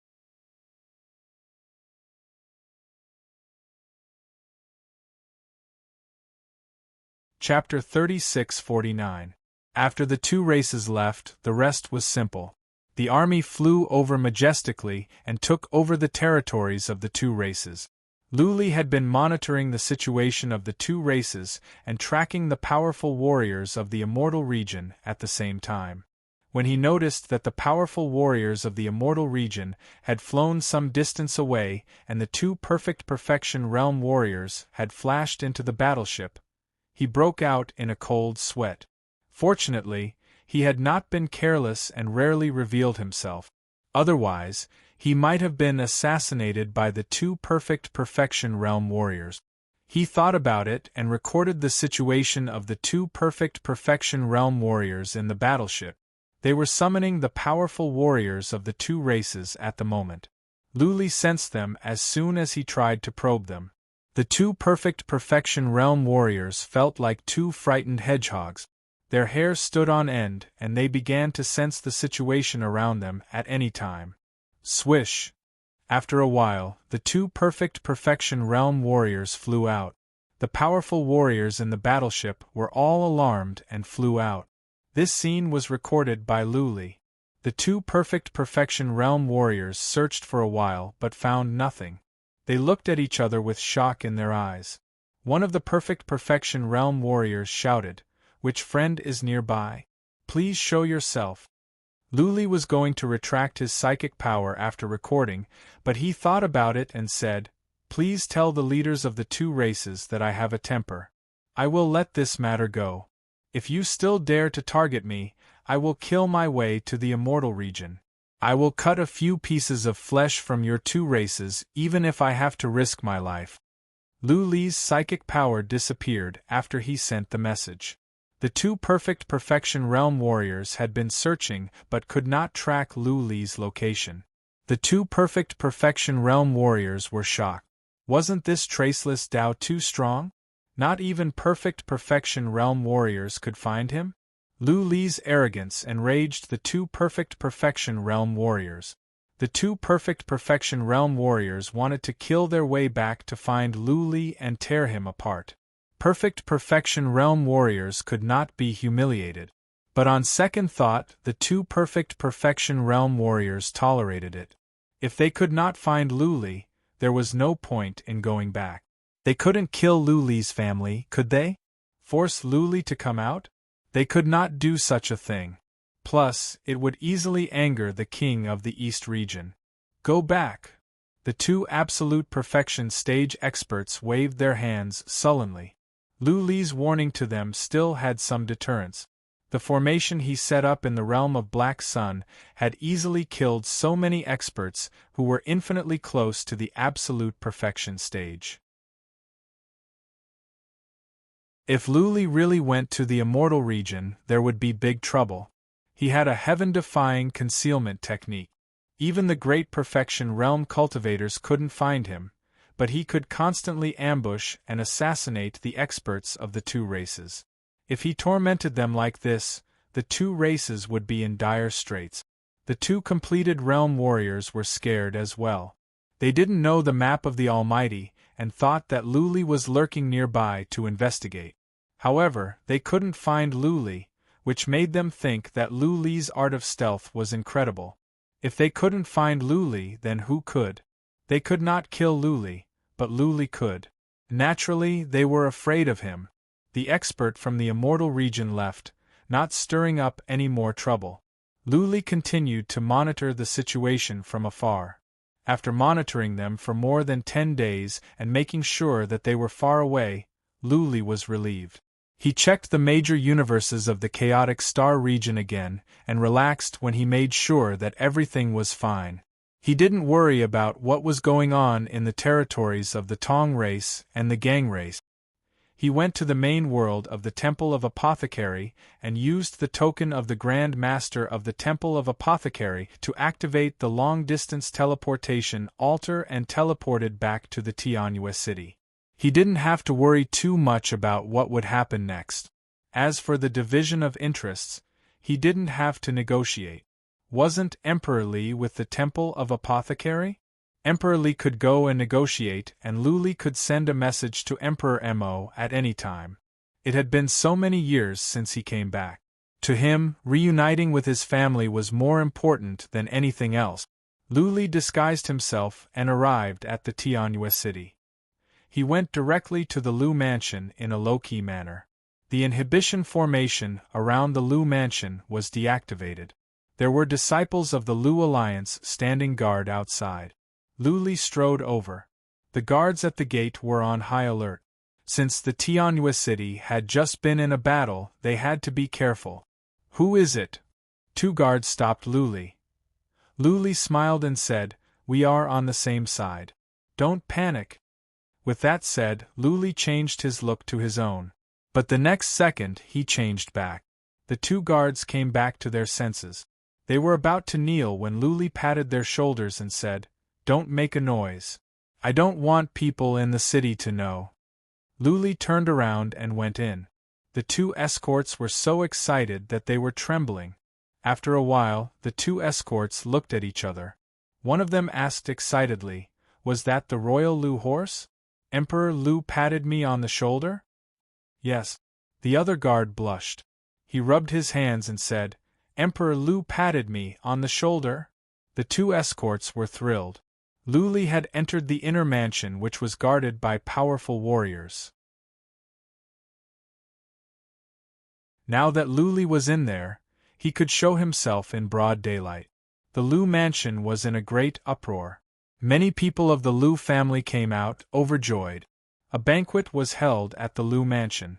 Chapter 36-49. After the two races left, the rest was simple. The army flew over majestically and took over the territories of the two races. Luli had been monitoring the situation of the two races and tracking the powerful warriors of the Immortal region at the same time. When he noticed that the powerful warriors of the Immortal region had flown some distance away and the two perfection realm warriors had flashed into the battleship, he broke out in a cold sweat. Fortunately, he had not been careless and rarely revealed himself. Otherwise, he might have been assassinated by the two perfection realm warriors. He thought about it and recorded the situation of the two perfection realm warriors in the battleship. They were summoning the powerful warriors of the two races at the moment. Luli sensed them as soon as he tried to probe them. The two perfection realm warriors felt like two frightened hedgehogs. Their hair stood on end and they began to sense the situation around them at any time. Swish! After a while, the two perfection realm warriors flew out. The powerful warriors in the battleship were all alarmed and flew out. This scene was recorded by Luli. The two perfection realm warriors searched for a while but found nothing. They looked at each other with shock in their eyes. One of the perfection realm warriors shouted, "Which friend is nearby? Please show yourself." Luli was going to retract his psychic power after recording, but he thought about it and said, "Please tell the leaders of the two races that I have a temper. I will let this matter go. If you still dare to target me, I will kill my way to the Immortal region. I will cut a few pieces of flesh from your two races even if I have to risk my life." Luli's psychic power disappeared after he sent the message. The two perfection realm warriors had been searching but could not track Luli's location. The two perfection realm warriors were shocked. Wasn't this traceless Tao too strong? Not even perfection realm warriors could find him? Luli's arrogance enraged the two perfection realm warriors. The two perfection realm warriors wanted to kill their way back to find Luli and tear him apart. Perfection realm warriors could not be humiliated. But on second thought, the two perfection realm warriors tolerated it. If they could not find Luli, there was no point in going back. They couldn't kill Luli's family, could they? Force Luli to come out? They could not do such a thing. Plus, it would easily anger the king of the East region. Go back! The two absolute perfection stage experts waved their hands sullenly. Luli's warning to them still had some deterrence. The formation he set up in the realm of Black Sun had easily killed so many experts who were infinitely close to the absolute perfection stage. If Luli really went to the Immortal region, there would be big trouble. He had a heaven-defying concealment technique. Even the Great Perfection Realm cultivators couldn't find him, but he could constantly ambush and assassinate the experts of the two races. If he tormented them like this, the two races would be in dire straits. The two completed realm warriors were scared as well. They didn't know the map of the Almighty and thought that Luli was lurking nearby to investigate. However, they couldn't find Luli, which made them think that Luli's art of stealth was incredible. If they couldn't find Luli, then who could? They could not kill Luli, but Luli could. Naturally, they were afraid of him. The expert from the immortal region left, not stirring up any more trouble. Luli continued to monitor the situation from afar. After monitoring them for more than 10 days and making sure that they were far away, Luli was relieved. He checked the major universes of the chaotic star region again and relaxed when he made sure that everything was fine. He didn't worry about what was going on in the territories of the Tong race and the Gang race. He went to the main world of the Temple of Apothecary and used the token of the Grand Master of the Temple of Apothecary to activate the long-distance teleportation altar and teleported back to the Tianjue city. He didn't have to worry too much about what would happen next. As for the division of interests, he didn't have to negotiate. Wasn't Emperor Li with the Temple of Apothecary? Emperor Li could go and negotiate, and Luli could send a message to Emperor Mo at any time. It had been so many years since he came back. To him, reuniting with his family was more important than anything else. Luli disguised himself and arrived at the Tianjue city. He went directly to the Lu mansion in a low-key manner. The inhibition formation around the Lu mansion was deactivated. There were disciples of the Lu Alliance standing guard outside. Luli strode over. The guards at the gate were on high alert. Since the Tianjue city had just been in a battle, they had to be careful. "Who is it?" 2 guards stopped Luli. Luli smiled and said, "We are on the same side. Don't panic." With that said, Luli changed his look to his own. But the next second he changed back. The 2 guards came back to their senses. They were about to kneel when Luli patted their shoulders and said, "Don't make a noise. I don't want people in the city to know." Luli turned around and went in. The 2 escorts were so excited that they were trembling. After a while, the 2 escorts looked at each other. One of them asked excitedly, "Was that the royal Lu horse? Emperor Lu patted me on the shoulder?" "Yes." The other guard blushed. He rubbed his hands and said, "Emperor Lu patted me on the shoulder?" The 2 escorts were thrilled. Luli had entered the inner mansion, which was guarded by powerful warriors. Now that Luli was in there, he could show himself in broad daylight. The Lu mansion was in a great uproar. Many people of the Lu family came out, overjoyed. A banquet was held at the Lu mansion.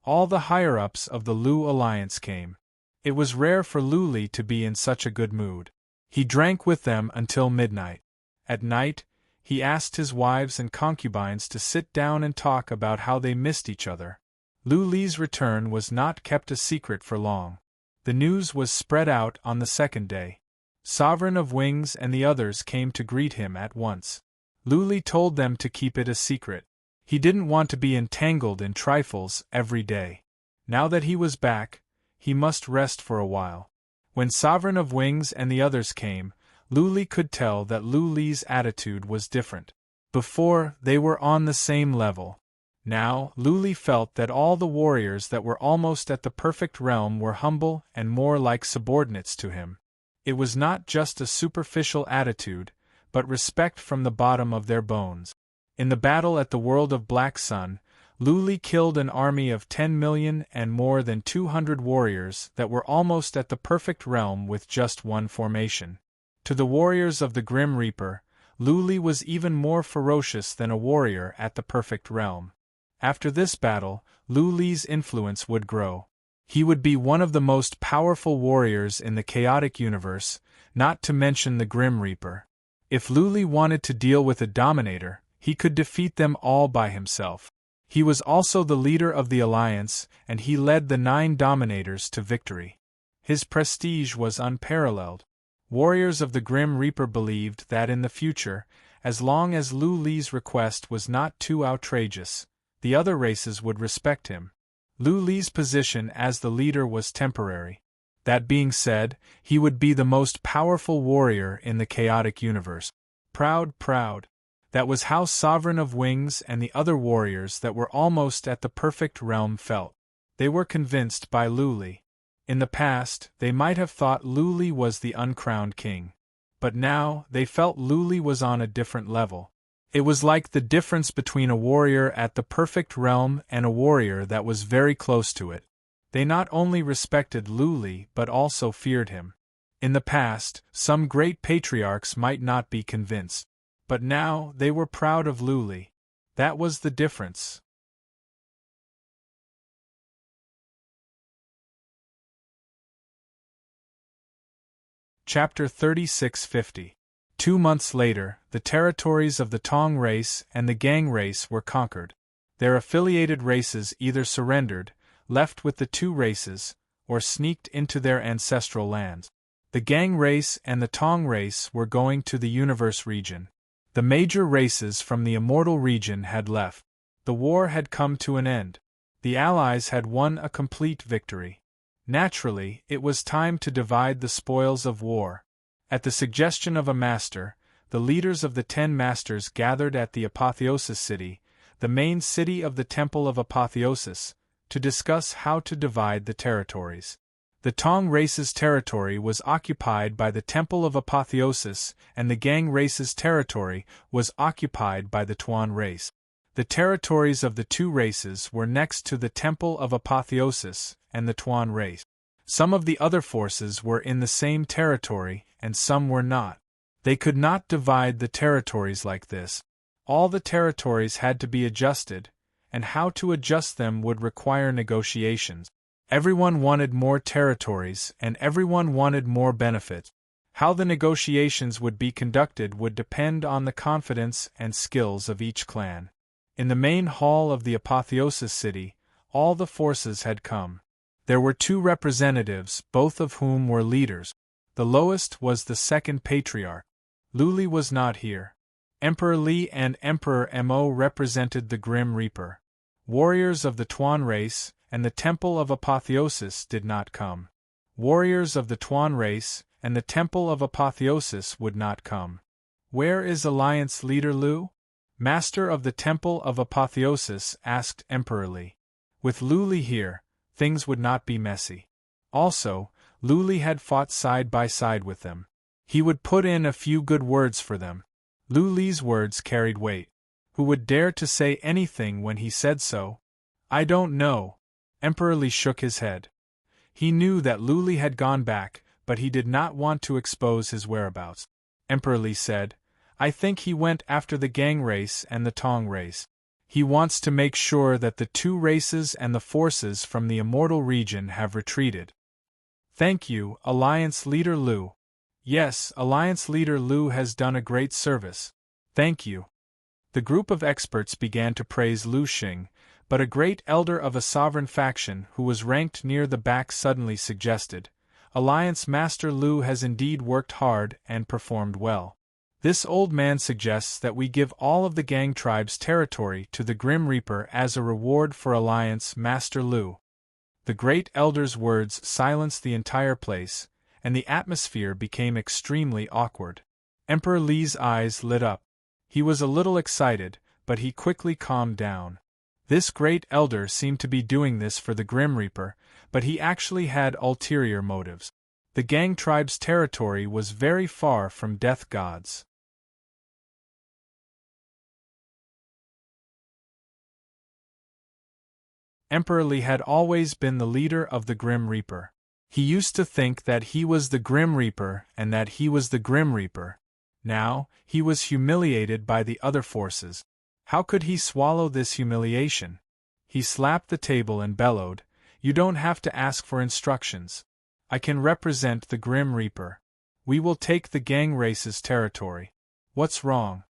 All the higher-ups of the Lu Alliance came. It was rare for Luli to be in such a good mood. He drank with them until midnight. At night, he asked his wives and concubines to sit down and talk about how they missed each other. Luli's return was not kept a secret for long. The news was spread out on the second day. Sovereign of Wings and the others came to greet him at once. Luli told them to keep it a secret. He didn't want to be entangled in trifles every day. Now that he was back, he must rest for a while. When Sovereign of Wings and the others came, Luli could tell that Luli's attitude was different. Before, they were on the same level. Now, Luli felt that all the warriors that were almost at the perfect realm were humble and more like subordinates to him. It was not just a superficial attitude, but respect from the bottom of their bones. In the battle at the world of Black Sun, Luli killed an army of 10 million and more than 200 warriors that were almost at the perfect realm with just one formation. To the warriors of the Grim Reaper, Luli was even more ferocious than a warrior at the perfect realm. After this battle, Luli's influence would grow. He would be one of the most powerful warriors in the chaotic universe, not to mention the Grim Reaper. If Luli wanted to deal with a dominator, he could defeat them all by himself. He was also the leader of the Alliance, and he led the 9 dominators to victory. His prestige was unparalleled. Warriors of the Grim Reaper believed that in the future, as long as Lu Li's request was not too outrageous, the other races would respect him. Lu Li's position as the leader was temporary. That being said, he would be the most powerful warrior in the chaotic universe. Proud. That was how Sovereign of Wings and the other warriors that were almost at the perfect realm felt. They were convinced by Lu Li. In the past, they might have thought Lu Li was the uncrowned king. But now, they felt Lu Li was on a different level. It was like the difference between a warrior at the perfect realm and a warrior that was very close to it. They not only respected Lu Li but also feared him. In the past, some great patriarchs might not be convinced. But now, they were proud of Lu Li. That was the difference. Chapter 3650. 2 months later, the territories of the Tong race and the Gang race were conquered. Their affiliated races either surrendered, left with the two races, or sneaked into their ancestral lands. The Gang race and the Tong race were going to the Universe region. The major races from the Immortal region had left. The war had come to an end. The Allies had won a complete victory. Naturally, it was time to divide the spoils of war. At the suggestion of a master, the leaders of the 10 masters gathered at the Apotheosis City, the main city of the Temple of Apotheosis, to discuss how to divide the territories. The Tong race's territory was occupied by the Temple of Apotheosis, and the Gang race's territory was occupied by the Tuan race. The territories of the two races were next to the Temple of Apotheosis and the Tuan race. Some of the other forces were in the same territory, and some were not. They could not divide the territories like this. All the territories had to be adjusted, and how to adjust them would require negotiations. Everyone wanted more territories, and everyone wanted more benefits. How the negotiations would be conducted would depend on the confidence and skills of each clan. In the main hall of the Apotheosis City, all the forces had come. There were 2 representatives, both of whom were leaders. The lowest was the second patriarch. Lu Li was not here. Emperor Li and Emperor Mo represented the Grim Reaper. Warriors of the Tuan race and the Temple of Apotheosis did not come. Warriors of the Tuan race and the Temple of Apotheosis would not come. Where is Alliance Leader Lu? Master of the Temple of Apotheosis asked Emperor Li. With Lu Li here, things would not be messy. Also, Lu Li had fought side by side with them. He would put in a few good words for them. Lu Li's words carried weight. Who would dare to say anything when he said so? I don't know. Emperor Li shook his head. He knew that Lu Li had gone back, but he did not want to expose his whereabouts. Emperor Li said, I think he went after the Gang race and the Tong race. He wants to make sure that the 2 races and the forces from the Immortal region have retreated. Thank you, Alliance Leader Lu. Yes, Alliance Leader Lu has done a great service. Thank you. The group of experts began to praise Lu Xing, but a great elder of a sovereign faction who was ranked near the back suddenly suggested, Alliance Master Lu has indeed worked hard and performed well. This old man suggests that we give all of the Gang tribes territory to the Grim Reaper as a reward for Alliance Master Lu. The great elder's words silenced the entire place, and the atmosphere became extremely awkward. Emperor Li's eyes lit up. He was a little excited, but he quickly calmed down. This great elder seemed to be doing this for the Grim Reaper, but he actually had ulterior motives. The Gang tribe's territory was very far from Death God's. Emperor Li had always been the leader of the Grim Reaper. He used to think that he was the Grim Reaper and that he was the Grim Reaper. Now, he was humiliated by the other forces. How could he swallow this humiliation? He slapped the table and bellowed, You don't have to ask for instructions. I can represent the Grim Reaper. We will take the Gang race's territory. What's wrong?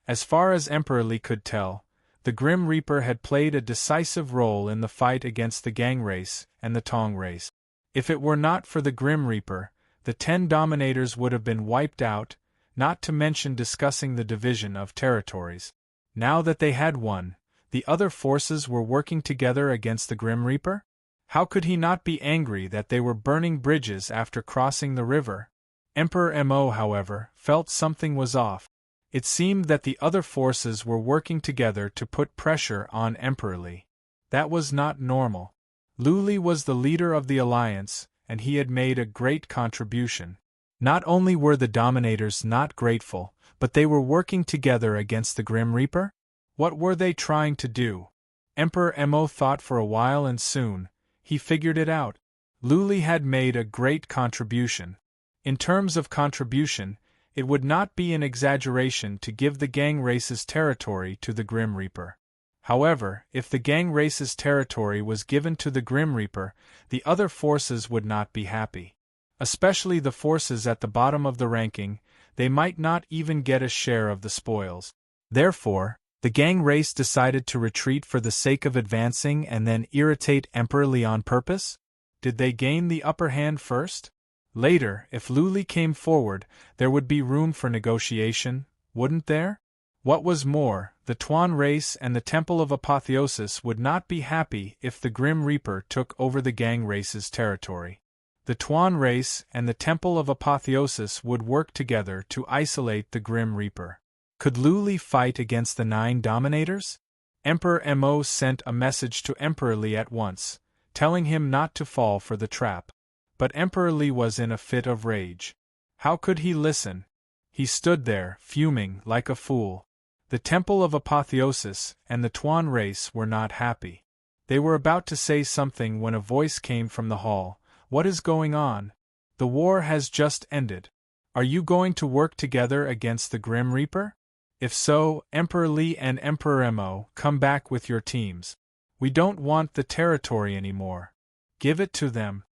As far as Emperor Li could tell, the Grim Reaper had played a decisive role in the fight against the Gang race and the Tong race. If it were not for the Grim Reaper, the 10 dominators would have been wiped out, not to mention discussing the division of territories. Now that they had won, the other forces were working together against the Grim Reaper? How could he not be angry that they were burning bridges after crossing the river? Emperor Mo, however, felt something was off. It seemed that the other forces were working together to put pressure on Emperor Li. That was not normal. Lu Li was the leader of the alliance, and he had made a great contribution. Not only were the Dominators not grateful, but they were working together against the Grim Reaper? What were they trying to do? Emperor Mo thought for a while and soon, he figured it out. Lu Li had made a great contribution. In terms of contribution, it would not be an exaggeration to give the gang race's territory to the Grim Reaper. However, if the gang race's territory was given to the Grim Reaper, the other forces would not be happy. Especially the forces at the bottom of the ranking, they might not even get a share of the spoils. Therefore, the gang race decided to retreat for the sake of advancing and then irritate Emperor Li on purpose? Did they gain the upper hand first? Later, if Lu Li came forward, there would be room for negotiation, wouldn't there? What was more, the Tuan race and the Temple of Apotheosis would not be happy if the Grim Reaper took over the gang race's territory. The Tuan race and the Temple of Apotheosis would work together to isolate the Grim Reaper. Could Lu Li fight against the 9 Dominators? Emperor Mo sent a message to Emperor Li at once, telling him not to fall for the trap. But Emperor Li was in a fit of rage. How could he listen? He stood there, fuming like a fool. The Temple of Apotheosis and the Tuan race were not happy. They were about to say something when a voice came from the hall. What is going on? The war has just ended. Are you going to work together against the Grim Reaper? If so, Emperor Li and Emperor Mo, come back with your teams. We don't want the territory anymore. Give it to them.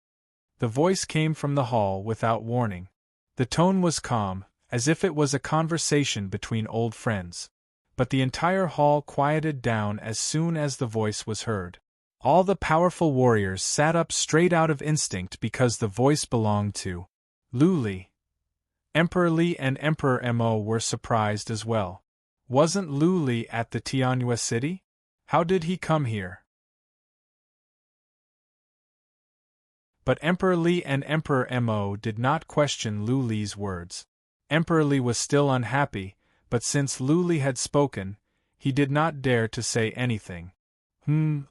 The voice came from the hall without warning. The tone was calm, as if it was a conversation between old friends. But the entire hall quieted down as soon as the voice was heard. All the powerful warriors sat up straight out of instinct because the voice belonged to Lu Li. Emperor Li and Emperor Mo were surprised as well. Wasn't Lu Li at the Tianyue city? How did he come here? But Emperor Li and Emperor Mo did not question Lu Li's words. Emperor Li was still unhappy, but since Lu Li had spoken, he did not dare to say anything.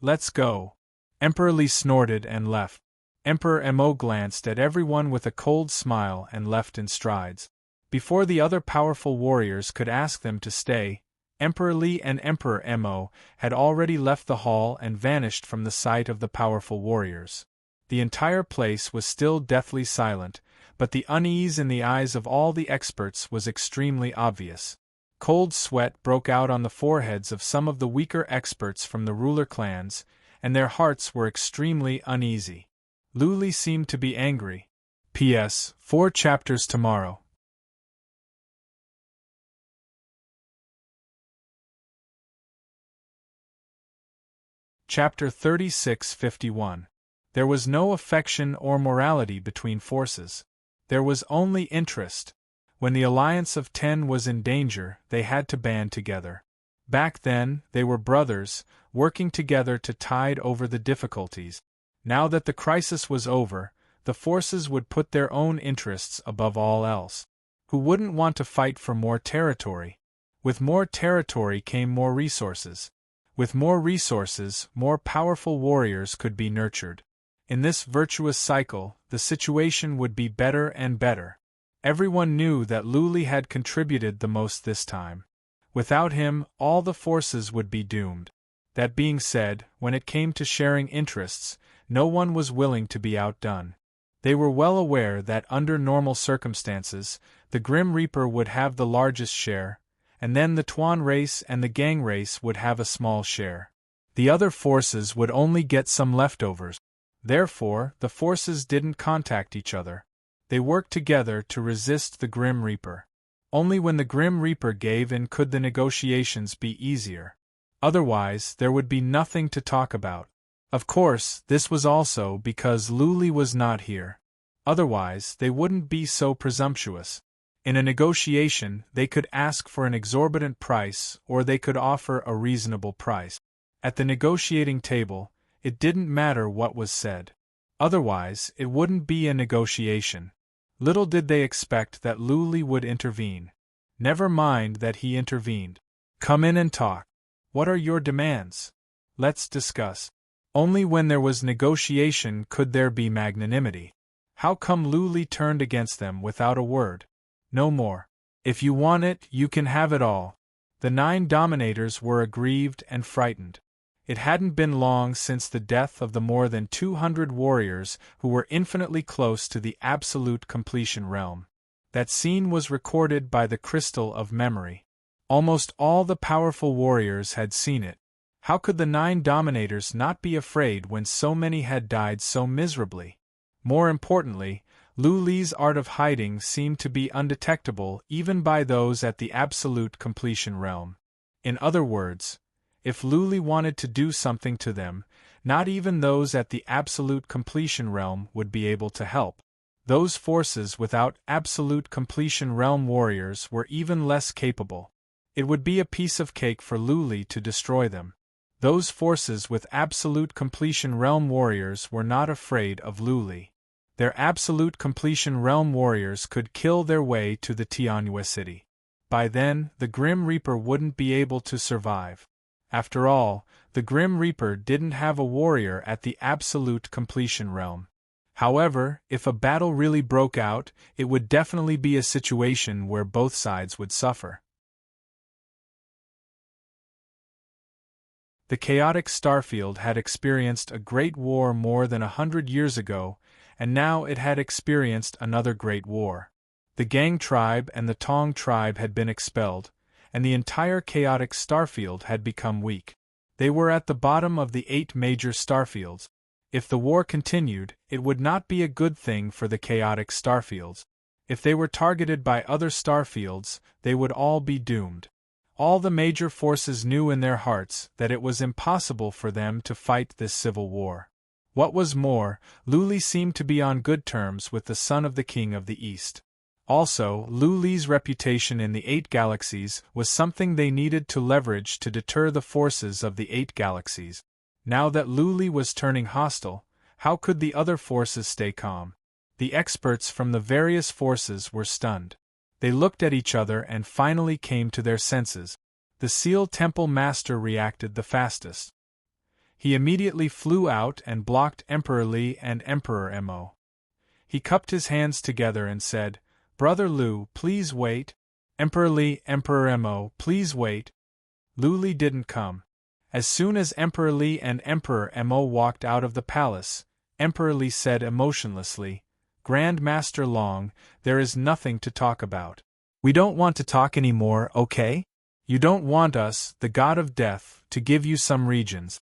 Let's go. Emperor Li snorted and left. Emperor Mo glanced at everyone with a cold smile and left in strides. Before the other powerful warriors could ask them to stay, Emperor Li and Emperor Mo had already left the hall and vanished from the sight of the powerful warriors. The entire place was still deathly silent, but the unease in the eyes of all the experts was extremely obvious. Cold sweat broke out on the foreheads of some of the weaker experts from the ruler clans, and their hearts were extremely uneasy. Lu Li seemed to be angry. P.S. 4 chapters tomorrow. Chapter 36:51. There was no affection or morality between forces. There was only interest. When the alliance of 10 was in danger, they had to band together. Back then, they were brothers, working together to tide over the difficulties. Now that the crisis was over, the forces would put their own interests above all else. Who wouldn't want to fight for more territory? With more territory came more resources. With more resources, more powerful warriors could be nurtured. In this virtuous cycle, the situation would be better and better. Everyone knew that Lu Li had contributed the most this time. Without him, all the forces would be doomed. That being said, when it came to sharing interests, no one was willing to be outdone. They were well aware that under normal circumstances, the Grim Reaper would have the largest share, and then the Tuan race and the Gang race would have a small share. The other forces would only get some leftovers. Therefore, the forces didn't contact each other. They worked together to resist the Grim Reaper. Only when the Grim Reaper gave in could the negotiations be easier. Otherwise, there would be nothing to talk about. Of course, this was also because Lu Li was not here. Otherwise, they wouldn't be so presumptuous. In a negotiation, they could ask for an exorbitant price or they could offer a reasonable price. At the negotiating table, it didn't matter what was said. Otherwise, it wouldn't be a negotiation. Little did they expect that Luli would intervene. Never mind that he intervened. Come in and talk. What are your demands? Let's discuss. Only when there was negotiation could there be magnanimity. How come Luli turned against them without a word? No more. If you want it, you can have it all. The 9 dominators were aggrieved and frightened. It hadn't been long since the death of the more than 200 warriors who were infinitely close to the absolute completion realm. That scene was recorded by the crystal of memory. Almost all the powerful warriors had seen it. How could the 9 dominators not be afraid when so many had died so miserably? More importantly, Luli's art of hiding seemed to be undetectable even by those at the absolute completion realm. In other words, if Luli wanted to do something to them, not even those at the absolute completion realm would be able to help. Those forces without absolute completion realm warriors were even less capable. It would be a piece of cake for Luli to destroy them. Those forces with absolute completion realm warriors were not afraid of Luli. Their absolute completion realm warriors could kill their way to the Tianhua city. By then, the Grim Reaper wouldn't be able to survive. After all, the Grim Reaper didn't have a warrior at the absolute completion realm. However, if a battle really broke out, it would definitely be a situation where both sides would suffer. The chaotic starfield had experienced a great war more than 100 years ago, and now it had experienced another great war. The Gang tribe and the Tong tribe had been expelled, and the entire chaotic starfield had become weak. They were at the bottom of the 8 major starfields. If the war continued, it would not be a good thing for the chaotic starfields. If they were targeted by other starfields, they would all be doomed. All the major forces knew in their hearts that it was impossible for them to fight this civil war. What was more, Luli seemed to be on good terms with the son of the King of the East. Also, Luli's reputation in the 8 galaxies was something they needed to leverage to deter the forces of the 8 galaxies. Now that Luli was turning hostile, how could the other forces stay calm? The experts from the various forces were stunned. They looked at each other and finally came to their senses. The Seal Temple Master reacted the fastest. He immediately flew out and blocked Emperor Li and Emperor Mo. He cupped his hands together and said, "Brother Lu, please wait. Emperor Li, Emperor Mo, please wait." Luli didn't come. As soon as Emperor Li and Emperor Mo walked out of the palace, Emperor Li said emotionlessly, "Grand Master Long, there is nothing to talk about. We don't want to talk anymore, okay? You don't want us, the god of death, to give you some regions."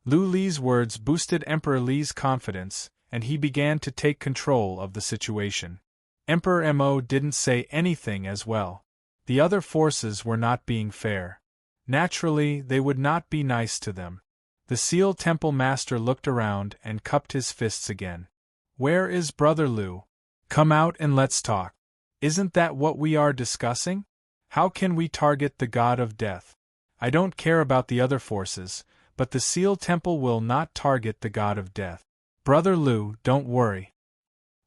Lu Li's words boosted Emperor Li's confidence, and he began to take control of the situation. Emperor Mo didn't say anything as well. The other forces were not being fair. Naturally, they would not be nice to them. The Seal Temple Master looked around and cupped his fists again. "Where is Brother Lu? Come out and let's talk. Isn't that what we are discussing? How can we target the god of death? I don't care about the other forces, but the Seal Temple will not target the god of death. Brother Lu, don't worry.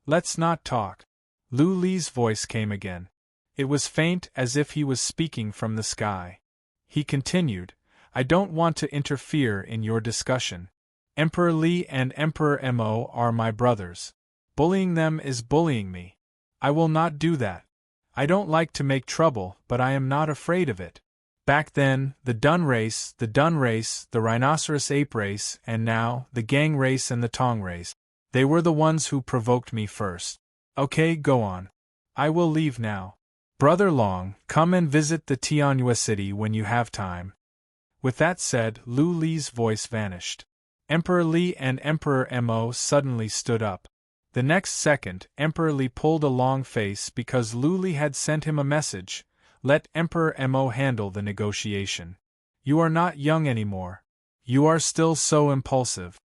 Let's not talk." Lu Li's voice came again. It was faint as if he was speaking from the sky. He continued, "I don't want to interfere in your discussion. Emperor Li and Emperor Mo are my brothers. Bullying them is bullying me. I will not do that. I don't like to make trouble, but I am not afraid of it. Back then, the Dun race, the Rhinoceros Ape race, and now, the Gang race and the Tong race. They were the ones who provoked me first. Okay, go on. I will leave now. Brother Long, come and visit the Tianhua city when you have time." With that said, Lu Li's voice vanished. Emperor Li and Emperor Mo suddenly stood up. The next second, Emperor Li pulled a long face because Lu Li had sent him a message: "Let Emperor Mo handle the negotiation. You are not young anymore. You are still so impulsive."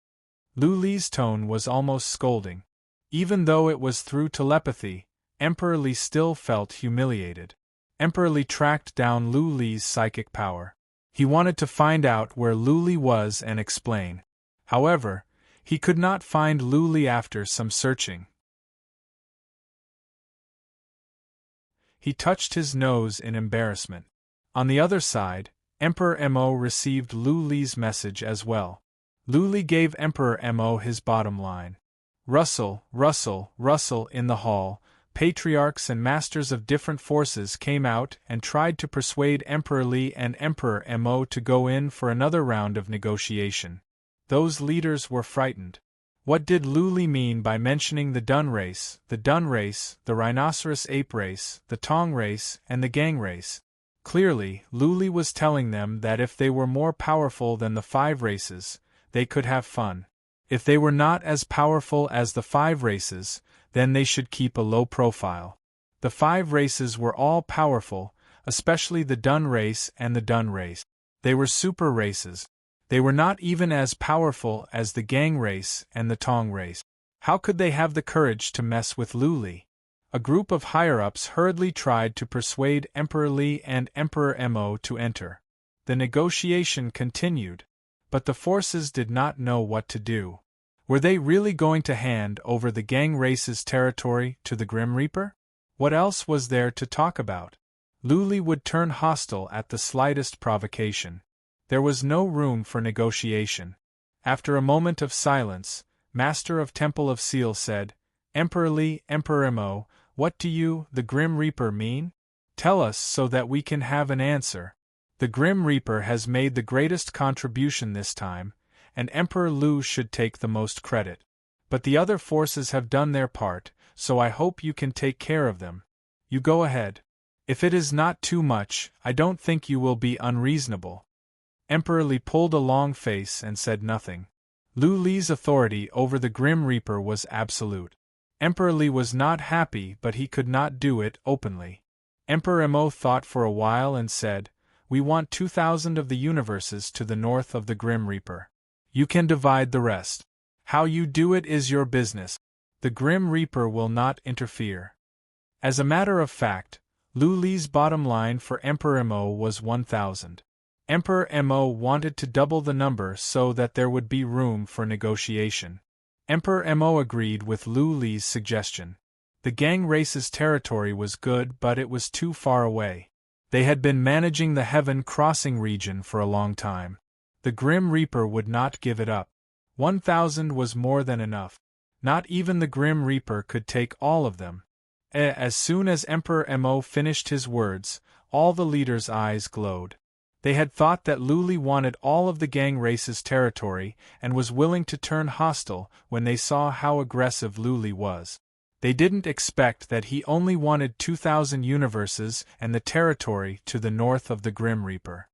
Lu Li's tone was almost scolding. Even though it was through telepathy, Emperor Li still felt humiliated. Emperor Li tracked down Lu Li's psychic power. He wanted to find out where Lu Li was and explain. However, he could not find Lu Li after some searching. He touched his nose in embarrassment. On the other side, Emperor Mo received Lu Li's message as well. Lu Li gave Emperor Mo his bottom line. Rustle, rustle, rustle in the hall. Patriarchs and masters of different forces came out and tried to persuade Emperor Li and Emperor Mo to go in for another round of negotiation. Those leaders were frightened. What did Lu Li mean by mentioning the Dun race, the rhinoceros ape race, the Tong race, and the Gang race? Clearly, Lu Li was telling them that if they were more powerful than the 5 races, they could have fun. If they were not as powerful as the 5 races, then they should keep a low profile. The 5 races were all powerful, especially the Dun race and the Dun race. They were super races. They were not even as powerful as the Gang race and the Tong race. How could they have the courage to mess with Lu Li? A group of higher-ups hurriedly tried to persuade Emperor Li and Emperor Mo to enter. The negotiation continued, but the forces did not know what to do. Were they really going to hand over the Gang race's territory to the Grim Reaper? What else was there to talk about? Lu Li would turn hostile at the slightest provocation. There was no room for negotiation. After a moment of silence, Master of Temple of Seal said, Emperor Li, Emperor Mo, what do you, the Grim Reaper, mean? Tell us so that we can have an answer. The Grim Reaper has made the greatest contribution this time, and Emperor Lu should take the most credit. But the other forces have done their part, so I hope you can take care of them. You go ahead. If it is not too much, I don't think you will be unreasonable. Emperor Li pulled a long face and said nothing. Lu Li's authority over the Grim Reaper was absolute. Emperor Li was not happy, but he could not do it openly. Emperor Mo thought for a while and said, We want 2,000 of the universes to the north of the Grim Reaper. You can divide the rest. How you do it is your business. The Grim Reaper will not interfere. As a matter of fact, Lu Li's bottom line for Emperor Mo was 1,000. Emperor Mo wanted to double the number so that there would be room for negotiation. Emperor Mo agreed with Lu Li's suggestion. The Gang race's territory was good, but it was too far away. They had been managing the Heaven Crossing region for a long time. The Grim Reaper would not give it up. 1,000 was more than enough. Not even the Grim Reaper could take all of them. As soon as Emperor Mo finished his words, all the leaders' eyes glowed. They had thought that Lu Li wanted all of the Gang race's territory and was willing to turn hostile when they saw how aggressive Lu Li was. They didn't expect that he only wanted 2,000 universes and the territory to the north of the Grim Reaper.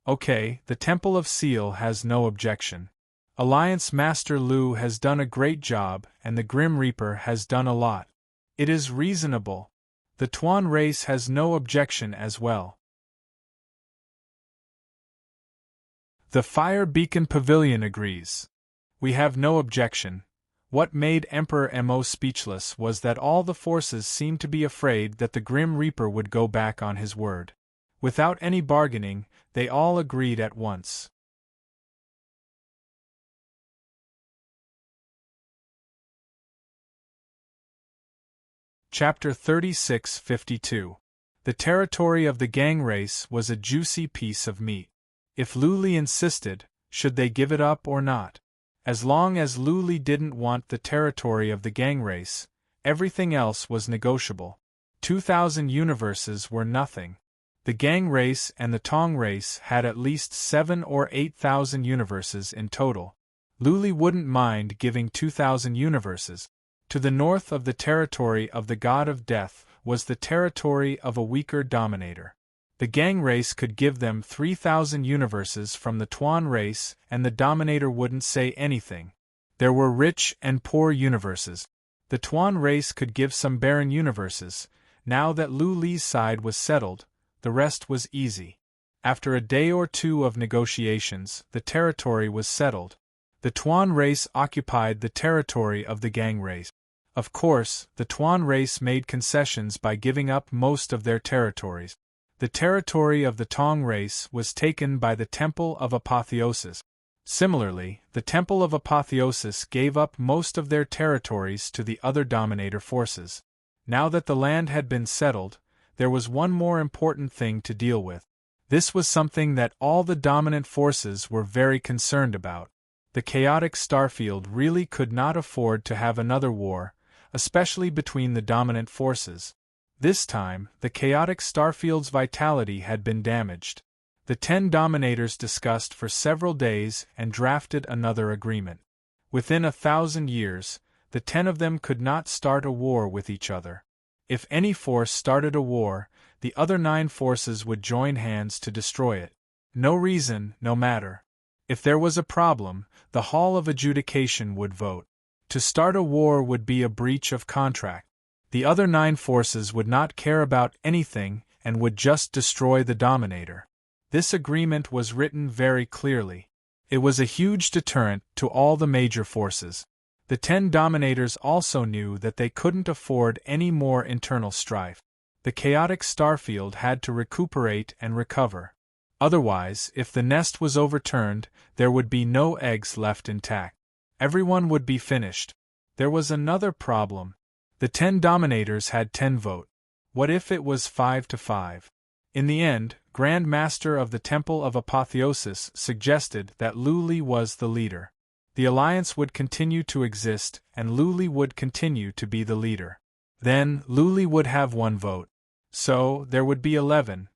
Okay, the Temple of Seal has no objection. Alliance Master Lu has done a great job and the Grim Reaper has done a lot. It is reasonable. The Tuan race has no objection as well. The Fire Beacon Pavilion agrees. We have no objection. What made Emperor Mo speechless was that all the forces seemed to be afraid that the Grim Reaper would go back on his word. Without any bargaining, they all agreed at once. Chapter 36:52. The territory of the Gang race was a juicy piece of meat. If Lu Li insisted, should they give it up or not? As long as Lu Li didn't want the territory of the Gang race, everything else was negotiable. 2,000 universes were nothing. The Gang race and the Tong race had at least 7 or 8,000 universes in total. Lu Li wouldn't mind giving 2,000 universes. To the north of the territory of the God of Death was the territory of a weaker dominator. The Gang race could give them 3,000 universes from the Tuan race and the dominator wouldn't say anything. There were rich and poor universes. The Tuan race could give some barren universes. Now that Lu Li's side was settled, the rest was easy. After a day or two of negotiations, the territory was settled. The Tuan race occupied the territory of the Gang race. Of course, the Tuan race made concessions by giving up most of their territories. The territory of the Tong race was taken by the Temple of Apotheosis. Similarly, the Temple of Apotheosis gave up most of their territories to the other dominator forces. Now that the land had been settled, there was one more important thing to deal with. This was something that all the dominant forces were very concerned about. The chaotic starfield really could not afford to have another war, especially between the dominant forces. This time, the chaotic starfield's vitality had been damaged. The 10 dominators discussed for several days and drafted another agreement. Within 1,000 years, the 10 of them could not start a war with each other. If any force started a war, the other 9 forces would join hands to destroy it. No reason, no matter. If there was a problem, the Hall of Adjudication would vote. To start a war would be a breach of contract. The other 9 forces would not care about anything and would just destroy the dominator. This agreement was written very clearly. It was a huge deterrent to all the major forces. The 10 dominators also knew that they couldn't afford any more internal strife. The chaotic starfield had to recuperate and recover. Otherwise, if the nest was overturned, there would be no eggs left intact. Everyone would be finished. There was another problem. The 10 dominators had 10 vote. What if it was 5 to 5? In the end, Grand Master of the Temple of Apotheosis suggested that Luli was the leader. The alliance would continue to exist, and Luli would continue to be the leader. Then, Luli would have 1 vote. So, there would be 11.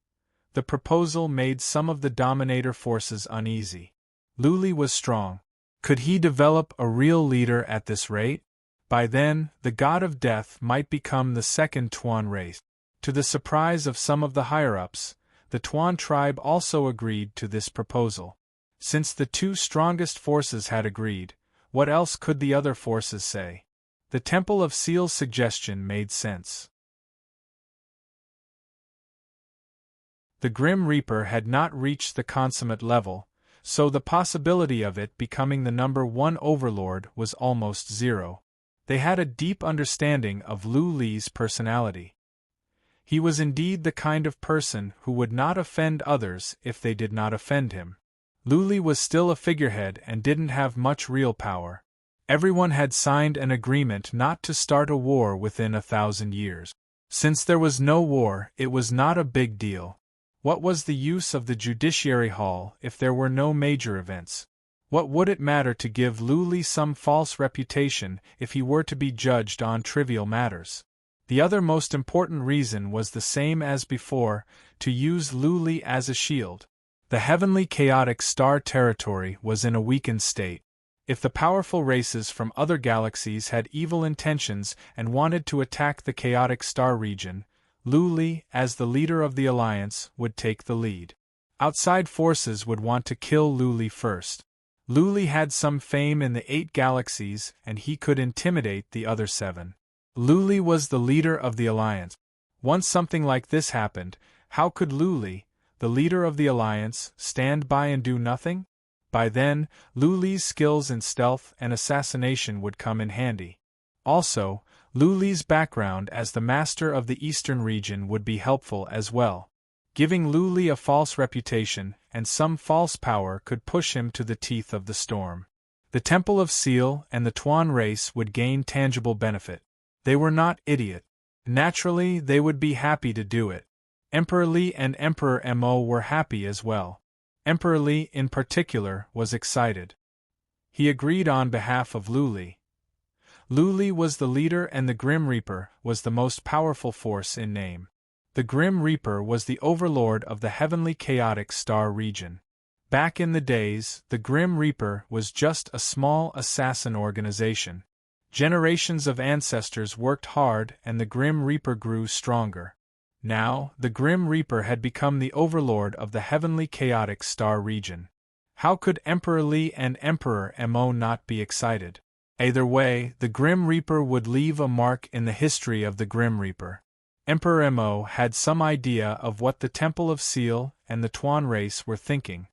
The proposal made some of the dominator forces uneasy. Luli was strong. Could he develop a real leader at this rate? By then, the god of death might become the second Tuan race. To the surprise of some of the higher-ups, the Tuan tribe also agreed to this proposal. Since the 2 strongest forces had agreed, what else could the other forces say? The Temple of Seal's suggestion made sense. The Grim Reaper had not reached the consummate level, so the possibility of it becoming the number 1 overlord was almost 0. They had a deep understanding of Lu Li's personality. He was indeed the kind of person who would not offend others if they did not offend him. Lu Li was still a figurehead and didn't have much real power. Everyone had signed an agreement not to start a war within 1,000 years. Since there was no war, it was not a big deal. What was the use of the Judiciary Hall if there were no major events? What would it matter to give Lu Li some false reputation if he were to be judged on trivial matters? The other most important reason was the same as before, to use Lu Li as a shield. The heavenly chaotic star territory was in a weakened state. If the powerful races from other galaxies had evil intentions and wanted to attack the chaotic star region, Lu Li, as the leader of the alliance, would take the lead. Outside forces would want to kill Lu Li first. Lu Li had some fame in the 8 galaxies and he could intimidate the other 7. Lu Li was the leader of the alliance. Once something like this happened, how could Lu Li, the leader of the alliance, stand by and do nothing? By then, Lu Li's skills in stealth and assassination would come in handy. Also, Lu Li's background as the master of the eastern region would be helpful as well. Giving Lu Li a false reputation and some false power could push him to the teeth of the storm. The Temple of Seal and the Tuan race would gain tangible benefit. They were not idiot. Naturally, they would be happy to do it. Emperor Li and Emperor Mo were happy as well. Emperor Li, in particular, was excited. He agreed on behalf of Lu Li. Lu Li was the leader and the Grim Reaper was the most powerful force in name. The Grim Reaper was the overlord of the heavenly chaotic star region. Back in the days, the Grim Reaper was just a small assassin organization. Generations of ancestors worked hard and the Grim Reaper grew stronger. Now, the Grim Reaper had become the overlord of the heavenly chaotic star region. How could Emperor Li and Emperor Mo not be excited? Either way, the Grim Reaper would leave a mark in the history of the Grim Reaper. Emperor Mo had some idea of what the Temple of Seal and the Tuan race were thinking,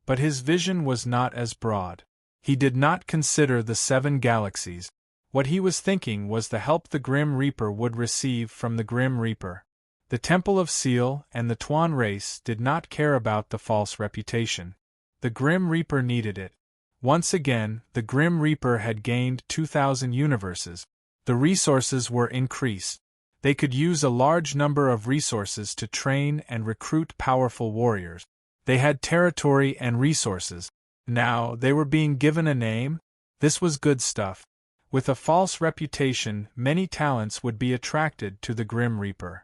but his vision was not as broad. He did not consider the 7 galaxies. What he was thinking was the help the Grim Reaper would receive from the Grim Reaper. The Temple of Seal and the Tuan race did not care about the false reputation. The Grim Reaper needed it. Once again, the Grim Reaper had gained 2,000 universes. The resources were increased. They could use a large number of resources to train and recruit powerful warriors. They had territory and resources. Now, they were being given a name? This was good stuff. With a false reputation, many talents would be attracted to the Grim Reaper.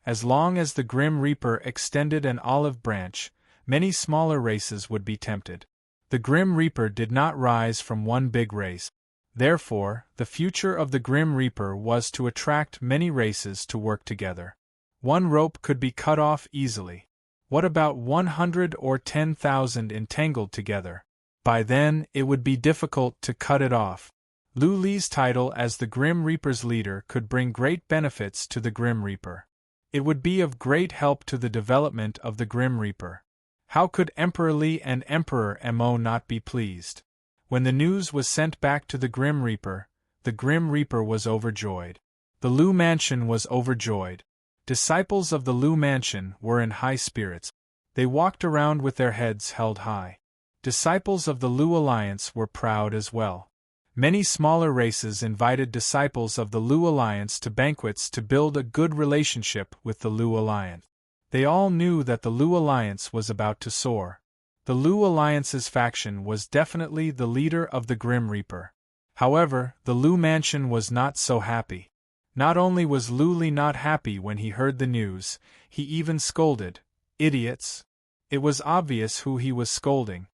As long as the Grim Reaper extended an olive branch, many smaller races would be tempted. The Grim Reaper did not rise from one big race. Therefore, the future of the Grim Reaper was to attract many races to work together. One rope could be cut off easily. What about 100 or 10,000 entangled together? By then, it would be difficult to cut it off. Lu Li's title as the Grim Reaper's leader could bring great benefits to the Grim Reaper. It would be of great help to the development of the Grim Reaper. How could Emperor Li and Emperor Mo not be pleased? When the news was sent back to the Grim Reaper was overjoyed. The Lu Mansion was overjoyed. Disciples of the Lu Mansion were in high spirits. They walked around with their heads held high. Disciples of the Lu Alliance were proud as well. Many smaller races invited disciples of the Lu Alliance to banquets to build a good relationship with the Lu Alliance. They all knew that the Lu Alliance was about to soar. The Lu Alliance's faction was definitely the leader of the Grim Reaper. However, the Lu Mansion was not so happy. Not only was Lu Li not happy when he heard the news, he even scolded. Idiots! It was obvious who he was scolding.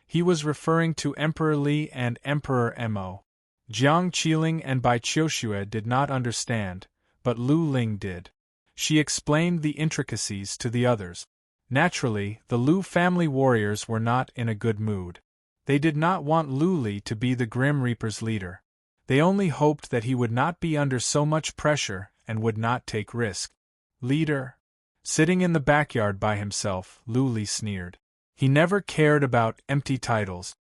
He was referring to Emperor Li and Emperor Mo. Jiang Qiling and Bai Qiuxue did not understand, but Lu Ling did. She explained the intricacies to the others. Naturally, the Lu family warriors were not in a good mood. They did not want Lu Li to be the Grim Reaper's leader. They only hoped that he would not be under so much pressure and would not take risk. Leader? Sitting in the backyard by himself, Lu Li sneered. He never cared about empty titles.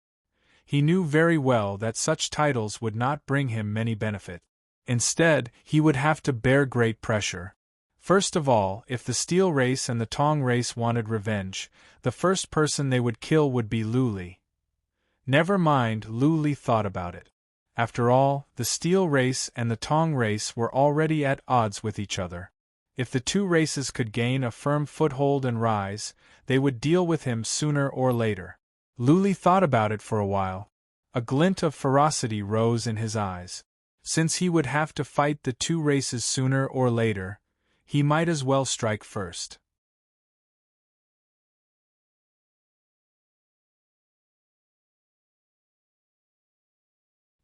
He knew very well that such titles would not bring him many benefit. Instead, he would have to bear great pressure. First of all, if the Steel race and the Tong race wanted revenge, the first person they would kill would be Lu Li. Never mind, Lu Li thought about it. After all, the Steel race and the Tong race were already at odds with each other. If the two races could gain a firm foothold and rise, they would deal with him sooner or later. Lu Li thought about it for a while. A glint of ferocity rose in his eyes. Since he would have to fight the two races sooner or later, he might as well strike first.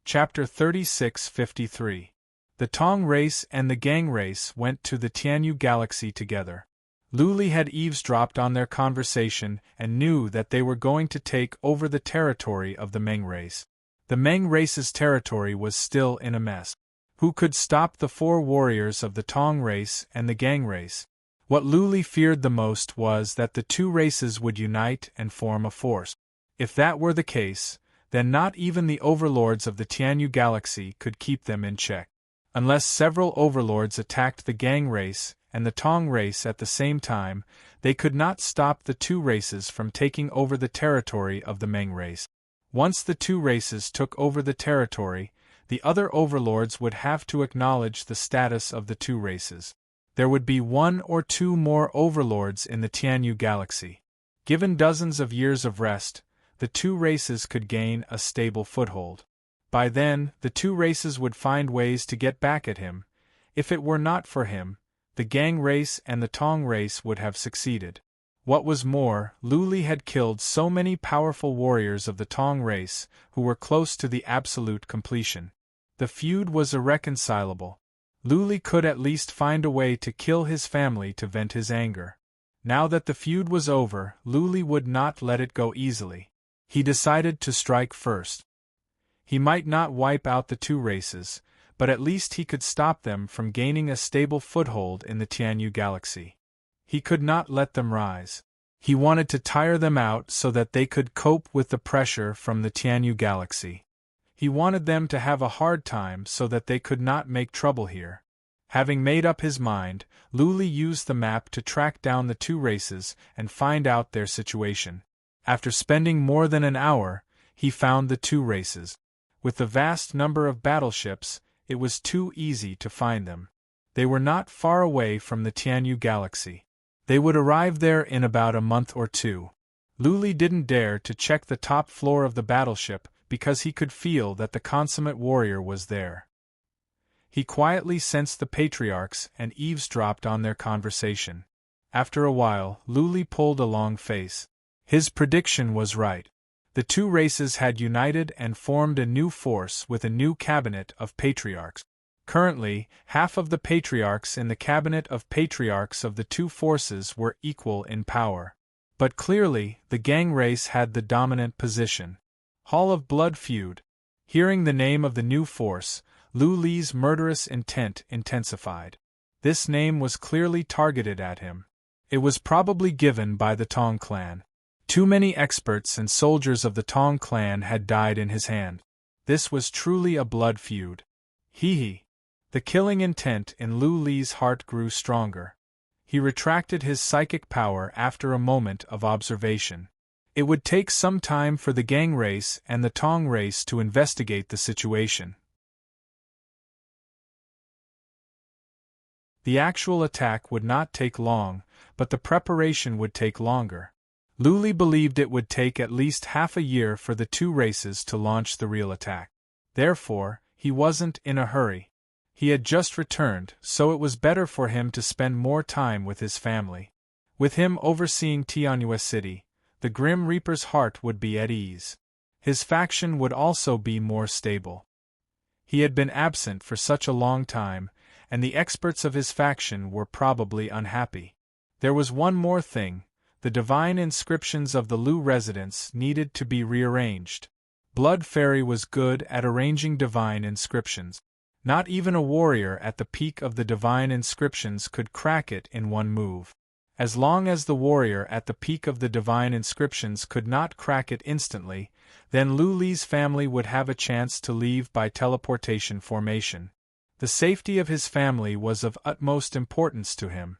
Chapter 36:53. The Tong race and the Gang race went to the Tianyu galaxy together. Lu Li had eavesdropped on their conversation and knew that they were going to take over the territory of the Meng race. The Meng race's territory was still in a mess. Who could stop the four warriors of the Tong race and the Gang race? What Lu Li feared the most was that the two races would unite and form a force. If that were the case, then not even the overlords of the Tianyu galaxy could keep them in check. Unless several overlords attacked the Gang race and the Tong race at the same time, they could not stop the two races from taking over the territory of the Meng race. Once the two races took over the territory, the other overlords would have to acknowledge the status of the two races. There would be one or two more overlords in the Tianyu galaxy. Given dozens of years of rest, the two races could gain a stable foothold. By then, the two races would find ways to get back at him. If it were not for him, the Gang race and the Tong race would have succeeded. What was more, Lu Li had killed so many powerful warriors of the Tong race who were close to the absolute completion. The feud was irreconcilable. Lu Li could at least find a way to kill his family to vent his anger. Now that the feud was over, Lu Li would not let it go easily. He decided to strike first. He might not wipe out the two races, but at least he could stop them from gaining a stable foothold in the Tianyu galaxy. He could not let them rise. He wanted to tire them out so that they could cope with the pressure from the Tianyu galaxy. He wanted them to have a hard time so that they could not make trouble here. Having made up his mind, Lu Li used the map to track down the two races and find out their situation. After spending more than an hour, he found the two races. With the vast number of battleships, it was too easy to find them. They were not far away from the Tianyu galaxy. They would arrive there in about a month or two. Lu Li didn't dare to check the top floor of the battleship because he could feel that the consummate warrior was there. He quietly sensed the patriarchs and eavesdropped on their conversation. After a while, Lu Li pulled a long face. His prediction was right. The two races had united and formed a new force with a new cabinet of patriarchs. Currently, half of the patriarchs in the cabinet of patriarchs of the two forces were equal in power. But clearly, the gang race had the dominant position. Hall of Blood feud. Hearing the name of the new force, Lu Li's murderous intent intensified. This name was clearly targeted at him. It was probably given by the Tong clan. Too many experts and soldiers of the Tong clan had died in his hand. This was truly a blood feud. Hee. The killing intent in Lu Li's heart grew stronger. He retracted his psychic power after a moment of observation. It would take some time for the gang race and the Tong race to investigate the situation. The actual attack would not take long, but the preparation would take longer. Lu Li believed it would take at least half a year for the two races to launch the real attack. Therefore, he wasn't in a hurry. He had just returned, so it was better for him to spend more time with his family. With him overseeing Tianyu City, the Grim Reaper's heart would be at ease. His faction would also be more stable. He had been absent for such a long time, and the experts of his faction were probably unhappy. There was one more thing: the divine inscriptions of the Lu residents needed to be rearranged. Blood Fairy was good at arranging divine inscriptions. Not even a warrior at the peak of the divine inscriptions could crack it in one move. As long as the warrior at the peak of the divine inscriptions could not crack it instantly, then Lu Li's family would have a chance to leave by teleportation formation. The safety of his family was of utmost importance to him.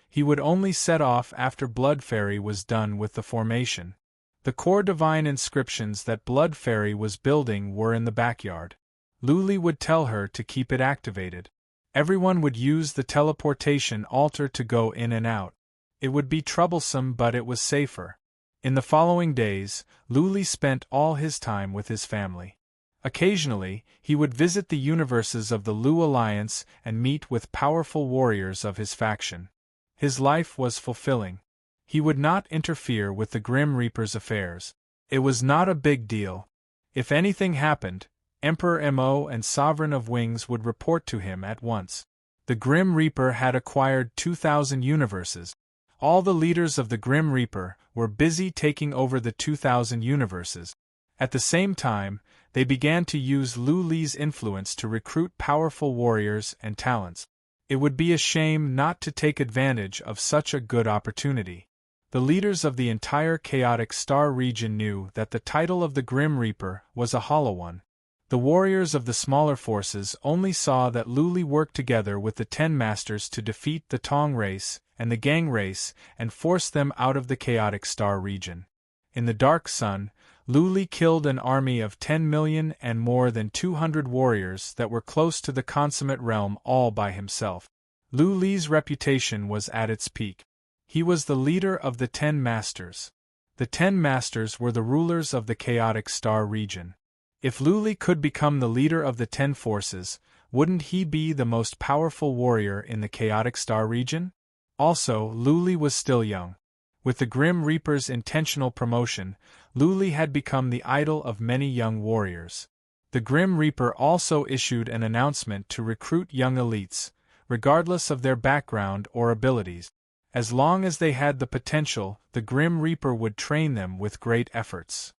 He would only set off after Blood Fairy was done with the formation. The core divine inscriptions that Blood Fairy was building were in the backyard. Lu Li would tell her to keep it activated. Everyone would use the teleportation altar to go in and out. It would be troublesome, but it was safer. In the following days, Lu Li spent all his time with his family. Occasionally, he would visit the universes of the Lu Alliance and meet with powerful warriors of his faction. His life was fulfilling. He would not interfere with the Grim Reaper's affairs. It was not a big deal. If anything happened, Emperor Mo and Sovereign of Wings would report to him at once. The Grim Reaper had acquired 2,000 universes. All the leaders of the Grim Reaper were busy taking over the 2,000 universes. At the same time, they began to use Lu Li's influence to recruit powerful warriors and talents. It would be a shame not to take advantage of such a good opportunity. The leaders of the entire Chaotic Star region knew that the title of the Grim Reaper was a hollow one. The warriors of the smaller forces only saw that Lu Li worked together with the 10 Masters to defeat the Tong race and the Gang race and force them out of the Chaotic Star region. In the Dark Sun, Lu Li killed an army of 10 million and more than 200 warriors that were close to the consummate realm all by himself. Lu Li's reputation was at its peak. He was the leader of the 10 Masters. The 10 Masters were the rulers of the Chaotic Star region. If Lu Li could become the leader of the 10 forces, wouldn't he be the most powerful warrior in the Chaotic Star region? Also, Lu Li was still young. With the Grim Reaper's intentional promotion, Lu Li had become the idol of many young warriors. The Grim Reaper also issued an announcement to recruit young elites, regardless of their background or abilities. As long as they had the potential, the Grim Reaper would train them with great efforts.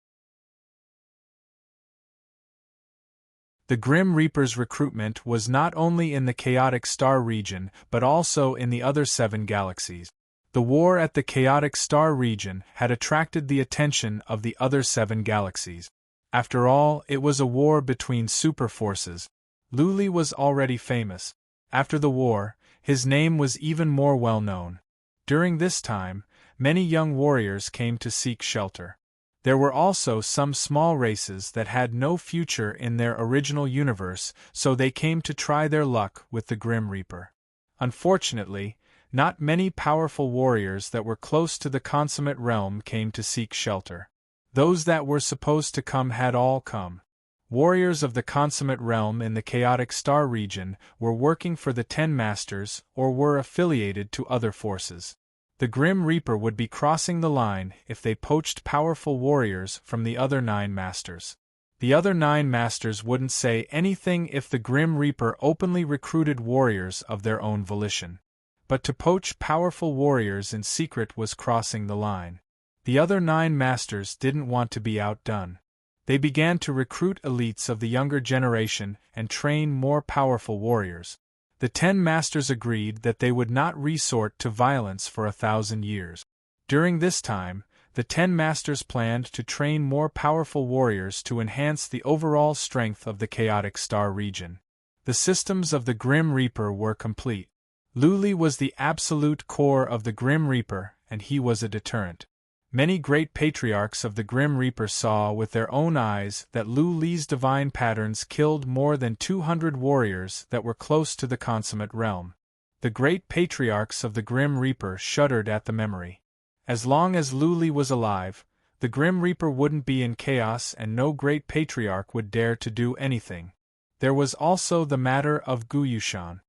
The Grim Reaper's recruitment was not only in the Chaotic Star region but also in the other 7 galaxies. The war at the chaotic star region had attracted the attention of the other 7 galaxies. After all, it was a war between super forces. Luli was already famous. After the war, his name was even more well known. During this time, many young warriors came to seek shelter. There were also some small races that had no future in their original universe, so they came to try their luck with the Grim Reaper. Unfortunately, not many powerful warriors that were close to the consummate realm came to seek shelter. Those that were supposed to come had all come. Warriors of the consummate realm in the chaotic star region were working for the 10 Masters or were affiliated to other forces. The Grim Reaper would be crossing the line if they poached powerful warriors from the other 9 Masters. The other 9 Masters wouldn't say anything if the Grim Reaper openly recruited warriors of their own volition. But to poach powerful warriors in secret was crossing the line. The other 9 Masters didn't want to be outdone. They began to recruit elites of the younger generation and train more powerful warriors. The 10 Masters agreed that they would not resort to violence for 1,000 years. During this time, the 10 Masters planned to train more powerful warriors to enhance the overall strength of the chaotic star region. The systems of the Grim Reaper were complete. Luli was the absolute core of the Grim Reaper, and he was a deterrent. Many great patriarchs of the Grim Reaper saw with their own eyes that Luli's divine patterns killed more than 200 warriors that were close to the consummate realm. The great patriarchs of the Grim Reaper shuddered at the memory. As long as Luli was alive, the Grim Reaper wouldn't be in chaos and no great patriarch would dare to do anything. There was also the matter of Guyushan.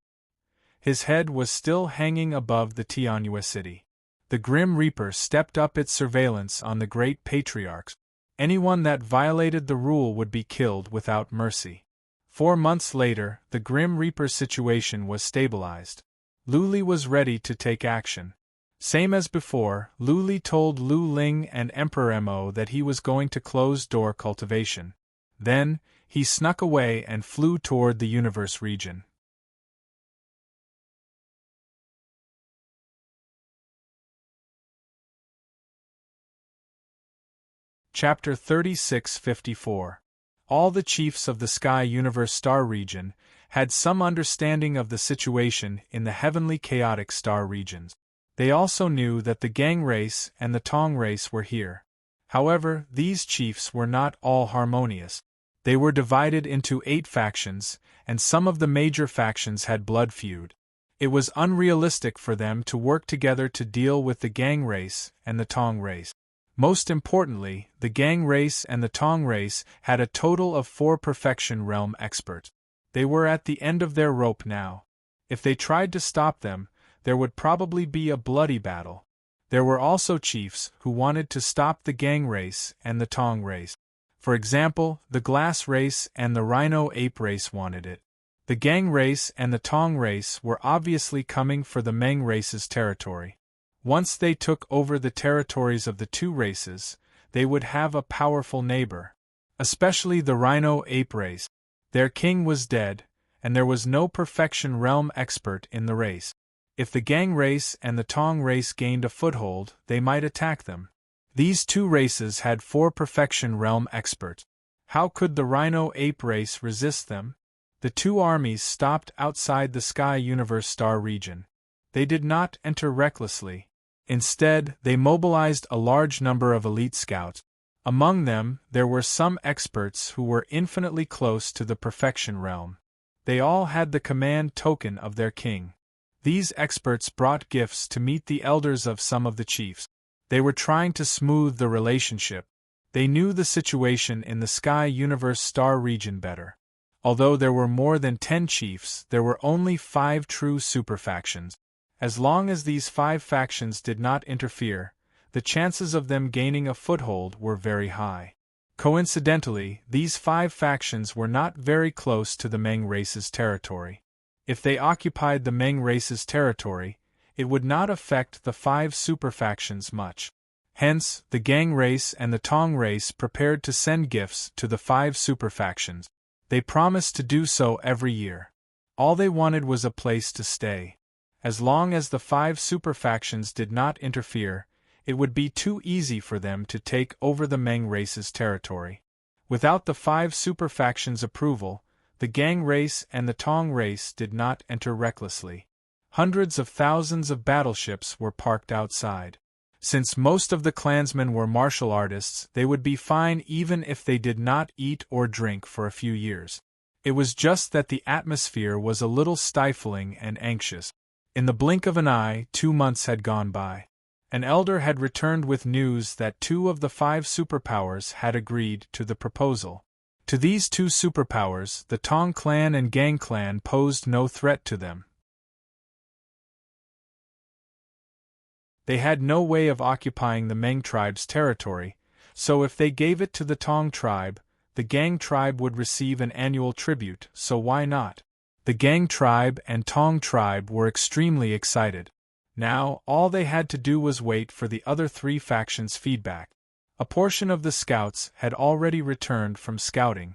His head was still hanging above the Tianjue city. The Grim Reaper stepped up its surveillance on the great patriarchs. Anyone that violated the rule would be killed without mercy. 4 months later, the Grim Reaper's situation was stabilized. Luli was ready to take action. Same as before, Luli told Lu Ling and Emperor Mo that he was going to close door cultivation. Then, he snuck away and flew toward the universe region. Chapter 3654. All the chiefs of the Sky Universe Star region had some understanding of the situation in the heavenly chaotic star regions. They also knew that the Gang race and the Tong race were here. However, these chiefs were not all harmonious. They were divided into 8 factions, and some of the major factions had blood feud. It was unrealistic for them to work together to deal with the Gang race and the Tong race. Most importantly, the Gang race and the Tong race had a total of 4 Perfection Realm experts. They were at the end of their rope now. If they tried to stop them, there would probably be a bloody battle. There were also chiefs who wanted to stop the Gang race and the Tong race. For example, the Glass race and the Rhino Ape race wanted it. The Gang race and the Tong race were obviously coming for the Meng race's territory. Once they took over the territories of the 2 races, they would have a powerful neighbor. Especially the Rhino Ape race. Their king was dead, and there was no Perfection Realm expert in the race. If the Gang race and the Tong race gained a foothold, they might attack them. These 2 races had 4 Perfection Realm experts. How could the Rhino Ape race resist them? The 2 armies stopped outside the Sky Universe Star region. They did not enter recklessly. Instead, they mobilized a large number of elite scouts. Among them, there were some experts who were infinitely close to the Perfection Realm. They all had the command token of their king. These experts brought gifts to meet the elders of some of the chiefs. They were trying to smooth the relationship. They knew the situation in the Sky Universe Star region better. Although there were more than 10 chiefs, there were only 5 true superfactions. As long as these 5 factions did not interfere, the chances of them gaining a foothold were very high. Coincidentally, these 5 factions were not very close to the Meng race's territory. If they occupied the Meng race's territory, it would not affect the 5 superfactions much. Hence, the Gang race and the Tong race prepared to send gifts to the 5 superfactions. They promised to do so every year. All they wanted was a place to stay. As long as the 5 superfactions did not interfere, it would be too easy for them to take over the Meng race's territory. Without the 5 superfactions' approval, the Gang race and the Tong race did not enter recklessly. Hundreds of thousands of battleships were parked outside. Since most of the clansmen were martial artists, they would be fine even if they did not eat or drink for a few years. It was just that the atmosphere was a little stifling and anxious. In the blink of an eye, 2 months had gone by. An elder had returned with news that 2 of the 5 superpowers had agreed to the proposal. To these 2 superpowers, the Tong clan and Gang clan posed no threat to them. They had no way of occupying the Meng tribe's territory, so if they gave it to the Tong tribe, the Gang tribe would receive an annual tribute, so why not? The Gang tribe and Tong tribe were extremely excited. Now, all they had to do was wait for the other 3 factions' feedback. A portion of the scouts had already returned from scouting.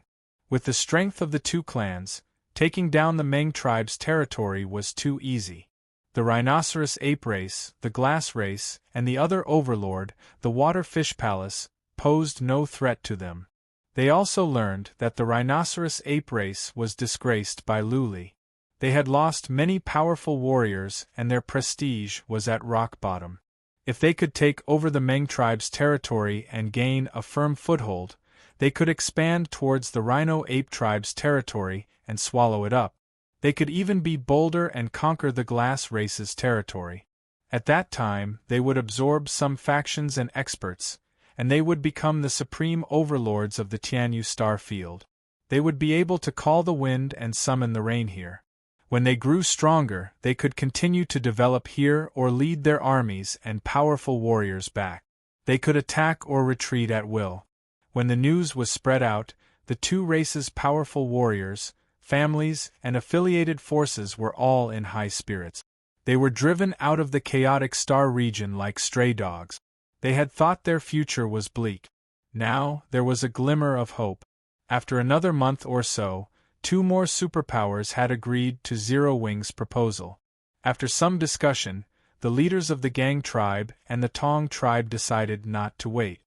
With the strength of the 2 clans, taking down the Meng tribe's territory was too easy. The rhinoceros ape race, the glass race, and the other overlord, the water fish palace, posed no threat to them. They also learned that the rhinoceros ape race was disgraced by Luli. They had lost many powerful warriors and their prestige was at rock bottom. If they could take over the Meng tribe's territory and gain a firm foothold, they could expand towards the rhino ape tribe's territory and swallow it up. They could even be bolder and conquer the glass race's territory. At that time, they would absorb some factions and experts, and they would become the supreme overlords of the Tianyu star field. They would be able to call the wind and summon the rain here. When they grew stronger, they could continue to develop here or lead their armies and powerful warriors back. They could attack or retreat at will. When the news was spread out, the 2 races' powerful warriors, families, and affiliated forces were all in high spirits. They were driven out of the chaotic star region like stray dogs. They had thought their future was bleak. Now, there was a glimmer of hope. After another month or so, 2 more superpowers had agreed to Zero Wing's proposal. After some discussion, the leaders of the Gang tribe and the Tong tribe decided not to wait.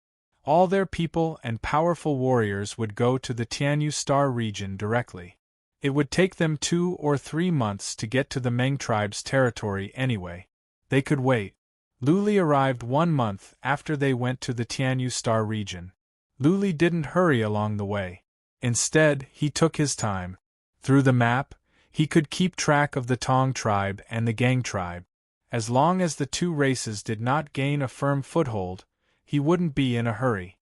All their people and powerful warriors would go to the Tianyu star region directly. It would take them 2 or 3 months to get to the Meng tribe's territory anyway. They could wait. Luli arrived 1 month after they went to the Tianyu star region. Luli didn't hurry along the way. Instead, he took his time. Through the map, he could keep track of the Tong tribe and the Gang tribe. As long as the 2 races did not gain a firm foothold, he wouldn't be in a hurry.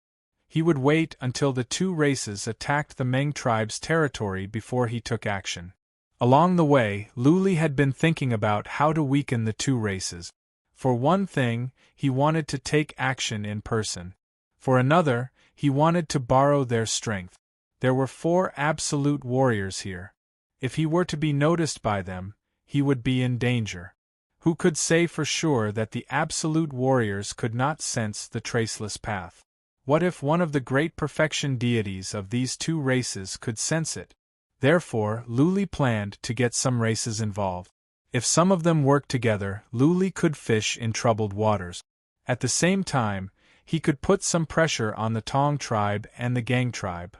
He would wait until the 2 races attacked the Meng tribe's territory before he took action. Along the way, Luli had been thinking about how to weaken the 2 races. For one thing, he wanted to take action in person. For another, he wanted to borrow their strength. There were 4 absolute warriors here. If he were to be noticed by them, he would be in danger. Who could say for sure that the absolute warriors could not sense the traceless path? What if one of the great perfection deities of these 2 races could sense it? Therefore, Luli planned to get some races involved. If some of them worked together, Luli could fish in troubled waters. At the same time, he could put some pressure on the Tong tribe and the Gang tribe.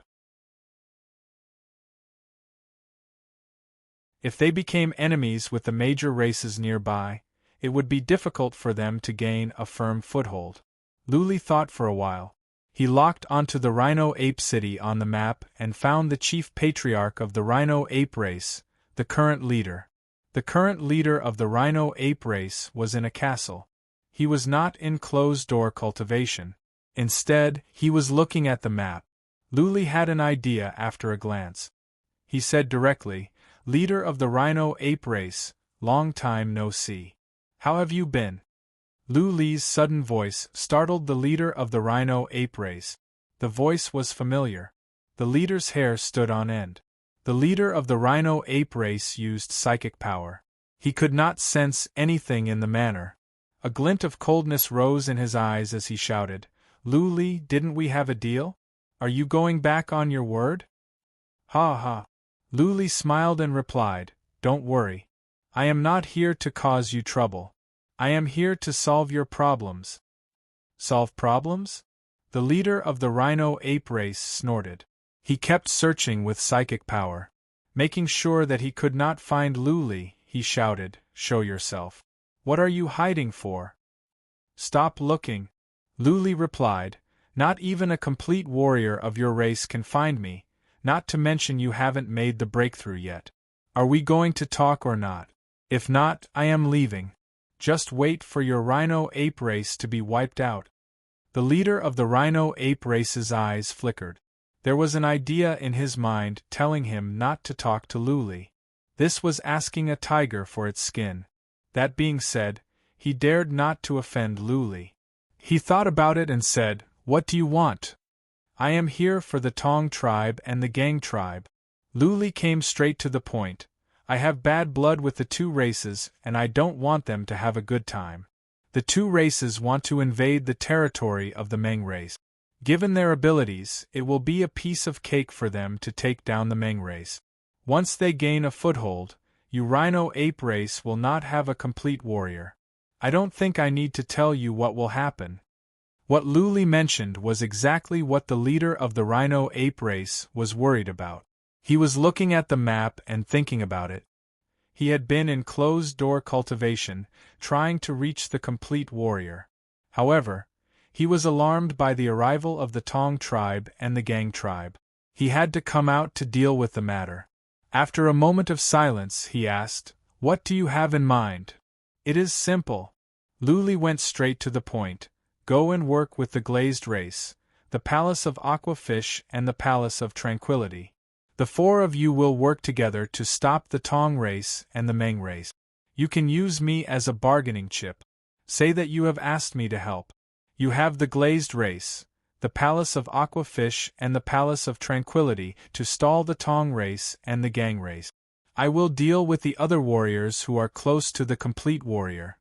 If they became enemies with the major races nearby, it would be difficult for them to gain a firm foothold. Luli thought for a while. He locked onto the Rhino Ape City on the map and found the chief patriarch of the Rhino Ape race, the current leader. The current leader of the Rhino Ape race was in a castle. He was not in closed-door cultivation. Instead, he was looking at the map. Luli had an idea after a glance. He said directly, "Leader of the Rhino Ape race, long time no see. How have you been?" Luli's sudden voice startled the leader of the Rhino Ape race. The voice was familiar. The leader's hair stood on end. The leader of the Rhino Ape race used psychic power. He could not sense anything in the manner. A glint of coldness rose in his eyes as he shouted, "Luli, didn't we have a deal? Are you going back on your word?" "Ha ha." Luli smiled and replied, "Don't worry. I am not here to cause you trouble. I am here to solve your problems. Solve problems? The leader of the rhino-ape race snorted. He kept searching with psychic power. Making sure that he could not find Luli, he shouted, "Show yourself. What are you hiding for?" "Stop looking," Luli replied. "Not even a complete warrior of your race can find me, not to mention you haven't made the breakthrough yet. Are we going to talk or not? If not, I am leaving. Just wait for your rhino-ape race to be wiped out." The leader of the rhino-ape race's eyes flickered. There was an idea in his mind telling him not to talk to Luli. This was asking a tiger for its skin. That being said, he dared not to offend Luli. He thought about it and said, "What do you want?" "I am here for the Tong tribe and the Gang tribe." Luli came straight to the point. "I have bad blood with the two races and I don't want them to have a good time. The two races want to invade the territory of the Meng race. Given their abilities, it will be a piece of cake for them to take down the Meng race. Once they gain a foothold, you rhino-ape race will not have a complete warrior. I don't think I need to tell you what will happen." What Luli mentioned was exactly what the leader of the rhino-ape race was worried about. He was looking at the map and thinking about it. He had been in closed-door cultivation, trying to reach the complete warrior. However, he was alarmed by the arrival of the Tong tribe and the Gang tribe. He had to come out to deal with the matter. After a moment of silence, he asked, "What do you have in mind?" "It is simple." Luli went straight to the point. "Go and work with the glazed race, the Palace of Aquafish and the Palace of Tranquility. The four of you will work together to stop the Tong race and the Meng race. You can use me as a bargaining chip. Say that you have asked me to help. You have the glazed race, the Palace of Aquafish and the Palace of Tranquility to stall the Tong race and the Gang race. I will deal with the other warriors who are close to the complete warrior."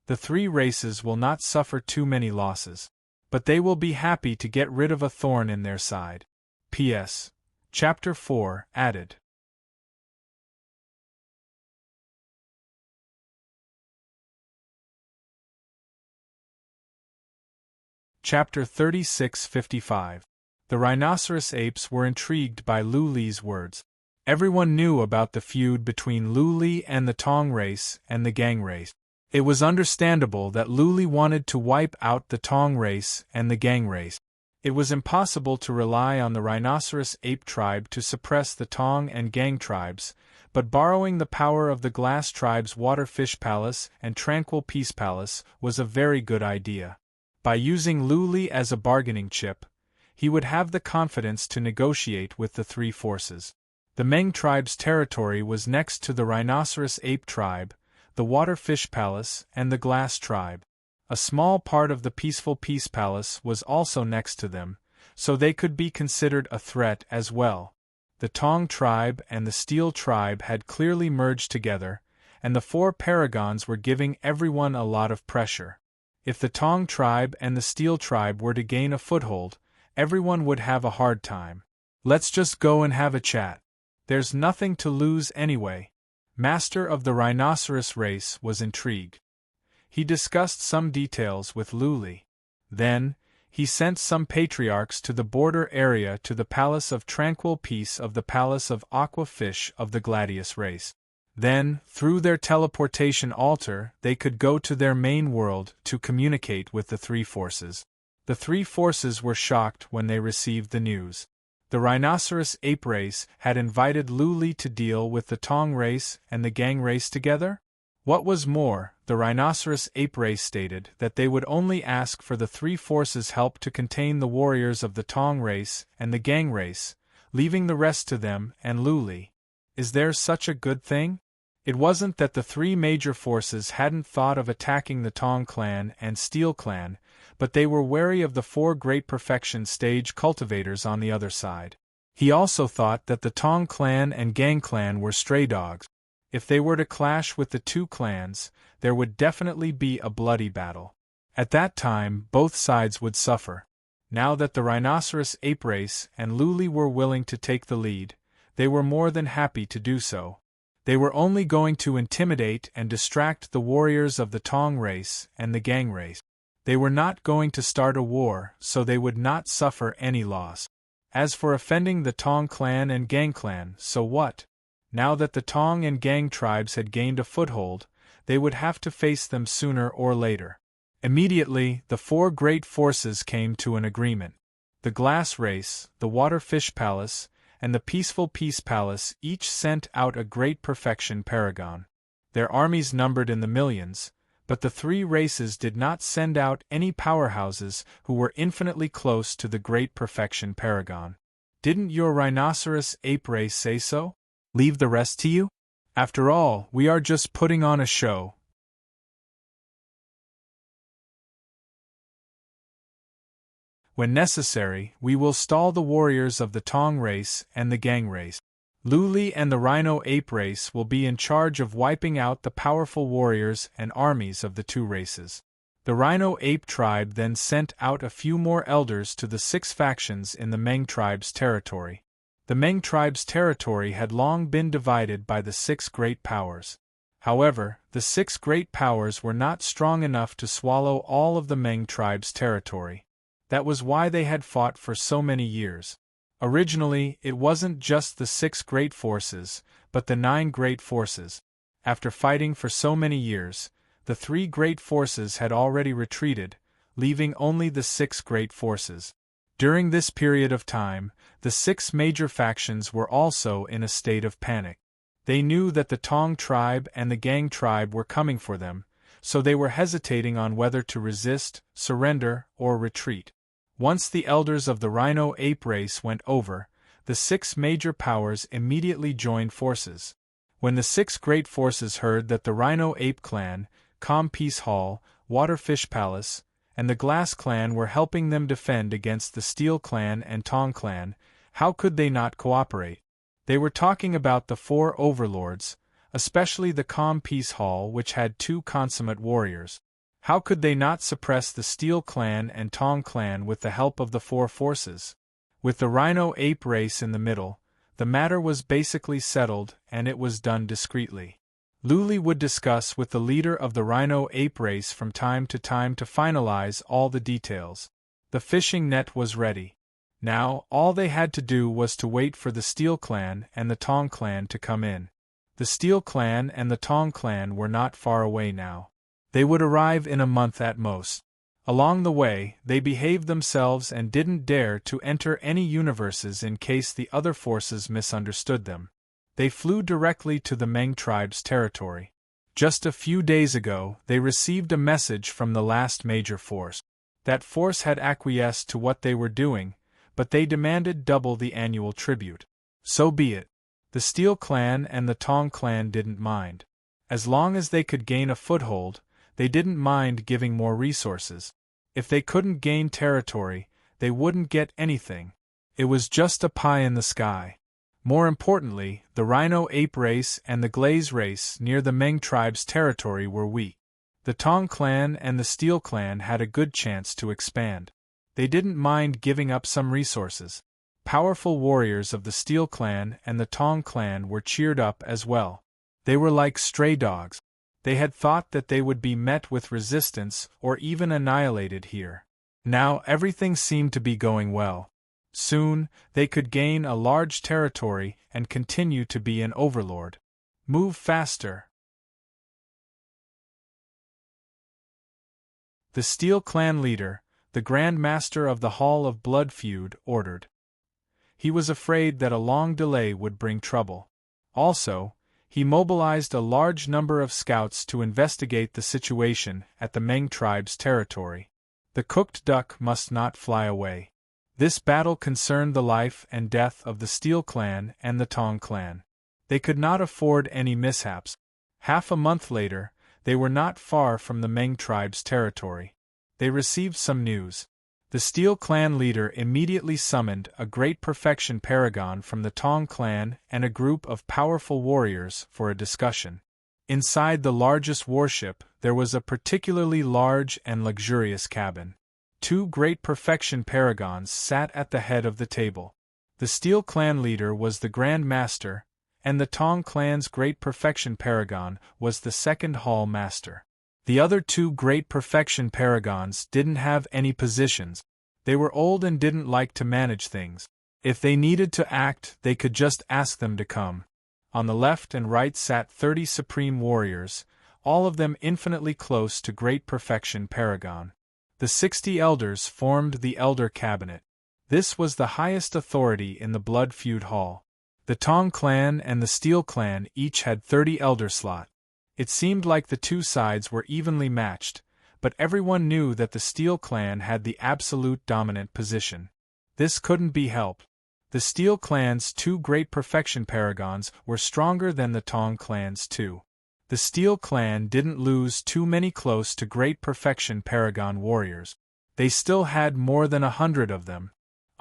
The three races will not suffer too many losses, but they will be happy to get rid of a thorn in their side. P.S. Chapter 4 added. Chapter 36:55. The rhinoceros apes were intrigued by Luli's words. Everyone knew about the feud between Luli and the Tong race and the Gang race. It was understandable that Luli wanted to wipe out the Tong race and the Gang race. It was impossible to rely on the rhinoceros ape tribe to suppress the Tong and Gang tribes, but borrowing the power of the Glass tribe's Waterfish Palace and Tranquil Peace Palace was a very good idea. By using Luli as a bargaining chip, he would have the confidence to negotiate with the three forces. The Meng tribe's territory was next to the rhinoceros ape tribe, the Waterfish Palace, and the Glass tribe. A small part of the Peaceful Peace Palace was also next to them, so they could be considered a threat as well. The Tong tribe and the Steel tribe had clearly merged together, and the four paragons were giving everyone a lot of pressure. If the Tong tribe and the Steel tribe were to gain a foothold, everyone would have a hard time. "Let's just go and have a chat. There's nothing to lose anyway." Master of the rhinoceros race was intrigued. He discussed some details with Luli. Then, he sent some patriarchs to the border area to the Palace of Tranquil Peace of the Palace of Aquafish of the Gladius race. Then, through their teleportation altar, they could go to their main world to communicate with the three forces. The three forces were shocked when they received the news. The rhinoceros ape race had invited Luli to deal with the Tong race and the Gang race together? What was more, the rhinoceros ape race stated that they would only ask for the three forces' help to contain the warriors of the Tong race and the Gang race, leaving the rest to them and Luli. Is there such a good thing? It wasn't that the three major forces hadn't thought of attacking the Tong clan and Steel clan, but they were wary of the four Great Perfection stage cultivators on the other side. He also thought that the Tong clan and Gang clan were stray dogs. If they were to clash with the two clans, there would definitely be a bloody battle. At that time, both sides would suffer. Now that the rhinoceros ape race and Luli were willing to take the lead, they were more than happy to do so. They were only going to intimidate and distract the warriors of the Tong race and the Gang race. They were not going to start a war, so they would not suffer any loss. As for offending the Tong clan and Gang clan, so what? Now that the Tong and Gang tribes had gained a foothold, they would have to face them sooner or later. Immediately, the four great forces came to an agreement. The Glass Race, the Water Fish Palace, and the Peaceful Peace Palace each sent out a great perfection paragon. Their armies numbered in the millions, but the three races did not send out any powerhouses who were infinitely close to the great perfection paragon. Didn't your rhinoceros ape race say so? Leave the rest to you? After all, we are just putting on a show. When necessary, we will stall the warriors of the Tong race and the Gang race. Luli and the Rhino Ape race will be in charge of wiping out the powerful warriors and armies of the two races. The Rhino Ape tribe then sent out a few more elders to the 6 factions in the Meng tribe's territory. The Meng tribe's territory had long been divided by the 6 great powers. However, the 6 great powers were not strong enough to swallow all of the Meng tribe's territory. That was why they had fought for so many years. Originally, it wasn't just the 6 great forces, but the 9 great forces. After fighting for so many years, the 3 great forces had already retreated, leaving only the 6 great forces. During this period of time, the 6 major factions were also in a state of panic. They knew that the Tong tribe and the Gang tribe were coming for them, so they were hesitating on whether to resist, surrender, or retreat. Once the elders of the Rhino Ape race went over, the 6 major powers immediately joined forces. When the 6 great forces heard that the Rhino Ape clan, Calm Peace Hall, Waterfish Palace, and the Glass clan were helping them defend against the Steel clan and Tong clan, how could they not cooperate? They were talking about the 4 overlords, especially the Calm Peace Hall, which had 2 consummate warriors. How could they not suppress the Steel clan and Tong clan with the help of the 4 forces? With the Rhino Ape race in the middle, the matter was basically settled, and it was done discreetly. Luli would discuss with the leader of the Rhino Ape race from time to finalize all the details. The fishing net was ready. Now, all they had to do was to wait for the Steel clan and the Tong clan to come in. The Steel clan and the Tong clan were not far away now. They would arrive in a month at most. Along the way, they behaved themselves and didn't dare to enter any universes in case the other forces misunderstood them. They flew directly to the Meng tribe's territory. Just a few days ago, they received a message from the last major force. That force had acquiesced to what they were doing, but they demanded double the annual tribute. So be it. The Steel clan and the Tong clan didn't mind. As long as they could gain a foothold, they didn't mind giving more resources. If they couldn't gain territory, they wouldn't get anything. It was just a pie in the sky. More importantly, the Rhino Ape race and the Glaze race near the Meng tribe's territory were weak. The Tong clan and the Steel clan had a good chance to expand. They didn't mind giving up some resources. Powerful warriors of the Steel clan and the Tong clan were cheered up as well. They were like stray dogs. They had thought that they would be met with resistance or even annihilated here. Now everything seemed to be going well. Soon, they could gain a large territory and continue to be an overlord. Move faster. The Steel clan leader, the Grand Master of the Hall of Blood Feud, ordered. He was afraid that a long delay would bring trouble. Also, he mobilized a large number of scouts to investigate the situation at the Meng tribe's territory. The cooked duck must not fly away. This battle concerned the life and death of the Steel clan and the Tong clan. They could not afford any mishaps. Half a month later, they were not far from the Meng tribe's territory. They received some news. The Steel clan leader immediately summoned a great perfection paragon from the Tong clan and a group of powerful warriors for a discussion. Inside the largest warship, there was a particularly large and luxurious cabin. 2 great perfection paragons sat at the head of the table. The Steel Clan leader was the Grand Master, and the Tong Clan's Great Perfection Paragon was the Second Hall Master. The other two Great Perfection Paragons didn't have any positions. They were old and didn't like to manage things. If they needed to act, they could just ask them to come. On the left and right sat 30 Supreme Warriors, all of them infinitely close to Great Perfection Paragon. The 60 Elders formed the Elder Cabinet. This was the highest authority in the Blood Feud Hall. The Tong Clan and the Steel Clan each had 30 Elder slot. It seemed like the two sides were evenly matched, but everyone knew that the Steel Clan had the absolute dominant position. This couldn't be helped. The Steel Clan's two Great Perfection Paragons were stronger than the Tong Clan's two. The Steel Clan didn't lose too many close to Great Perfection Paragon warriors. They still had more than 100 of them.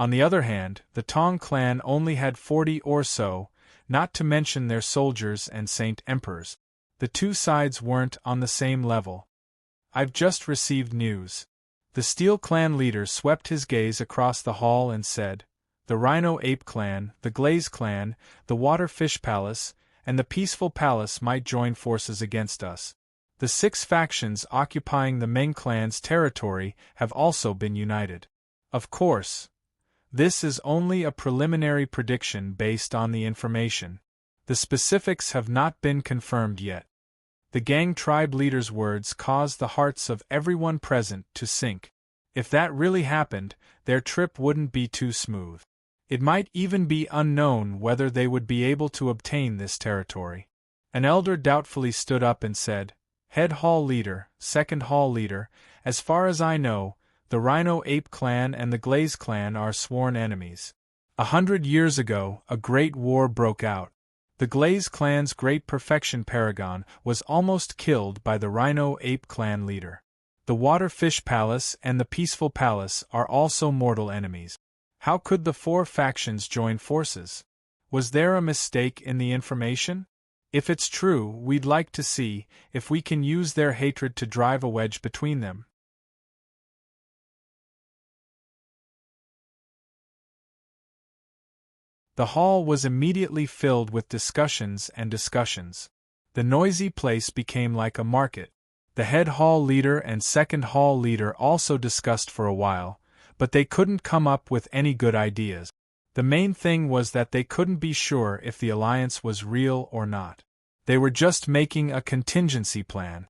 On the other hand, the Tong Clan only had 40 or so, not to mention their soldiers and Saint Emperors. The two sides weren't on the same level. "I've just received news." The Steel Clan leader swept his gaze across the hall and said, "The Rhino Ape Clan, the Glaze Clan, the Water Fish Palace, and the Peaceful Palace might join forces against us. The 6 factions occupying the Meng Clan's territory have also been united. Of course, this is only a preliminary prediction based on the information. The specifics have not been confirmed yet." The Gang tribe leader's words caused the hearts of everyone present to sink. If that really happened, their trip wouldn't be too smooth. It might even be unknown whether they would be able to obtain this territory. An elder doubtfully stood up and said, "Head Hall Leader, Second Hall Leader, as far as I know, the Rhino Ape Clan and the Glaze Clan are sworn enemies. 100 years ago, a great war broke out. The Glaze Clan's Great Perfection Paragon was almost killed by the Rhino Ape Clan leader. The Water Fish Palace and the Peaceful Palace are also mortal enemies. How could the 4 factions join forces? Was there a mistake in the information? If it's true, we'd like to see if we can use their hatred to drive a wedge between them." The hall was immediately filled with discussions and discussions. The noisy place became like a market. The head hall leader and second hall leader also discussed for a while, but they couldn't come up with any good ideas. The main thing was that they couldn't be sure if the alliance was real or not. They were just making a contingency plan.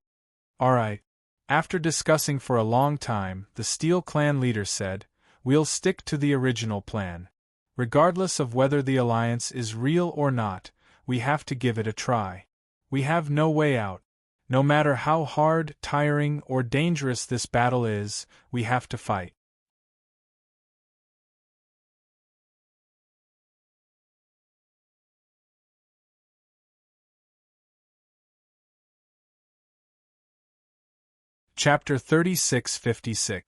"All right." After discussing for a long time, the Steel Clan leader said, "We'll stick to the original plan. Regardless of whether the alliance is real or not, we have to give it a try. We have no way out. No matter how hard, tiring, or dangerous this battle is, we have to fight." Chapter 3656.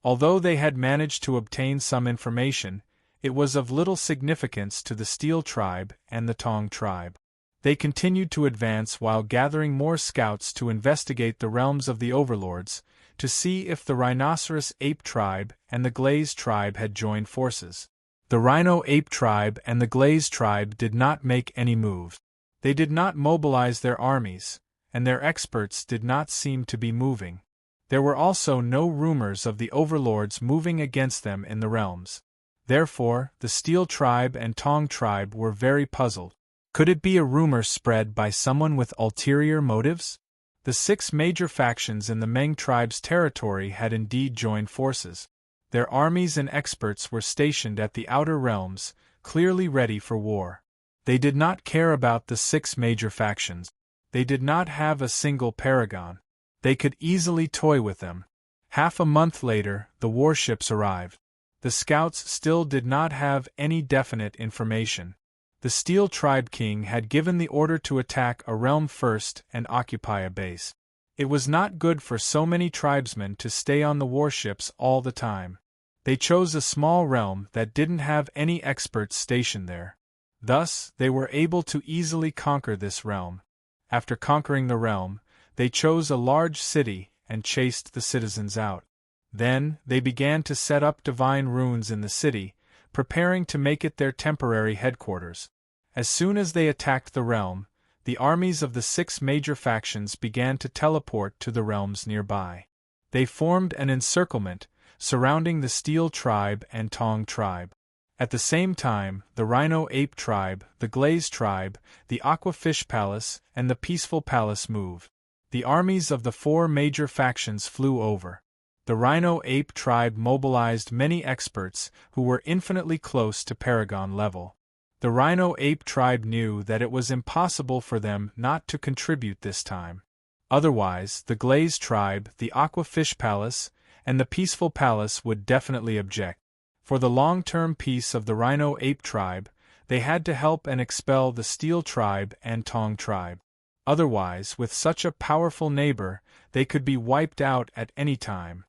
Although they had managed to obtain some information, it was of little significance to the Steel Tribe and the Tong Tribe. They continued to advance while gathering more scouts to investigate the realms of the overlords, to see if the Rhinoceros Ape Tribe and the Glaze Tribe had joined forces. The Rhino Ape Tribe and the Glaze Tribe did not make any moves. They did not mobilize their armies, and their experts did not seem to be moving. There were also no rumors of the overlords moving against them in the realms. Therefore, the Steel Tribe and Tong Tribe were very puzzled. Could it be a rumor spread by someone with ulterior motives? The 6 major factions in the Meng tribe's territory had indeed joined forces. Their armies and experts were stationed at the outer realms, clearly ready for war. They did not care about the 6 major factions. They did not have a single paragon. They could easily toy with them. Half a month later, the warships arrived. The scouts still did not have any definite information. The Steel Tribe King had given the order to attack a realm first and occupy a base. It was not good for so many tribesmen to stay on the warships all the time. They chose a small realm that didn't have any experts stationed there. Thus, they were able to easily conquer this realm. After conquering the realm, they chose a large city and chased the citizens out. Then, they began to set up divine runes in the city, preparing to make it their temporary headquarters. As soon as they attacked the realm, the armies of the 6 major factions began to teleport to the realms nearby. They formed an encirclement, surrounding the Steel Tribe and Tong Tribe. At the same time, the Rhino Ape Tribe, the Glaze Tribe, the Aqua Fish Palace, and the Peaceful Palace moved. The armies of the 4 major factions flew over. The Rhino Ape Tribe mobilized many experts who were infinitely close to Paragon level. The Rhino Ape Tribe knew that it was impossible for them not to contribute this time. Otherwise, the Glaze Tribe, the Aqua Fish Palace, and the Peaceful Palace would definitely object. For the long-term peace of the Rhino Ape Tribe, they had to help and expel the Steel Tribe and Tong Tribe. Otherwise, with such a powerful neighbor, they could be wiped out at any time.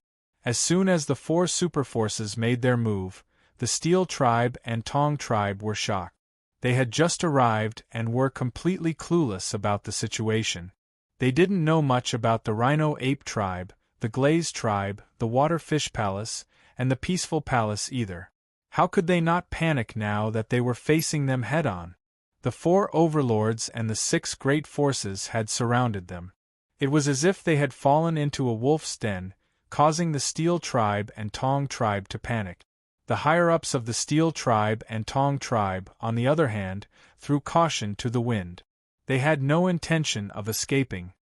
As soon as the 4 superforces made their move, the Steel Tribe and Tong Tribe were shocked. They had just arrived and were completely clueless about the situation. They didn't know much about the Rhino Ape Tribe, the Glaze Tribe, the Water Fish Palace, and the Peaceful Palace either. How could they not panic now that they were facing them head-on? The 4 overlords and the 6 great forces had surrounded them. It was as if they had fallen into a wolf's den, causing the Steel Tribe and Tong Tribe to panic. The higher-ups of the Steel Tribe and Tong Tribe, on the other hand, threw caution to the wind. They had no intention of escaping.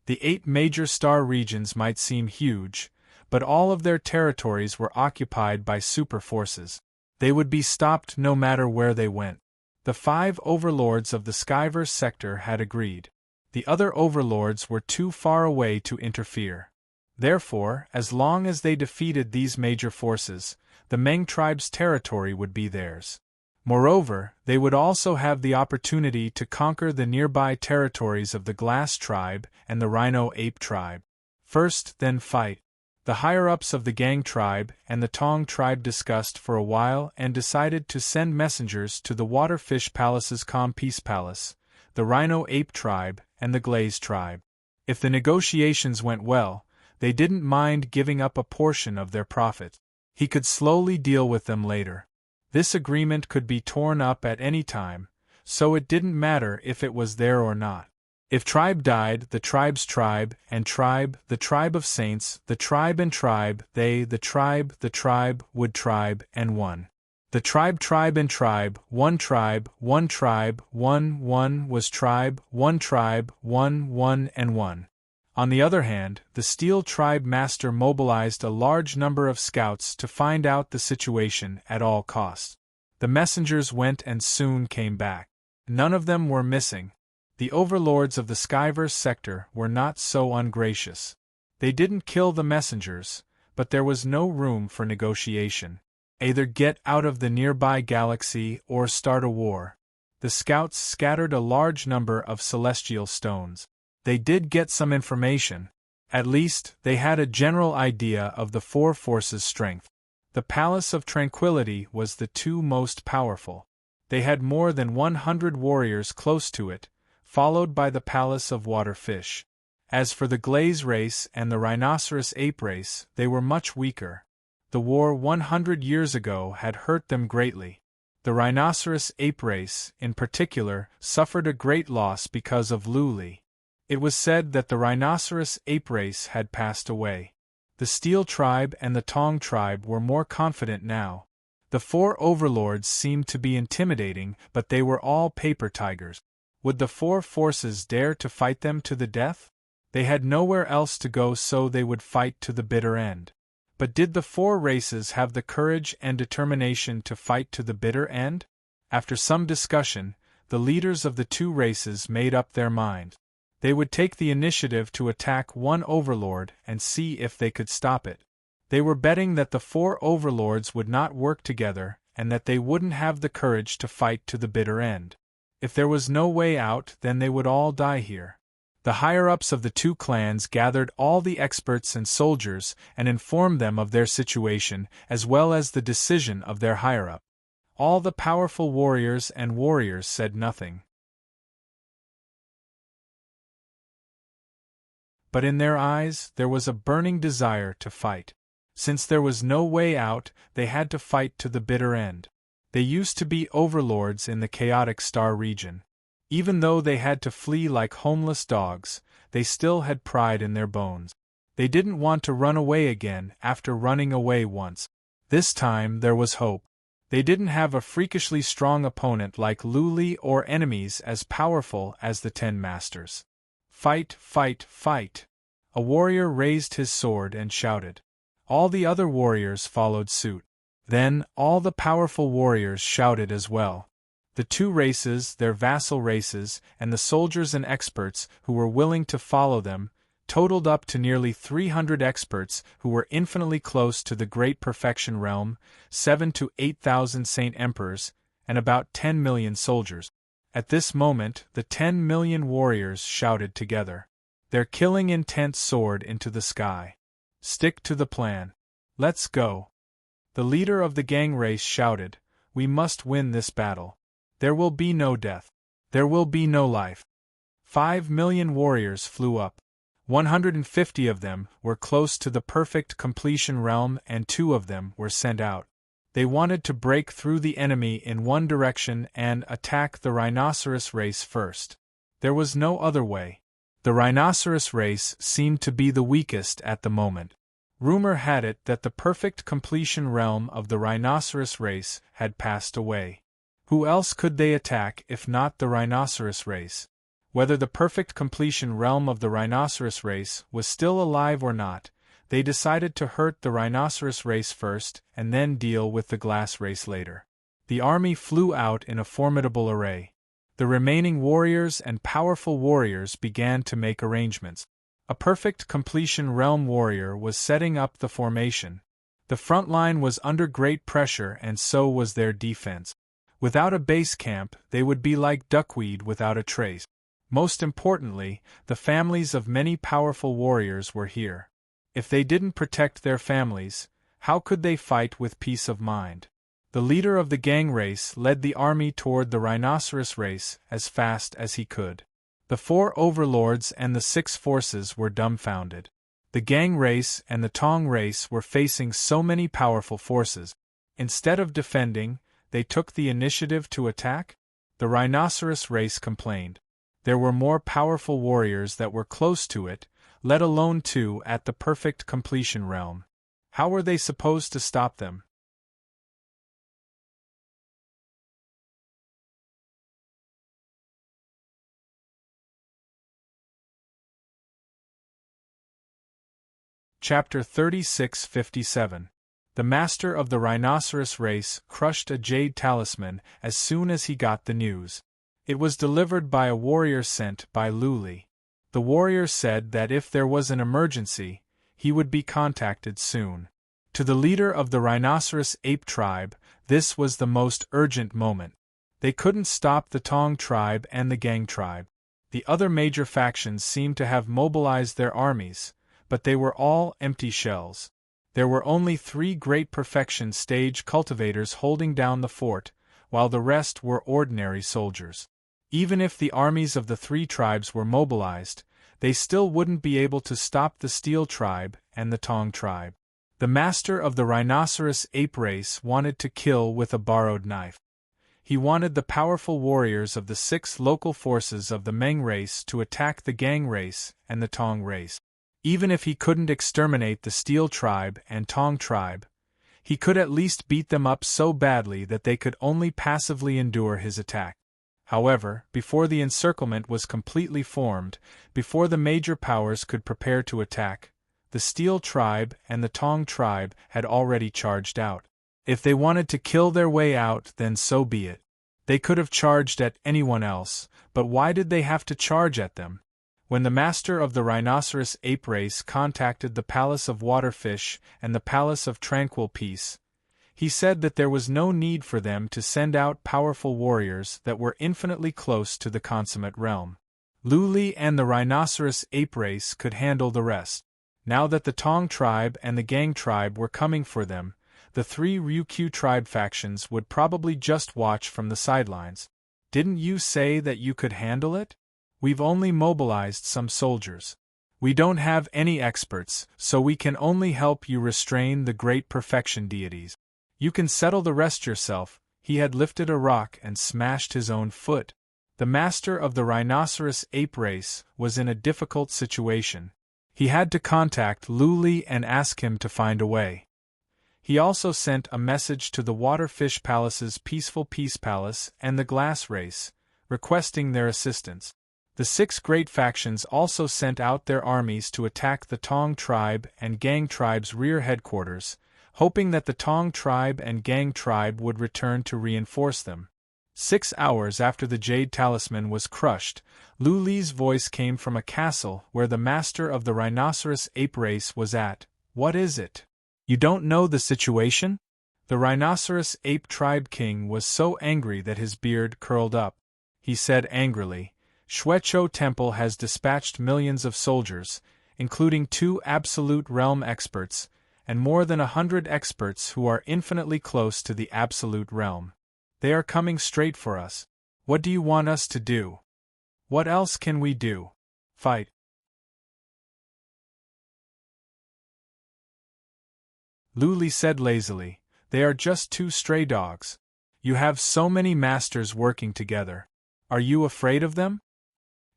The 8 major star regions might seem huge, but all of their territories were occupied by super forces. They would be stopped no matter where they went. The 5 overlords of the Skyverse sector had agreed. The other overlords were too far away to interfere. Therefore, as long as they defeated these major forces, the Meng tribe's territory would be theirs. Moreover, they would also have the opportunity to conquer the nearby territories of the Glass Tribe and the Rhino Ape Tribe. First, then fight. The higher-ups of the Gang Tribe and the Tong Tribe discussed for a while and decided to send messengers to the Waterfish Palace's Calm Peace Palace, the Rhino Ape Tribe, and the Glaze Tribe. If the negotiations went well, they didn't mind giving up a portion of their profit. He could slowly deal with them later. This agreement could be torn up at any time, so it didn't matter if it was there or not. If tribe died, the tribe's tribe, and tribe, the tribe of saints, the tribe and tribe, they, the tribe, would tribe, and one. The tribe and tribe, one, was tribe, one, and one. On the other hand, the Steel Tribe Master mobilized a large number of scouts to find out the situation at all costs. The messengers went and soon came back. None of them were missing. The overlords of the Skyverse sector were not so ungracious. They didn't kill the messengers, but there was no room for negotiation. Either get out of the nearby galaxy or start a war. The scouts scattered a large number of celestial stones. They did get some information. At least, they had a general idea of the 4 forces' strength. The Palace of Tranquility was the 2 most powerful. They had more than 100 warriors close to it, followed by the Palace of Waterfish. As for the Glaze race and the Rhinoceros Ape race, they were much weaker. The war 100 years ago had hurt them greatly. The Rhinoceros Ape race, in particular, suffered a great loss because of Luli. It was said that the Rhinoceros Ape race had passed away. The Steel Tribe and the Tong Tribe were more confident now. The 4 overlords seemed to be intimidating, but they were all paper tigers. Would the 4 forces dare to fight them to the death? They had nowhere else to go, so they would fight to the bitter end. But did the 4 races have the courage and determination to fight to the bitter end? After some discussion, the leaders of the 2 races made up their mind. They would take the initiative to attack one overlord and see if they could stop it. They were betting that the 4 overlords would not work together and that they wouldn't have the courage to fight to the bitter end. If there was no way out, then they would all die here. The higher-ups of the 2 clans gathered all the experts and soldiers and informed them of their situation as well as the decision of their higher-up. All the powerful warriors said nothing. but in their eyes there was a burning desire to fight. Since there was no way out, they had to fight to the bitter end. They used to be overlords in the chaotic star region. Even though they had to flee like homeless dogs, they still had pride in their bones. They didn't want to run away again after running away once. This time there was hope. They didn't have a freakishly strong opponent like Luli or enemies as powerful as the 10 Masters. Fight, fight, fight! A warrior raised his sword and shouted. All the other warriors followed suit. Then, all the powerful warriors shouted as well. The 2 races, their vassal races, and the soldiers and experts who were willing to follow them, totaled up to nearly 300 experts who were infinitely close to the Great Perfection Realm, 7 to 8,000 Saint Emperors, and about 10 million soldiers. At this moment, the 10 million warriors shouted together. Their killing intent soared into the sky. Stick to the plan. Let's go. The leader of the gang race shouted, "We must win this battle. There will be no death. There will be no life." 5 million warriors flew up. 150 of them were close to the perfect completion realm and 2 of them were sent out. They wanted to break through the enemy in one direction and attack the rhinoceros race first. There was no other way. The rhinoceros race seemed to be the weakest at the moment. Rumor had it that the perfect completion realm of the rhinoceros race had passed away. Who else could they attack if not the rhinoceros race? Whether the perfect completion realm of the rhinoceros race was still alive or not, they decided to hurt the rhinoceros race first and then deal with the glass race later. The army flew out in a formidable array. The remaining warriors and powerful warriors began to make arrangements. A perfect completion realm warrior was setting up the formation. The front line was under great pressure and so was their defense. Without a base camp, they would be like duckweed without a trace. Most importantly, the families of many powerful warriors were here. If they didn't protect their families, how could they fight with peace of mind? The leader of the gang race led the army toward the rhinoceros race as fast as he could. The 4 overlords and the 6 forces were dumbfounded. The gang race and the Tong race were facing so many powerful forces. Instead of defending, they took the initiative to attack? The rhinoceros race complained. There were more powerful warriors that were close to it, let alone 2 at the perfect completion realm. How were they supposed to stop them? Chapter 3657. The master of the rhinoceros race crushed a jade talisman as soon as he got the news. It was delivered by a warrior sent by Luli. The warrior said that if there was an emergency, he would be contacted soon. To the leader of the rhinoceros ape tribe, this was the most urgent moment. They couldn't stop the Tong tribe and the Gang tribe. The other major factions seemed to have mobilized their armies, but they were all empty shells. There were only 3 great perfection stage cultivators holding down the fort, while the rest were ordinary soldiers. Even if the armies of the 3 tribes were mobilized, they still wouldn't be able to stop the Steel tribe and the Tong tribe. The master of the rhinoceros ape race wanted to kill with a borrowed knife. He wanted the powerful warriors of the 6 local forces of the Meng race to attack the Gang race and the Tong race. Even if he couldn't exterminate the Steel tribe and Tong tribe, he could at least beat them up so badly that they could only passively endure his attack. However, before the encirclement was completely formed, before the major powers could prepare to attack, the Steel tribe and the Tong tribe had already charged out. If they wanted to kill their way out, then so be it. They could have charged at anyone else, but why did they have to charge at them? When the master of the rhinoceros ape race contacted the Palace of Waterfish and the Palace of Tranquil Peace, he said that there was no need for them to send out powerful warriors that were infinitely close to the consummate realm. Luli and the rhinoceros ape race could handle the rest. Now that the Tong tribe and the Gang tribe were coming for them, the 3 Ryukyu tribe factions would probably just watch from the sidelines. Didn't you say that you could handle it? We've only mobilized some soldiers. We don't have any experts, so we can only help you restrain the great perfection deities. You can settle the rest yourself." He had lifted a rock and smashed his own foot. The master of the rhinoceros ape race was in a difficult situation. He had to contact Luli and ask him to find a way. He also sent a message to the Waterfish Palace's Peaceful Peace Palace and the Glass Race, requesting their assistance. The 6 great factions also sent out their armies to attack the Tong tribe and Gang tribe's rear headquarters, hoping that the Tong tribe and Gang tribe would return to reinforce them. 6 hours after the Jade Talisman was crushed, Lu Li's voice came from a castle where the master of the rhinoceros ape race was at. "What is it? You don't know the situation?" The rhinoceros ape tribe king was so angry that his beard curled up. He said angrily, "Shuecho Temple has dispatched millions of soldiers, including 2 absolute realm experts, and more than 100 experts who are infinitely close to the absolute realm. They are coming straight for us. What do you want us to do? What else can we do? Fight." Lu Li said lazily, "They are just 2 stray dogs. You have so many masters working together. Are you afraid of them?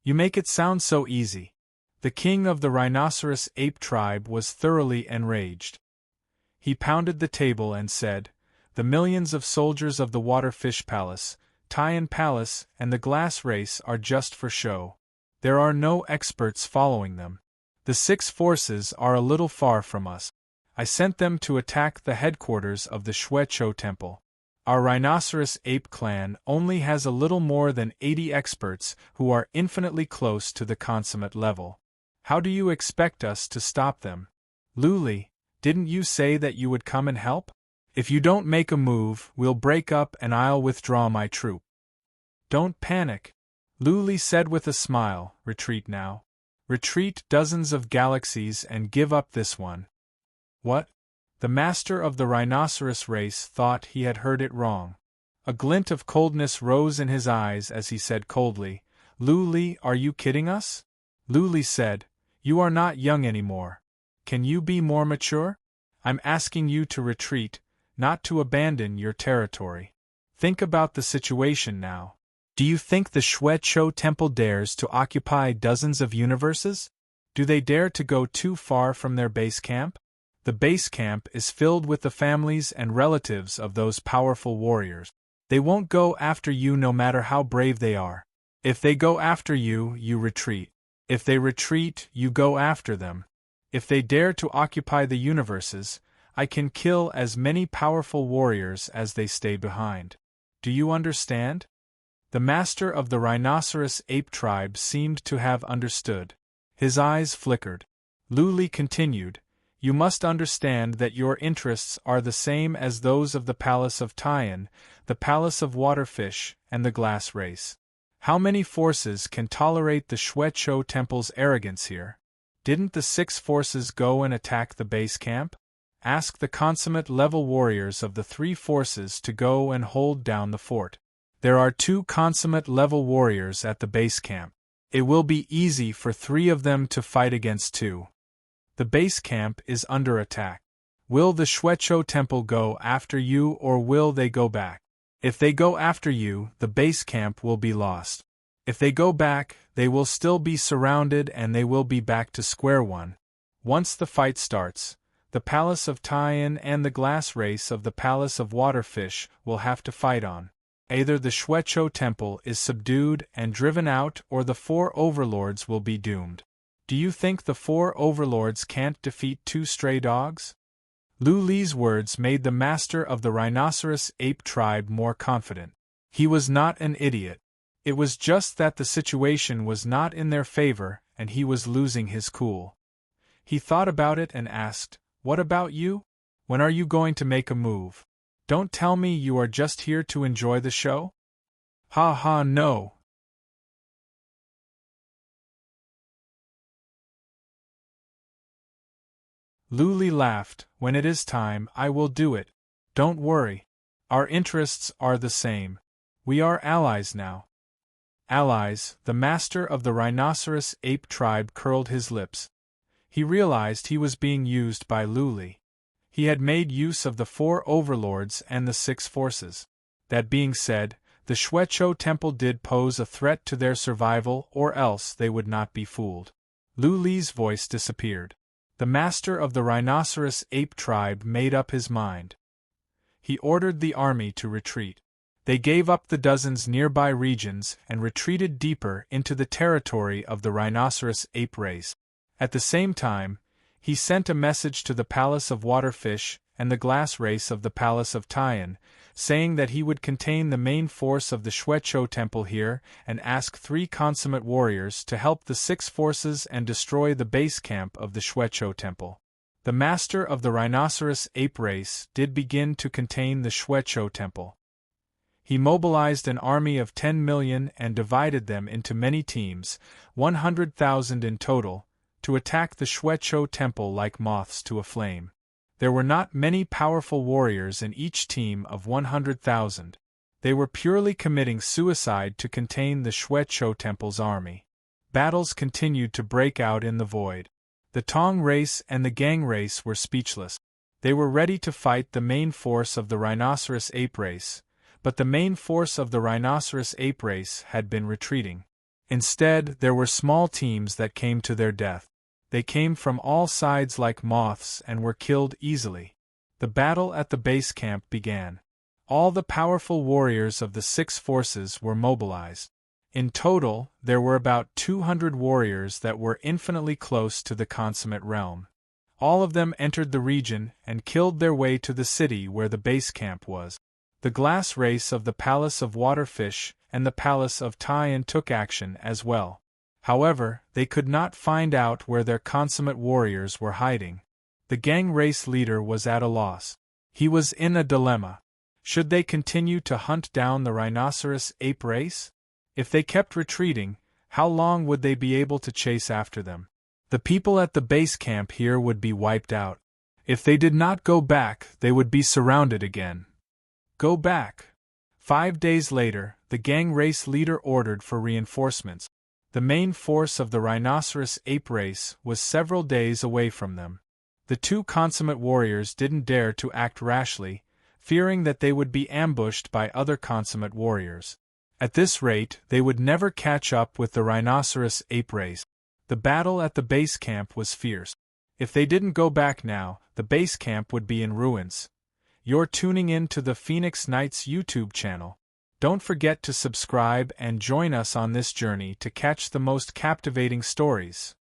You make it sound so easy." The king of the rhinoceros ape tribe was thoroughly enraged. He pounded the table and said, "The millions of soldiers of the Waterfish Palace, Taiyan Palace, and the Glass Race are just for show. There are no experts following them. The 6 forces are a little far from us. I sent them to attack the headquarters of the Shuecho Temple. Our rhinoceros ape clan only has a little more than 80 experts who are infinitely close to the consummate level. How do you expect us to stop them? Lu Li, didn't you say that you would come and help? If you don't make a move, we'll break up and I'll withdraw my troop." "Don't panic," Lu Li said with a smile. "Retreat now. Retreat dozens of galaxies and give up this one." "What?" The master of the rhinoceros race thought he had heard it wrong. A glint of coldness rose in his eyes as he said coldly, "Lu Li, are you kidding us?" Lu Li said, "You are not young anymore. Can you be more mature? I'm asking you to retreat, not to abandon your territory. Think about the situation now. Do you think the Shuecho Temple dares to occupy dozens of universes? Do they dare to go too far from their base camp? The base camp is filled with the families and relatives of those powerful warriors. They won't go after you no matter how brave they are. If they go after you, you retreat. If they retreat, you go after them. If they dare to occupy the universes, I can kill as many powerful warriors as they stay behind. Do you understand?" The master of the rhinoceros ape tribe seemed to have understood. His eyes flickered. Lu Li continued, "You must understand that your interests are the same as those of the Palace of Taiyan, the Palace of Waterfish, and the Glass Race. How many forces can tolerate the Shuecho Temple's arrogance here? Didn't the 6 forces go and attack the base camp? Ask the consummate level warriors of the 3 forces to go and hold down the fort. There are 2 consummate level warriors at the base camp. It will be easy for 3 of them to fight against 2. The base camp is under attack. Will the Shuecho Temple go after you or will they go back? If they go after you, the base camp will be lost. If they go back, they will still be surrounded and they will be back to square one. Once the fight starts, the Palace of Taiyan and the Glass Race of the Palace of Waterfish will have to fight on. Either the Shuecho Temple is subdued and driven out or the 4 overlords will be doomed. Do you think the 4 overlords can't defeat 2 stray dogs?" Lu Li's words made the master of the rhinoceros ape tribe more confident. He was not an idiot. It was just that the situation was not in their favor and he was losing his cool. He thought about it and asked, "What about you? When are you going to make a move? Don't tell me you are just here to enjoy the show?" "Ha ha, no." Lu Li laughed, "When it is time, I will do it. Don't worry. Our interests are the same. We are allies now." allies, the master of the rhinoceros ape tribe curled his lips. He realized he was being used by Luli. He had made use of the 4 overlords and the 6 forces. That being said, the Shuecho Temple did pose a threat to their survival, or else they would not be fooled. Lu Li's voice disappeared. The master of the rhinoceros ape tribe made up his mind. He ordered the army to retreat. They gave up the dozens nearby regions and retreated deeper into the territory of the rhinoceros ape race. At the same time, he sent a message to the Palace of Waterfish and the glass race of the Palace of Tyan, saying that he would contain the main force of the Shuecho Temple here and ask 3 consummate warriors to help the 6 forces and destroy the base camp of the Shuecho Temple. The master of the rhinoceros ape race did begin to contain the Shuecho Temple. He mobilized an army of 10 million and divided them into many teams, 100,000 in total, to attack the Shuecho Temple like moths to a flame. There were not many powerful warriors in each team of 100,000. They were purely committing suicide to contain the Shuecho Temple's army. Battles continued to break out in the void. The Tong race and the Gang race were speechless. They were ready to fight the main force of the rhinoceros ape race, but the main force of the rhinoceros ape race had been retreating. Instead, there were small teams that came to their death. They came from all sides like moths and were killed easily. The battle at the base camp began. All the powerful warriors of the 6 forces were mobilized. In total, there were about 200 warriors that were infinitely close to the consummate realm. All of them entered the region and killed their way to the city where the base camp was. The glass race of the Palace of Waterfish and the Palace of Tyan took action as well. However, they could not find out where their consummate warriors were hiding. The Gang race leader was at a loss. He was in a dilemma. Should they continue to hunt down the rhinoceros ape race? If they kept retreating, how long would they be able to chase after them? The people at the base camp here would be wiped out. If they did not go back, they would be surrounded again. Go back. 5 days later, the Gang race leader ordered for reinforcements. The main force of the rhinoceros ape race was several days away from them. The 2 consummate warriors didn't dare to act rashly, fearing that they would be ambushed by other consummate warriors. At this rate, they would never catch up with the rhinoceros ape race. The battle at the base camp was fierce. If they didn't go back now, the base camp would be in ruins. You're tuning in to the Phoenix Knights YouTube channel. Don't forget to subscribe and join us on this journey to catch the most captivating stories.